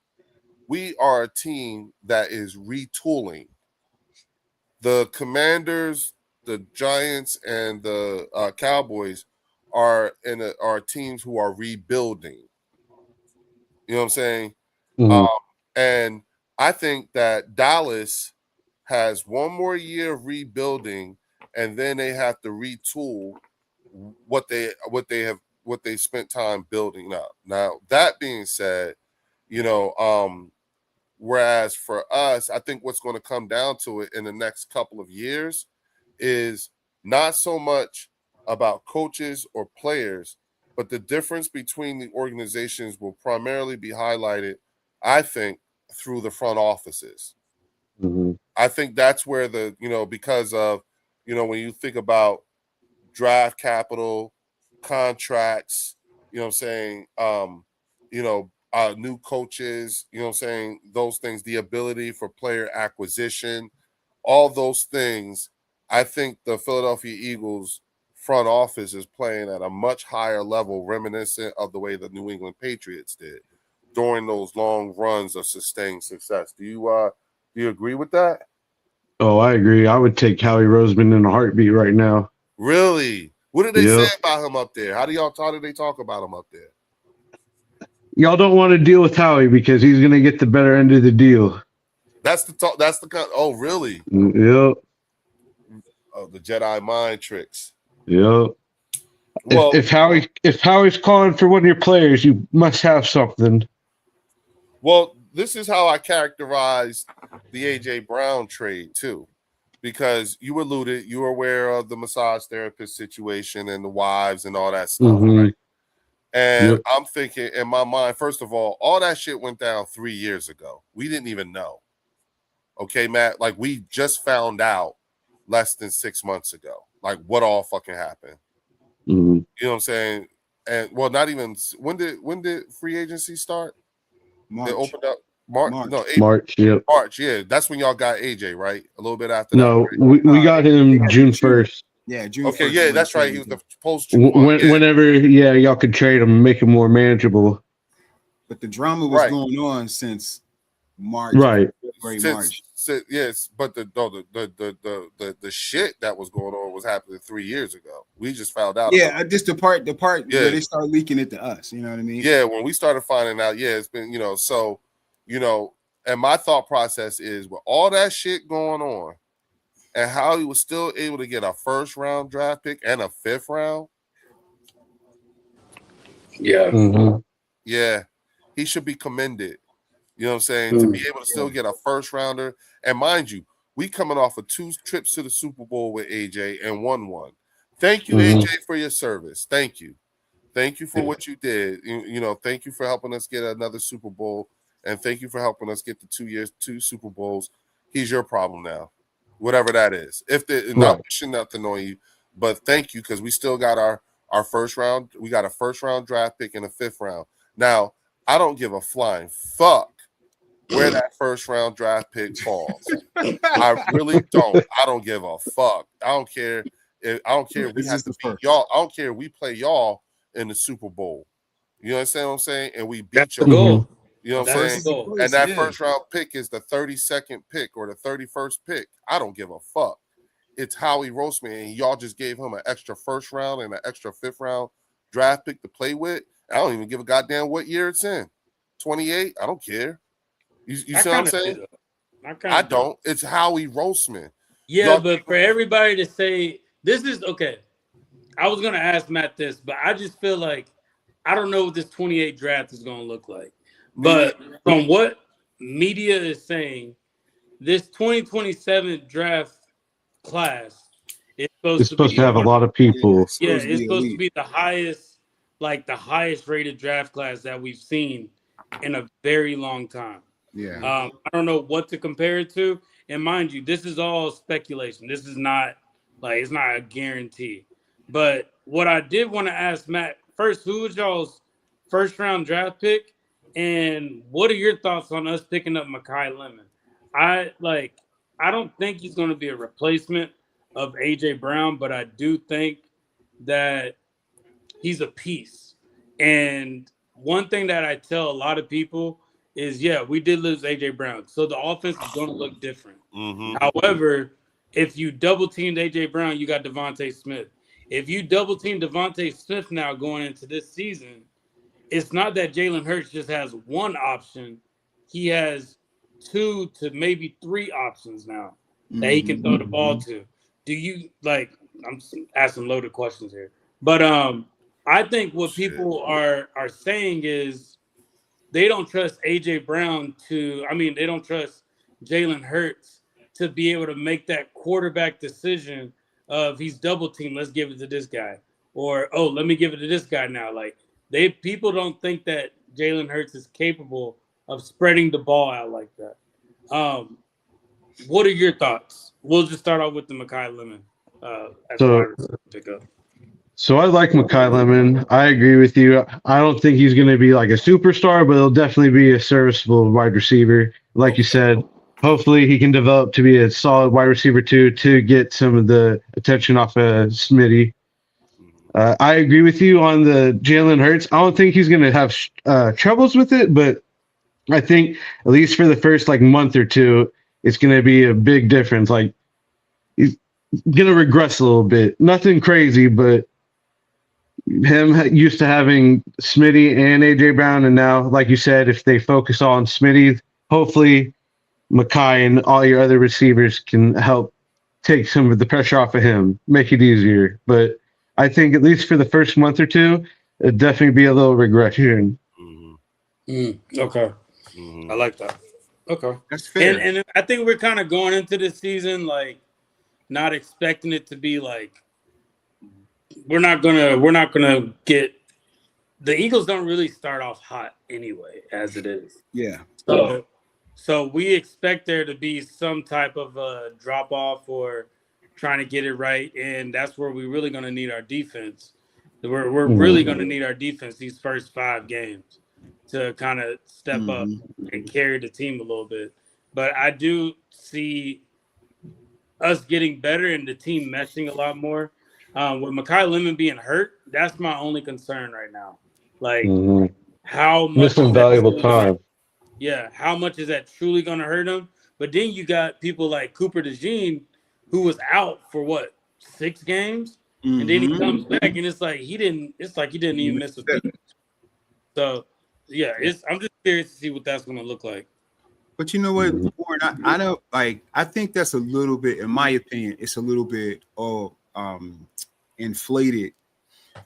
we are a team that is retooling. The Commanders, the Giants, and the Cowboys are teams who are rebuilding. You know what I'm saying? Mhm. And I think that Dallas has one more year of rebuilding, and then they have to retool what they spent time building up. Now, that being said, you know, whereas for us, I think what's going to come down to it in the next couple of years is not so much about coaches or players, but the difference between the organizations will primarily be highlighted, I think, through the front offices. Mhm. I think that's where because of, you know, when you think about draft capital, contracts, you know what I'm saying, you know, new coaches, you know what I'm saying, those things, the ability for player acquisition, all those things, I think the Philadelphia Eagles front office is playing at a much higher level, reminiscent of the way the New England Patriots did during those long runs of sustained success. Do you agree with that? Oh, I agree. I would take Howie Roseman in a heartbeat right now. Really? What did they Yep. say about him up there? How did they talk about him up there? Y'all don't want to deal with Howie because he's going to get the better end of the deal. That's the talk. That's the kind. Oh, really? Yep. Oh, the Jedi mind tricks. Yep. Well, If Howie's calling for one of your players, you must have something. Well, this is how I characterize the AJ Brown trade too, because you were aware of the massage therapist situation and the wives and all that stuff, Mhm. right? And Yep. I'm thinking in my mind, first of all that shit went down 3 years ago. We didn't even know. Okay, Matt, like we just found out less than 6 months ago, like what all fucking happened. Mhm. You know what I'm saying? And well, not even when did free agency start? March. They opened up March. No, April. March. Yep. March. Yeah, that's when y'all got AJ, right? A little bit after No, that. Right? we got him June 1st. Yeah, June. Okay, 1st yeah, is that's when right. He was the post. Whenever, y'all could trade him, make him more manageable. But the drama was Right. going on since March, Right. February, Since, March. yes, but the shit that was going on was happening 3 years ago. We just found out. Yeah, about just the part Yeah. where they start leaking it to us. You know what I mean? Yeah, when we started finding out, yeah, it's been, so, and my thought process is with all that shit going on and how he was still able to get a first round draft pick and a 5th round. Yeah. Mm-hmm. Yeah, he should be commended. You know what I'm saying? To be able to still get a first rounder. And mind you, we coming off of 2 trips to the Super Bowl with AJ and won one. Thank you, Mhm. AJ, for your service. Thank you. Thank you for what you did. Thank you for helping us get another Super Bowl. And thank you for helping us get the 2 Super Bowls. He's your problem now. Whatever that is. If they're not wishing nothing on you, but thank you, because we still got our first round. We got a first round draft pick and a 5th round. Now, I don't give a flying fuck where that first round draft pick falls. I really don't. I don't give a fuck. I don't care if we have to beat y'all. I don't care if we play y'all in the Super Bowl. You understand what I'm saying? And we beat That's the y'all. goal. You know what I'm That's saying? the goal. And that first round pick is the 32nd pick or the 31st pick. I don't give a fuck. It's Howie Roseman, and y'all just gave him an extra first round and an extra 5th round draft pick to play with. I don't even give a goddamn what year it's in. 28? I don't care. You see what I'm saying? I don't. It's Howie Roseman. Yeah, but for everybody to say this is okay. I was gonna ask Matt this, but I just feel like I don't know what this 28 draft is gonna look like. But from what media is saying, this 2027 draft class is supposed to have a lot of people. Yeah, it's supposed to be the highest rated draft class that we've seen in a very long time. Yeah. I don't know what to compare it to. And mind you, this is all speculation. This is not it's not a guarantee. But what I did want to ask Matt first, who was y'all's first round draft pick? And what are your thoughts on us picking up Makai Lemon? I don't think he's going to be a replacement of AJ Brown, but I do think that he's a piece. And one thing that I tell a lot of people is, yeah, we did lose AJ Brown, so the offense is going to look different. Mm-hmm. However, if you double teamed AJ Brown, you got Devontae Smith. If you double team Devontae Smith now going into this season, it's not that Jalen Hurts just has one option. He has 2 to maybe 3 options now that he can throw the ball to. Do you I'm asking loaded questions here, but I think what people are saying is they don't trust AJ Brown they don't trust Jalen Hurts to be able to make that quarterback decision of he's double teamed, let's give it to this guy, or let me give it to this guy now. People don't think that Jalen Hurts is capable of spreading the ball out like that. What are your thoughts? We'll just start off with the Makai Lemon pickup. So I like Makai Lemon. I agree with you. I don't think he's going to be like a superstar, but he'll definitely be a serviceable wide receiver. Like you said, hopefully he can develop to be a solid wide receiver too, to get some of the attention off of Smitty. I agree with you on the Jalen Hurts. I don't think he's going to have troubles with it, but I think at least for the first month or two, it's going to be a big difference. He's going to regress a little bit. Nothing crazy, but him used to having Smitty and AJ Brown, and now, like you said, if they focus on Smitty, hopefully Makai and all your other receivers can help take some of the pressure off of him, make it easier. But I think at least for the first month or two, it'd definitely be a little regression. Okay. I like that. Okay. That's fair. And I think we're kind of going into this season not expecting it to be we're not gonna get the Eagles don't really start off hot anyway, as it is. Yeah. So we expect there to be some type of a drop off or trying to get it right, and that's where we're really going to need our defense. We're really going to need our defense these first 5 games to kind of step up and carry the team a little bit. But I do see us getting better and the team meshing a lot more. With Makai Lemon being hurt, that's my only concern right now. How much missing valuable time. yeah, how much is that truly going to hurt him? But then you got people like Cooper DeJean, who was out for what, 6 games, and then he comes back, and it's like he didn't. It's like he didn't even miss a beat. So yeah, I'm just curious to see what that's going to look like. But you know what, Warren, I don't like. I think that's a little bit, in my opinion, it's a little bit inflated.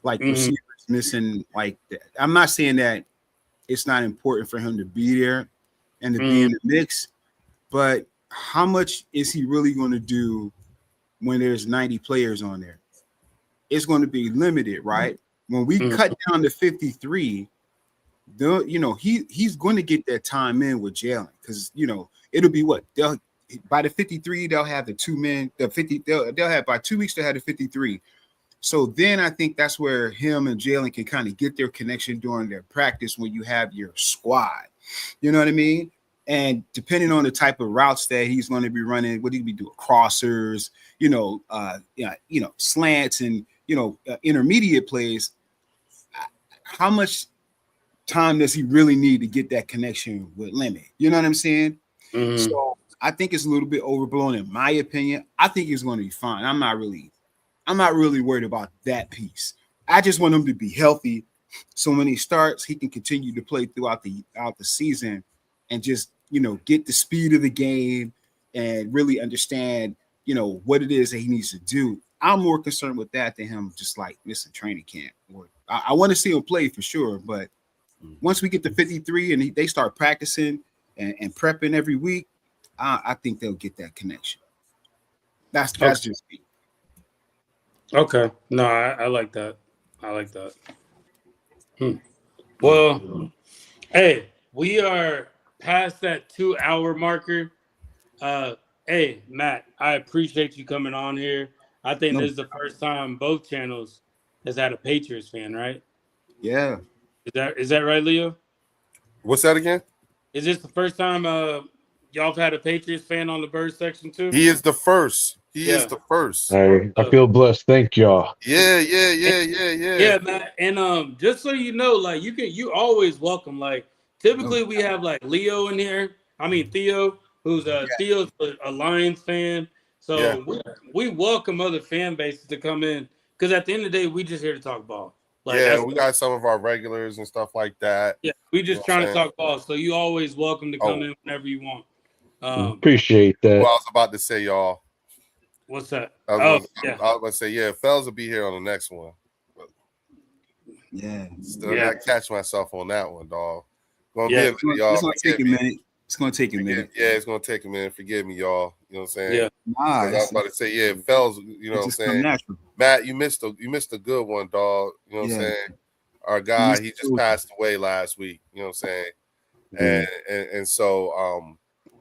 Like receivers missing. Like I'm not saying that it's not important for him to be there and to be in the mix, but how much is he really going to do when there's 90 players on there? It's going to be limited, right? When we cut down to 53. He's going to get that time in with Jalen because it'll be what by the 53 they'll have the 2 men, the 50 they'll have by 2 weeks to have the 53. So then I think that's where him and Jalen can kind of get their connection during their practice when you have your squad. You know what I mean? And depending on the type of routes that he's going to be running, what he be doing, crossers, slants, and intermediate plays. How much time does he really need to get that connection with Lemon? You know what I'm saying? So I think it's a little bit overblown in my opinion. I think he's going to be fine. I'm not really worried about that piece. I just want him to be healthy, so when he starts, he can continue to play throughout the season, and just get the speed of the game and really understand what it is that he needs to do. I'm more concerned with that than him just like missing training camp. I want to see him play for sure, but once we get to 53 and they start practicing and prepping every week, I think they'll get that connection. That's just me. Okay. No, I like that. Well, hey, we are past that 2-hour marker. Hey, Matt, I appreciate you coming on here. I think this is the first time both channels has had a Patriots fan, right? Yeah. Is that right, Leo? What's that again? Is this the first time y'all have had a Patriots fan on the Bird section too? He is the first. He is the first. I feel blessed. Thank y'all. Yeah. Yeah, Matt. And just so you know, like you always welcome. Like typically we have like Leo in here. I mean Theo, who's Theo's a Lions fan. So we welcome other fan bases to come in because at the end of the day, we just here to talk ball. Like, we got some of our regulars and stuff like that. Yeah, we just trying to talk ball. So you always welcome to come in whenever you want. Appreciate that. Well, I was about to say, y'all. What's that? I was about to say, fellas will be here on the next one. But still not catch myself on that one, dog. It's gonna take a minute. It's gonna take a minute. Yeah, it's gonna take a minute. Forgive me, y'all. You know what I'm saying? Yeah. I was about to say, fellas, you know what I'm saying? Natural. Matt, you missed a good one, dog. You know what I'm saying? Our guy, he just passed away last week. You know what I'm saying? And so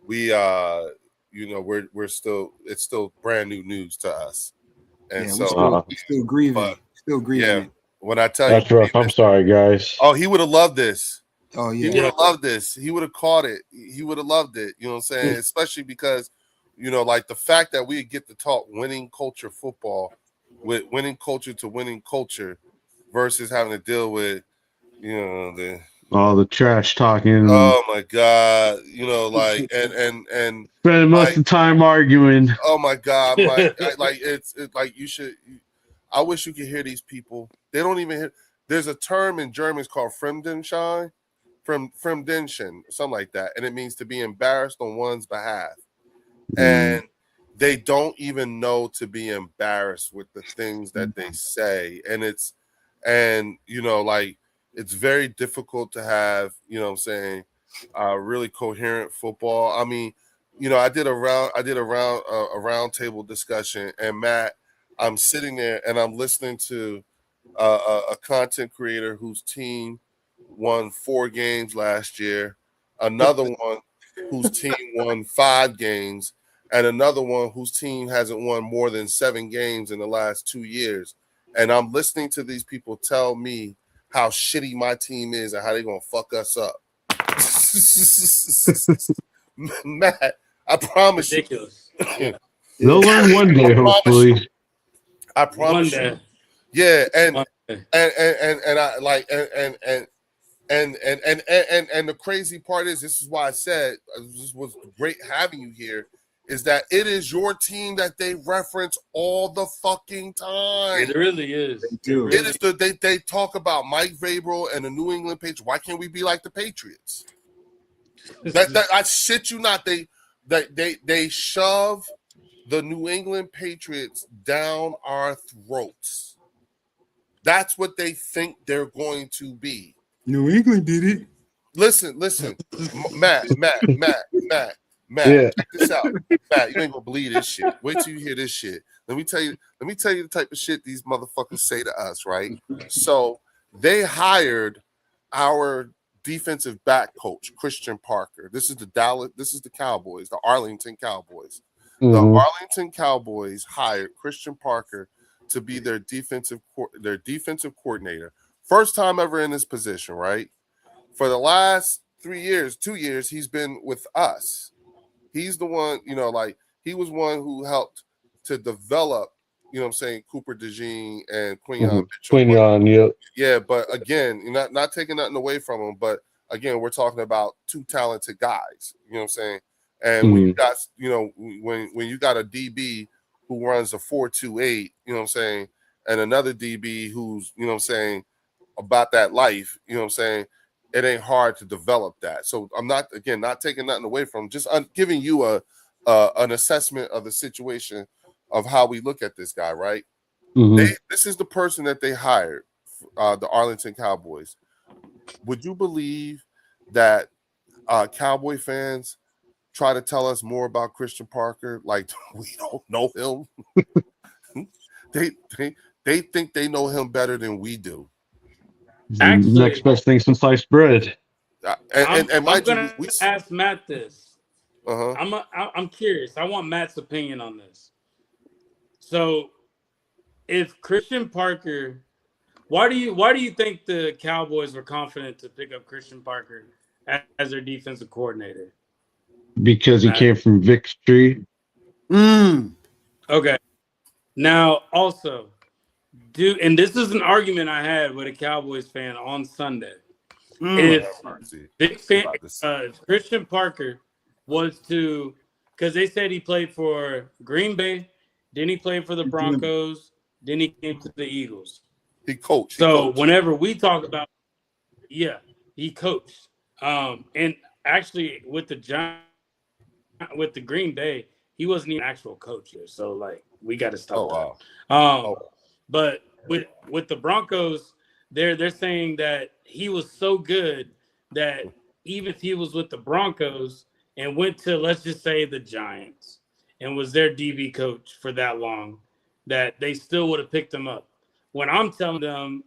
we we're still, it's still brand new news to us. And so we're still grieving. Yeah. When I tell that's you, rough. I'm sorry, guys. Oh, he would have loved this. Oh yeah. He would have loved this. He would have caught it. He would have loved it. You know what I'm saying? Especially because, like the fact that we get to talk winning culture football with winning culture to winning culture versus having to deal with, all the trash talking. Oh my God. Like and spending most of the time arguing. Oh my God. It's like I wish you could hear these people. They don't even hear. There's a term in German it's called Fremdenschein. Fremdenschen, something like that. And it means to be embarrassed on one's behalf. And they don't even know to be embarrassed with the things that they say. And it's very difficult to have, really coherent football. I mean, I did a round table discussion, and Matt, I'm sitting there and I'm listening to a content creator whose team won 4 games last year, another one whose team won 5 games, and another one whose team hasn't won more than 7 games in the last 2 years. And I'm listening to these people tell me how shitty my team is and how they're going to fuck us up. Matt, I promise you. They'll learn one day, hopefully. I promise you. Yeah, and I like and And the crazy part is, this is why I said this was great having you here, is that it is your team that they reference all the fucking time. It really is. They do. It is they talk about Mike Vrabel and the New England Patriots. Why can't we be like the Patriots? That I shit you not. They shove the New England Patriots down our throats. That's what they think they're going to be. New England did it. Listen, Matt. Yeah. Check this out, Matt. You ain't gonna believe this shit. Wait till you hear this shit. Let me tell you the type of shit these motherfuckers say to us, right? So they hired our defensive back coach, Christian Parker. This is the Cowboys, the Arlington Cowboys. The Arlington Cowboys hired Christian Parker to be their defensive coordinator. First time ever in this position, right? For the last 2 years, he's been with us. He's the one, he was one who helped to develop, Cooper DeJean and Quinyon Mitchell. Quinyon, yep. Yeah, but again, you're not taking nothing away from him, but again, we're talking about two talented guys, you know what I'm saying? And when you got, when you got a DB who runs a 4.28, you know what I'm saying, and another DB who's, about that life, you know what I'm saying, it ain't hard to develop that. So I'm not taking nothing away from him, just giving you an assessment of the situation of how we look at this guy, right? This is the person that they hired, the Arlington Cowboys. Would you believe that Cowboy fans try to tell us more about Christian Parker like we don't know him? They think they know him better than we do. Actually, next best thing since sliced bread. And I'm mind gonna you, ask Matt this. uh-huh. I'm curious. I want Matt's opinion on this. So, if Christian Parker, why do you think the Cowboys were confident to pick up Christian Parker as their defensive coordinator? Because he came from Vic Street. Okay. Now, also, and this is an argument I had with a Cowboys fan on Sunday. If Christian Parker was to, because they said he played for Green Bay, then he played for the Broncos, then he came to the Eagles. He coached. Whenever we talk about, he coached. And actually, with the Green Bay, he wasn't even an actual coach here. So we got to stop. But with the Broncos, they're saying that he was so good that even if he was with the Broncos and went to, let's just say, the Giants and was their DB coach for that long, that they still would have picked him up. When I'm telling them,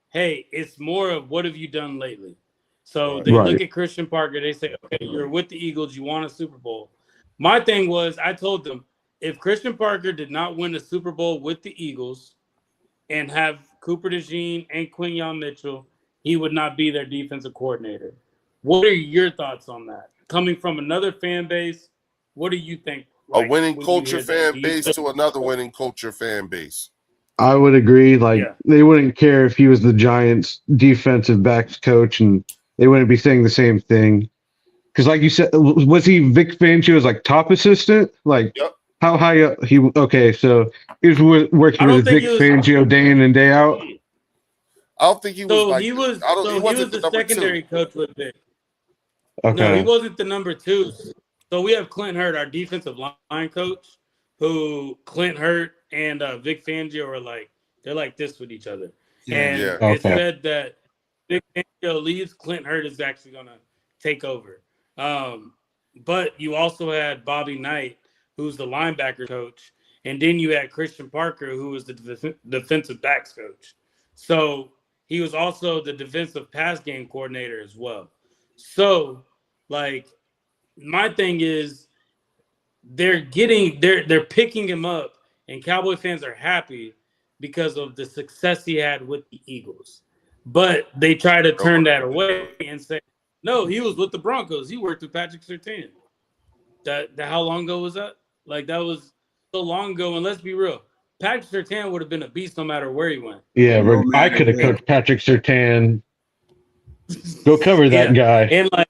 hey, it's more of what have you done lately? So they look at Christian Parker, they say, okay, you're with the Eagles, you won a Super Bowl. My thing was, I told them, if Christian Parker did not win a Super Bowl with the Eagles and have Cooper DeJean and Quinyon Mitchell, he would not be their defensive coordinator. What are your thoughts on that? Coming from another fan base, what do you think? A winning culture fan base to another winning culture fan base. I would agree. They wouldn't care if he was the Giants' defensive backs coach, and they wouldn't be saying the same thing. Because, like you said, was he Vic Fangio's top assistant? Yep. How high up he? Okay, so he was working with Vic Fangio day in and day out. I don't think he was. So he was the secondary coach with Vic. Okay. No, he wasn't the number 2. So we have Clint Hurt, our defensive line coach, who Clint Hurt and Vic Fangio are they're like this with each other. And it's said that Vic Fangio leaves, Clint Hurt is actually going to take over. But you also had Bobby Knight, who's the linebacker coach, and then you had Christian Parker, who was the defensive backs coach. So he was also the defensive pass game coordinator as well. So, my thing is, they're picking him up, and Cowboy fans are happy because of the success he had with the Eagles. But they try to turn that away and say, no, he was with the Broncos. He worked with Patrick Surtain. How long ago was that? That was so long ago. And let's be real, Patrick Surtain would have been a beast no matter where he went. Yeah, I could have coached Patrick Surtain. Go cover that guy. And like,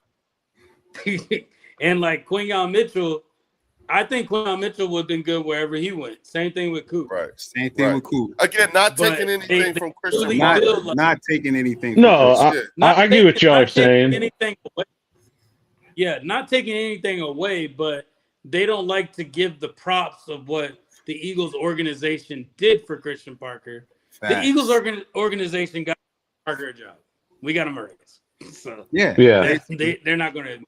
and like Quinyon Mitchell, I think Quinyon Mitchell would have been good wherever he went. Same thing with Coop. Right. Same thing Right. with Coop. Again, not But taking they- anything they from Christian really Not, feel Parker. like- not taking anything. from No, Chris. I get what y'all are saying. Anything away. Yeah, not taking anything away, but they don't like to give the props of what the Eagles organization did for Christian Parker. The Facts. Eagles organization got Parker a job. We got him a raise. So Yeah. Yeah. they're not going to.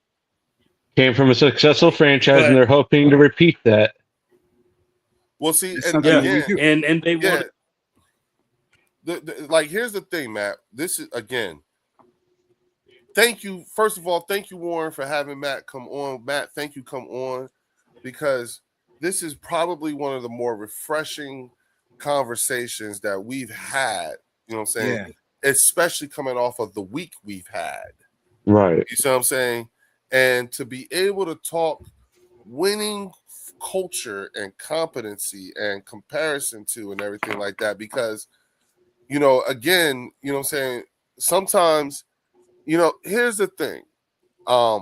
Came from a successful franchise, But- and they're hoping to repeat that. Well, see, It's and something that we again, do. And they yeah. want. Like, here's the thing, Matt. This is again. Thank you. First of all, thank you, Warren, for having Matt come on. Matt, thank you, come on, because this is probably one of the more refreshing conversations that we've had. You know what I'm saying? Yeah. Especially coming off of the week we've had. Right. You see what I'm saying? And to be able to talk winning culture and competency and comparison to and everything like that, because, you know, again, you know what I'm saying? Sometimes, you know, here's the thing. I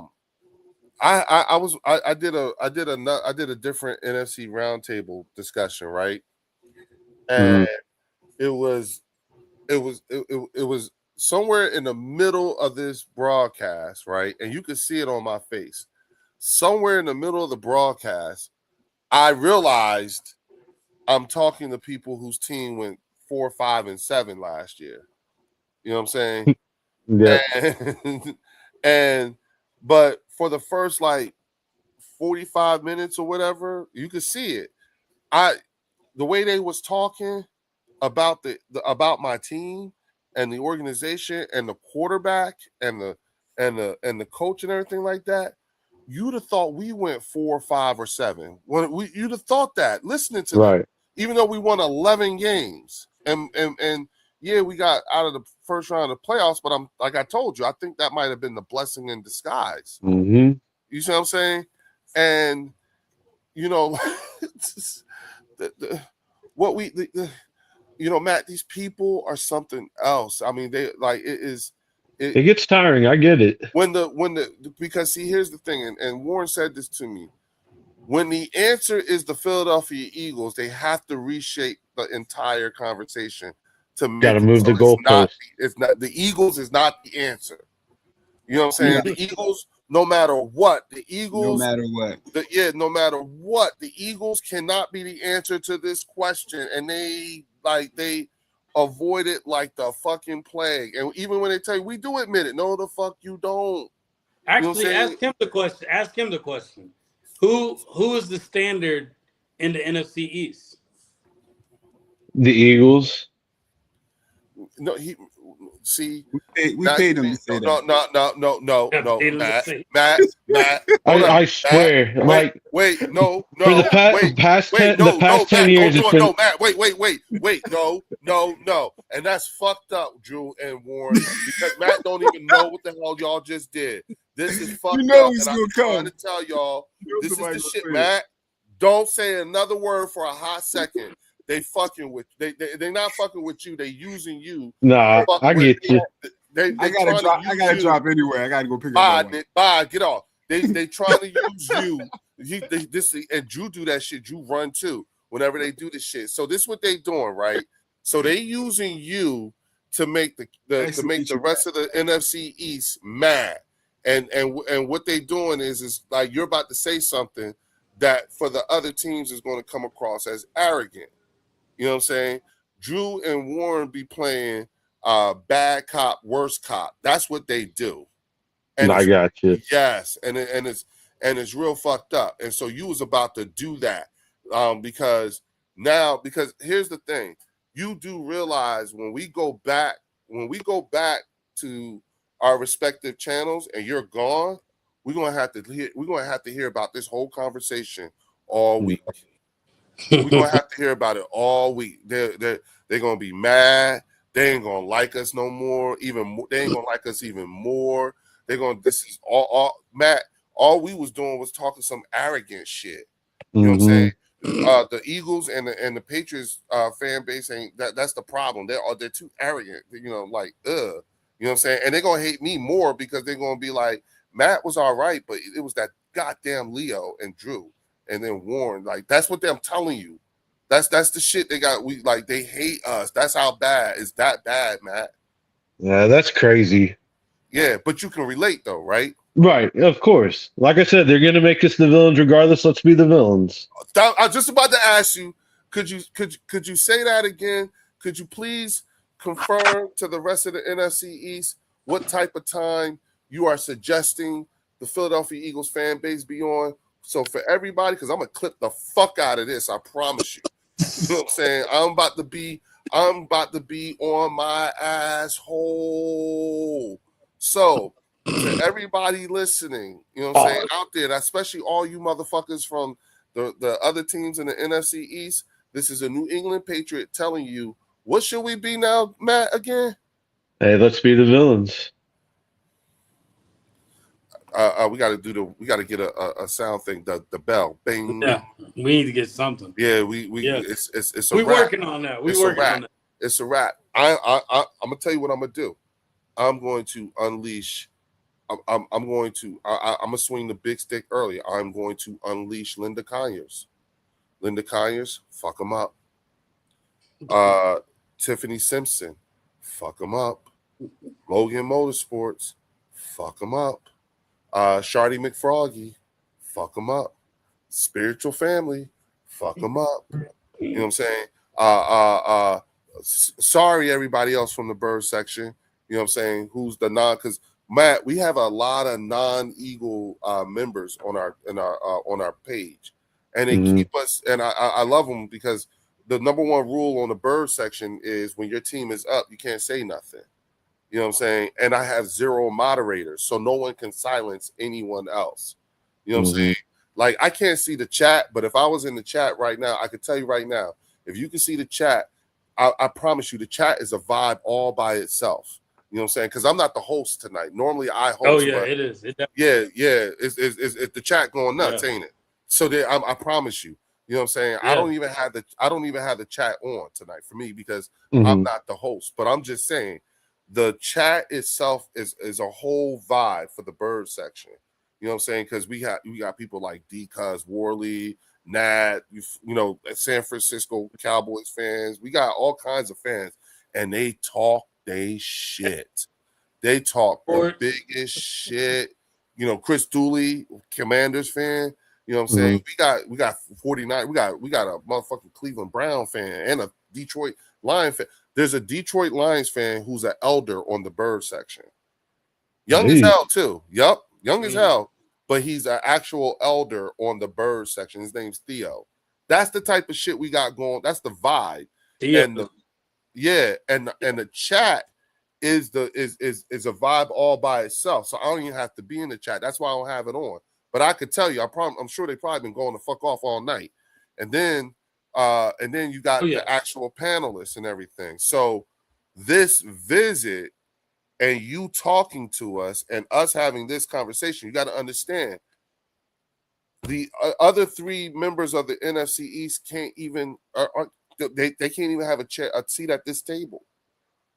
did a different NFC roundtable discussion, right? And it was somewhere in the middle of this broadcast, right? And you could see it on my face. Somewhere in the middle of the broadcast, I realized I'm talking to people whose team went 4, 5, and 7 last year. You know what I'm saying? Yeah. But for the first like 45 minutes or whatever, you could see it. The way they was talking about about my team and the organization and the quarterback and the coach and everything like that, you'd have thought we went 4, 5, or 7. You'd have thought that listening to them, Right. even though we won 11 games and yeah, we got out of the first round of the playoffs, but I'm like I told you, I think that might have been the blessing in disguise. Mm-hmm. You see what I'm saying? And you know, you know, Matt, these people are something else. I mean, they like It gets tiring. I get it. Because see, here's the thing, and Warren said this to me. When the answer is the Philadelphia Eagles, they have to reshape the entire conversation to make Gotta move the goalpost. It's not the Eagles is not the answer. You know what I'm saying? Yeah. The Eagles, no matter what, the No Eagles, matter what. no matter what, the Eagles cannot be the answer to this question, and they avoid it like the fucking plague. And even when they tell you, we do admit it. No, the fuck you don't. Actually, saying? ask him the question. Who is the standard in the NFC East? The Eagles. No, see. We paid them to say no, that. no, Paid him to Matt, say- Matt. hold up, I Matt. swear, like Wait, no, for the wait, past wait, 10 Matt, 10 years, don't it's do it, been no, Matt, wait, no, and that's fucked up, Drew and Warren, because Matt don't even know what the hell y'all just did. This is fucked You know up, he's and gonna I'm trying come. to tell y'all, this is Somebody the gonna shit, say it. Matt. Don't say another word for a hot second. They fucking with they not fucking with you. They using you. nah. Fuck I with- get you. They I trying to gotta use you. drop anyway. I gotta go pick up Bye, that one. Nick. Bye. Get off. They trying to use you. And Drew do that shit. Drew run too. Whenever they do this shit. So this is what they doing, right? So they using you to make the rest of the NFC East mad. And what they doing is like you're about to say something that for the other teams is going to come across as arrogant. You know what I'm saying? Drew and Warren be playing bad cop, worst cop. That's what they do. And I got you. yes, and it's real fucked up. And so you was about to do that because here's the thing. You do realize when we go back to our respective channels and you're gone, we're gonna have to hear about this whole conversation all week. We're gonna have to hear about it all week. They're gonna be mad. They ain't gonna like us no more. Even more, they ain't gonna like us even more. They're gonna. This is all Matt. All we was doing was talking some arrogant shit. You know what I'm saying? The Eagles and the Patriots fan base ain't that's the problem. They're too arrogant. You know, like You know what I'm saying? And they're gonna hate me more because they're gonna be like, Matt was all right, but it was that goddamn Leo and Drew and then Warren. Like that's what I'm telling you. That's the shit they got. We like they hate us. That's how bad. It's that bad, Matt. Yeah, that's crazy. Yeah, but you can relate though, right? Right, of course. Like I said, they're gonna make us the villains regardless. Let's be the villains. I was just about to ask you, could you say that again? Could you please confirm to the rest of the NFC East what type of time you are suggesting the Philadelphia Eagles fan base be on? So for everybody, because I'm gonna clip the fuck out of this, I promise you. You know what I'm saying? I'm about to be on my asshole. So to everybody listening, you know what I'm saying, out there, especially all you motherfuckers from the other teams in the NFC East, this is a New England Patriot telling you, what should we be now, Matt, again? Hey, let's be the villains. We got to get a sound thing, the bell, bing. Yeah, we need to get something. Yeah, Yes. it's a We're wrap. working on that. It's We're a working wrap. on that. It's a wrap. I'm gonna tell you what I'm gonna do. I'm going to unleash. I'm going to. I'm gonna swing the big stick early. I'm going to unleash Linda Conyers. Linda Conyers, fuck them up. Tiffany Simpson, fuck them up. Logan Motorsports, fuck them up. Shardy McFroggy, fuck them up. Spiritual Family, fuck them up. You know what I'm saying? Sorry, everybody else from the Bird section. You know what I'm saying? Who's the because Matt, we have a lot of non-Eagle members on our page, and they keep us. And I love them because the number one rule on the Bird section is when your team is up, you can't say nothing. You know what I'm saying? And I have 0 moderators, so no one can silence anyone else. You know what I'm saying? Like, I can't see the chat, but if I was in the chat right now, I could tell you right now, if you can see the chat, I promise you the chat is a vibe all by itself. You know what I'm saying? Because I'm not the host tonight. Normally I host. Oh, yeah, it is. Yeah. It's the chat going nuts, ain't it? So I promise you. You know what I'm saying? Yeah. I don't even have the chat on tonight for me because I'm not the host. But I'm just saying the chat itself is a whole vibe for the Bird section. You know what I'm saying? Because we got people like D-Cuz, Worley, Nat, you know, San Francisco Cowboys fans. We got all kinds of fans, and they talk they shit. They talk the biggest shit. You know, Chris Dooley, Commanders fan. You know what I'm saying? We got 49. We got a motherfucking Cleveland Brown fan and a Detroit Lion fan. There's a Detroit Lions fan who's an elder on the Bird section. Young as hell too. Yup, young as hell. But he's an actual elder on the Bird section. His name's Theo. That's the type of shit we got going. That's the vibe. Theo. And the chat is a vibe all by itself. So I don't even have to be in the chat. That's why I don't have it on. But I could tell you, I'm sure they probably been going to fuck off all night. And then you got the actual panelists and everything. So this visit and you talking to us and us having this conversation, you got to understand the other 3 members of the NFC East can't even they can't even have a seat at this table.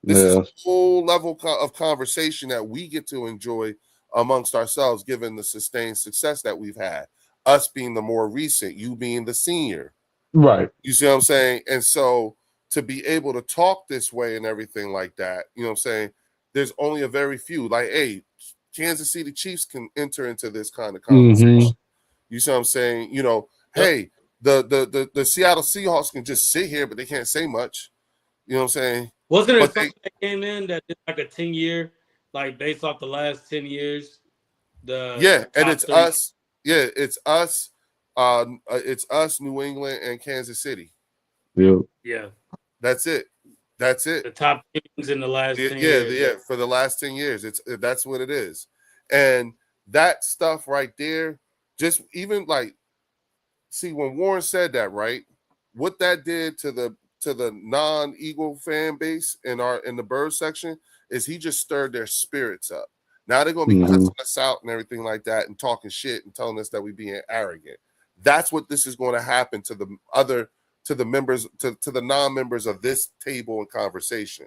This is a whole level of conversation that we get to enjoy amongst ourselves, given the sustained success that we've had. Us being the more recent, you being the senior. Right. You see what I'm saying? And so to be able to talk this way and everything like that, you know what I'm saying? There's only a very few. Like, hey, Kansas City Chiefs can enter into this kind of conversation. You see what I'm saying? You know, hey, the Seattle Seahawks can just sit here, but they can't say much. You know what I'm saying? Wasn't there something that came in that did like a 10-year, like based off the last 10 years? And it's 30. Us. Yeah, it's us. It's us, New England, and Kansas City. Yeah. That's it. The top teams in the last 10 years. Yeah, for the last 10 years. That's what it is. And that stuff right there, just even like, see, when Warren said that, right, what that did to the non-Eagle fan base in the Bird section is he just stirred their spirits up. Now they're gonna be cussing us out and everything like that and talking shit and telling us that we being arrogant. That's what this is going to happen to the members, to the non-members of this table and conversation.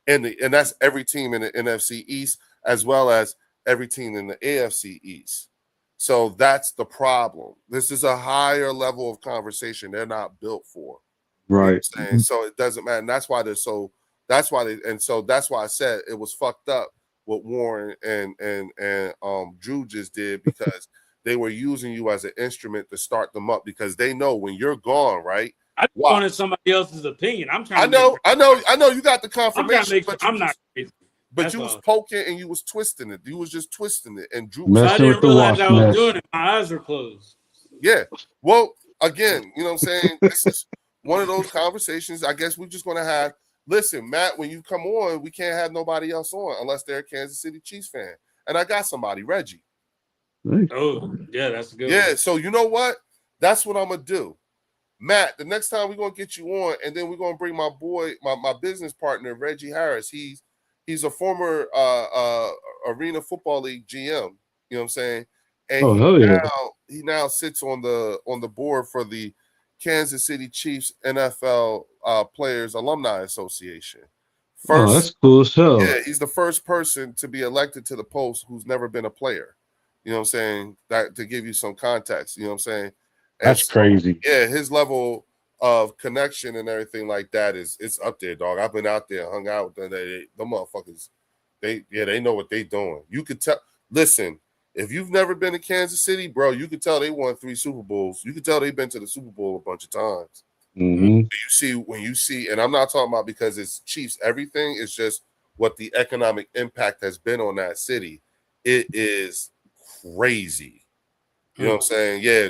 and that's every team in the NFC East as well as every team in the AFC East. So that's the problem. This is a higher level of conversation they're not built for. You know what Right. I'm saying? So it doesn't matter. And that's why they're so that's why they and so that's why I said it was fucked up what Warren and Drew just did, because they were using you as an instrument to start them up, because they know when you're gone, right? I just Watch. wanted somebody else's opinion. I'm trying I to know you got the I'm trying to confirmation, make sure but you I'm not just crazy. but That's you was all. poking and you was twisting it. You was just twisting it, and Drew was I Messing didn't with the realize wasp I was nest. doing it. My eyes were closed. yeah. Well, again, you know what I'm saying? This is one of those conversations I guess we're just gonna have. Listen, Matt, when you come on, we can't have nobody else on unless they're a Kansas City Chiefs fan. And I got somebody, Reggie. Oh, yeah, that's a good Yeah, one. so you know what? That's what I'm gonna do. Matt, the next time we're gonna get you on, and then we're gonna bring my boy, my business partner, Reggie Harris. He's a former Arena Football League GM, you know what I'm saying? And Oh, hell yeah. he now sits on the board for the Kansas City Chiefs NFL Players Alumni Association. Oh, that's cool as hell. Yeah, he's the first person to be elected to the post who's never been a player. You know what I'm saying? That to give you some context, you know what I'm saying? And That's crazy. yeah, his level of connection and everything like that it's up there, dog. I've been out there, hung out with them. The motherfuckers, they know what they doing. You could tell. Listen, if you've never been to Kansas City, bro, you could tell they won 3 Super Bowls. You could tell they've been to the Super Bowl a bunch of times. Mm-hmm. When you see, and I'm not talking about because it's Chiefs, everything is just what the economic impact has been on that city. It is crazy. You know what I'm saying? Yeah,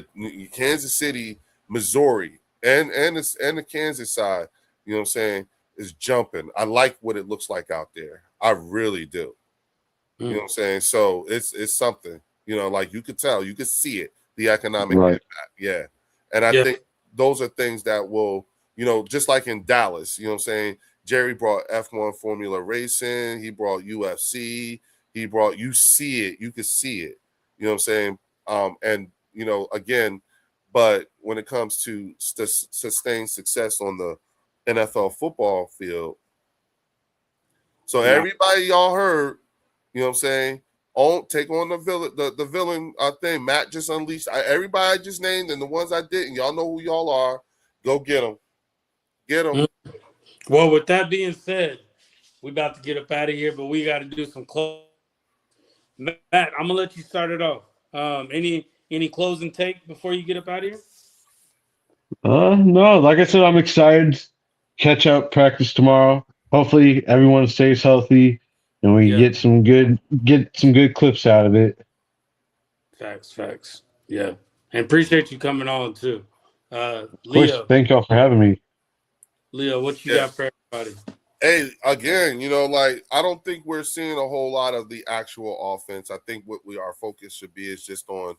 Kansas City, Missouri, and the Kansas side, you know what I'm saying, is jumping. I like what it looks like out there. I really do. You know what I'm saying? So it's something, you know, like you could tell, you could see it, the economic Right. impact. Yeah. And I think those are things that will, you know, just like in Dallas, you know what I'm saying? Jerry brought F1 Formula Racing, he brought UFC, you see it, you could see it. You know what I'm saying? And you know, again, but when it comes to sustained success on the NFL football field, so everybody y'all heard, you know what I'm saying? Take on the villain thing. Matt just unleashed. Everybody I just named and the ones I didn't. Y'all know who y'all are. Go get them. Get them. Well, with that being said, we about to get up out of here, but we got to do some close. Matt, I'm gonna let you start it off. Any closing take before you get up out of here? No, like I said, I'm excited. Catch up, practice tomorrow. Hopefully everyone stays healthy and we get some good clips out of it. Facts. Yeah. And appreciate you coming on too. Of course, Leo, thank y'all for having me. what you got for everybody? Hey, again, you know, like I don't think we're seeing a whole lot of the actual offense. I think what our focus should be is just on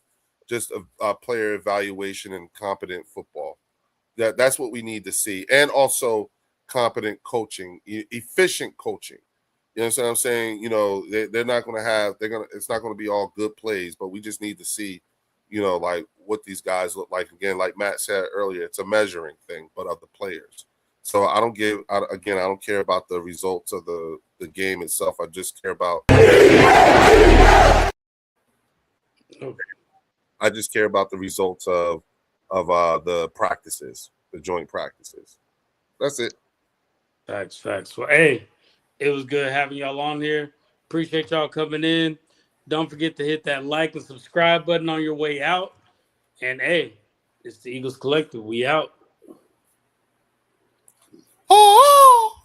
a player evaluation and competent football. That's what we need to see, and also competent coaching, efficient coaching. You know what I'm saying? You know, they're not going to have it's not going to be all good plays, but we just need to see, you know, like what these guys look like. Again, like Matt said earlier, it's a measuring thing, but of the players. So I don't care about the results of the game itself. I just care about the results of the practices, the joint practices. That's it. Facts. Well, hey, it was good having y'all on here. Appreciate y'all coming in. Don't forget to hit that like and subscribe button on your way out. And hey, it's the Eagles Collective. We out. Oh.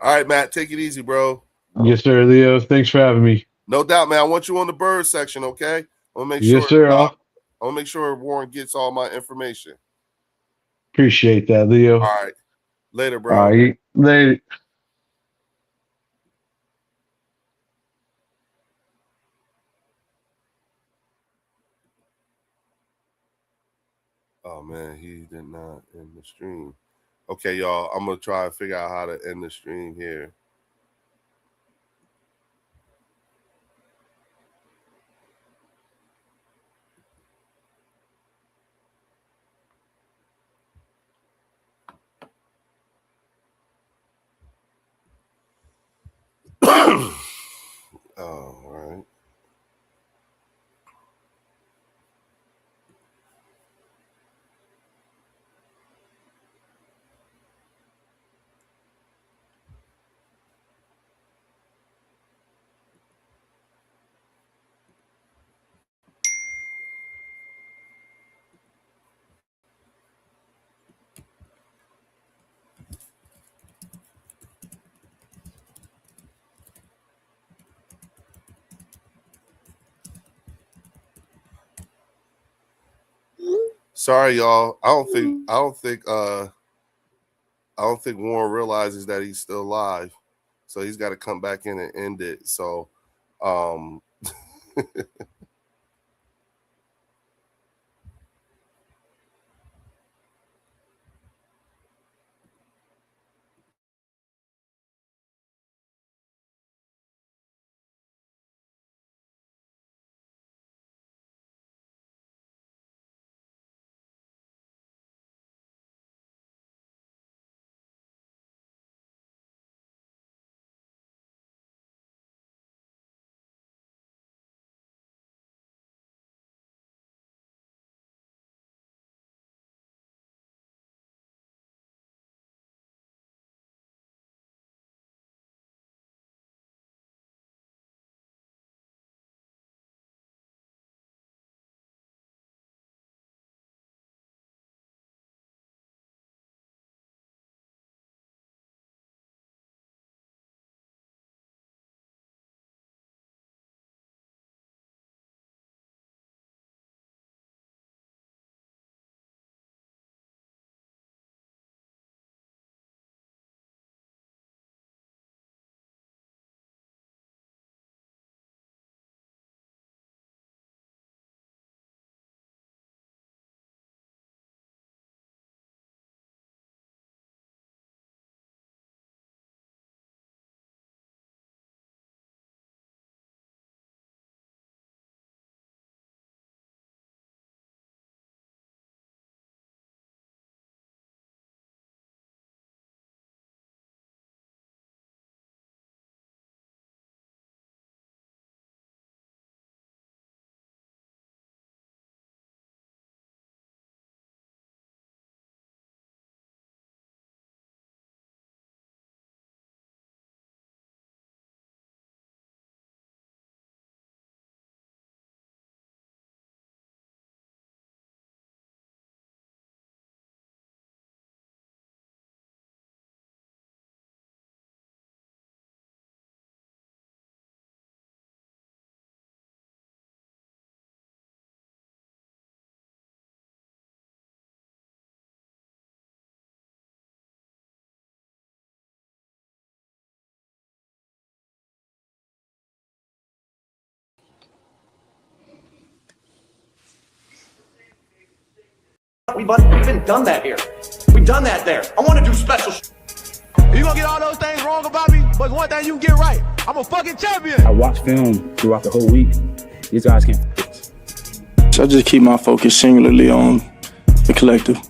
All right, Matt, take it easy, bro. Yes, sir, Leo. Thanks for having me. No doubt, man. I want you on the bird section, okay? I want to make Yes, sure. sir. I want to make sure Warren gets all my information. Appreciate that, Leo. All right, later, bro. All right, later. Oh man, he did not end the stream. Okay, y'all. I'm gonna try and figure out how to end the stream here. Sorry, y'all. I don't think Warren realizes that he's still live. So he's got to come back in and end it. So We've been done that here. We've done that there. I want to do special. You gonna get all those things wrong about me, but one thing you can get right. I'm a fucking champion. I watch film throughout the whole week. These guys can't fix. So I just keep my focus singularly on the collective.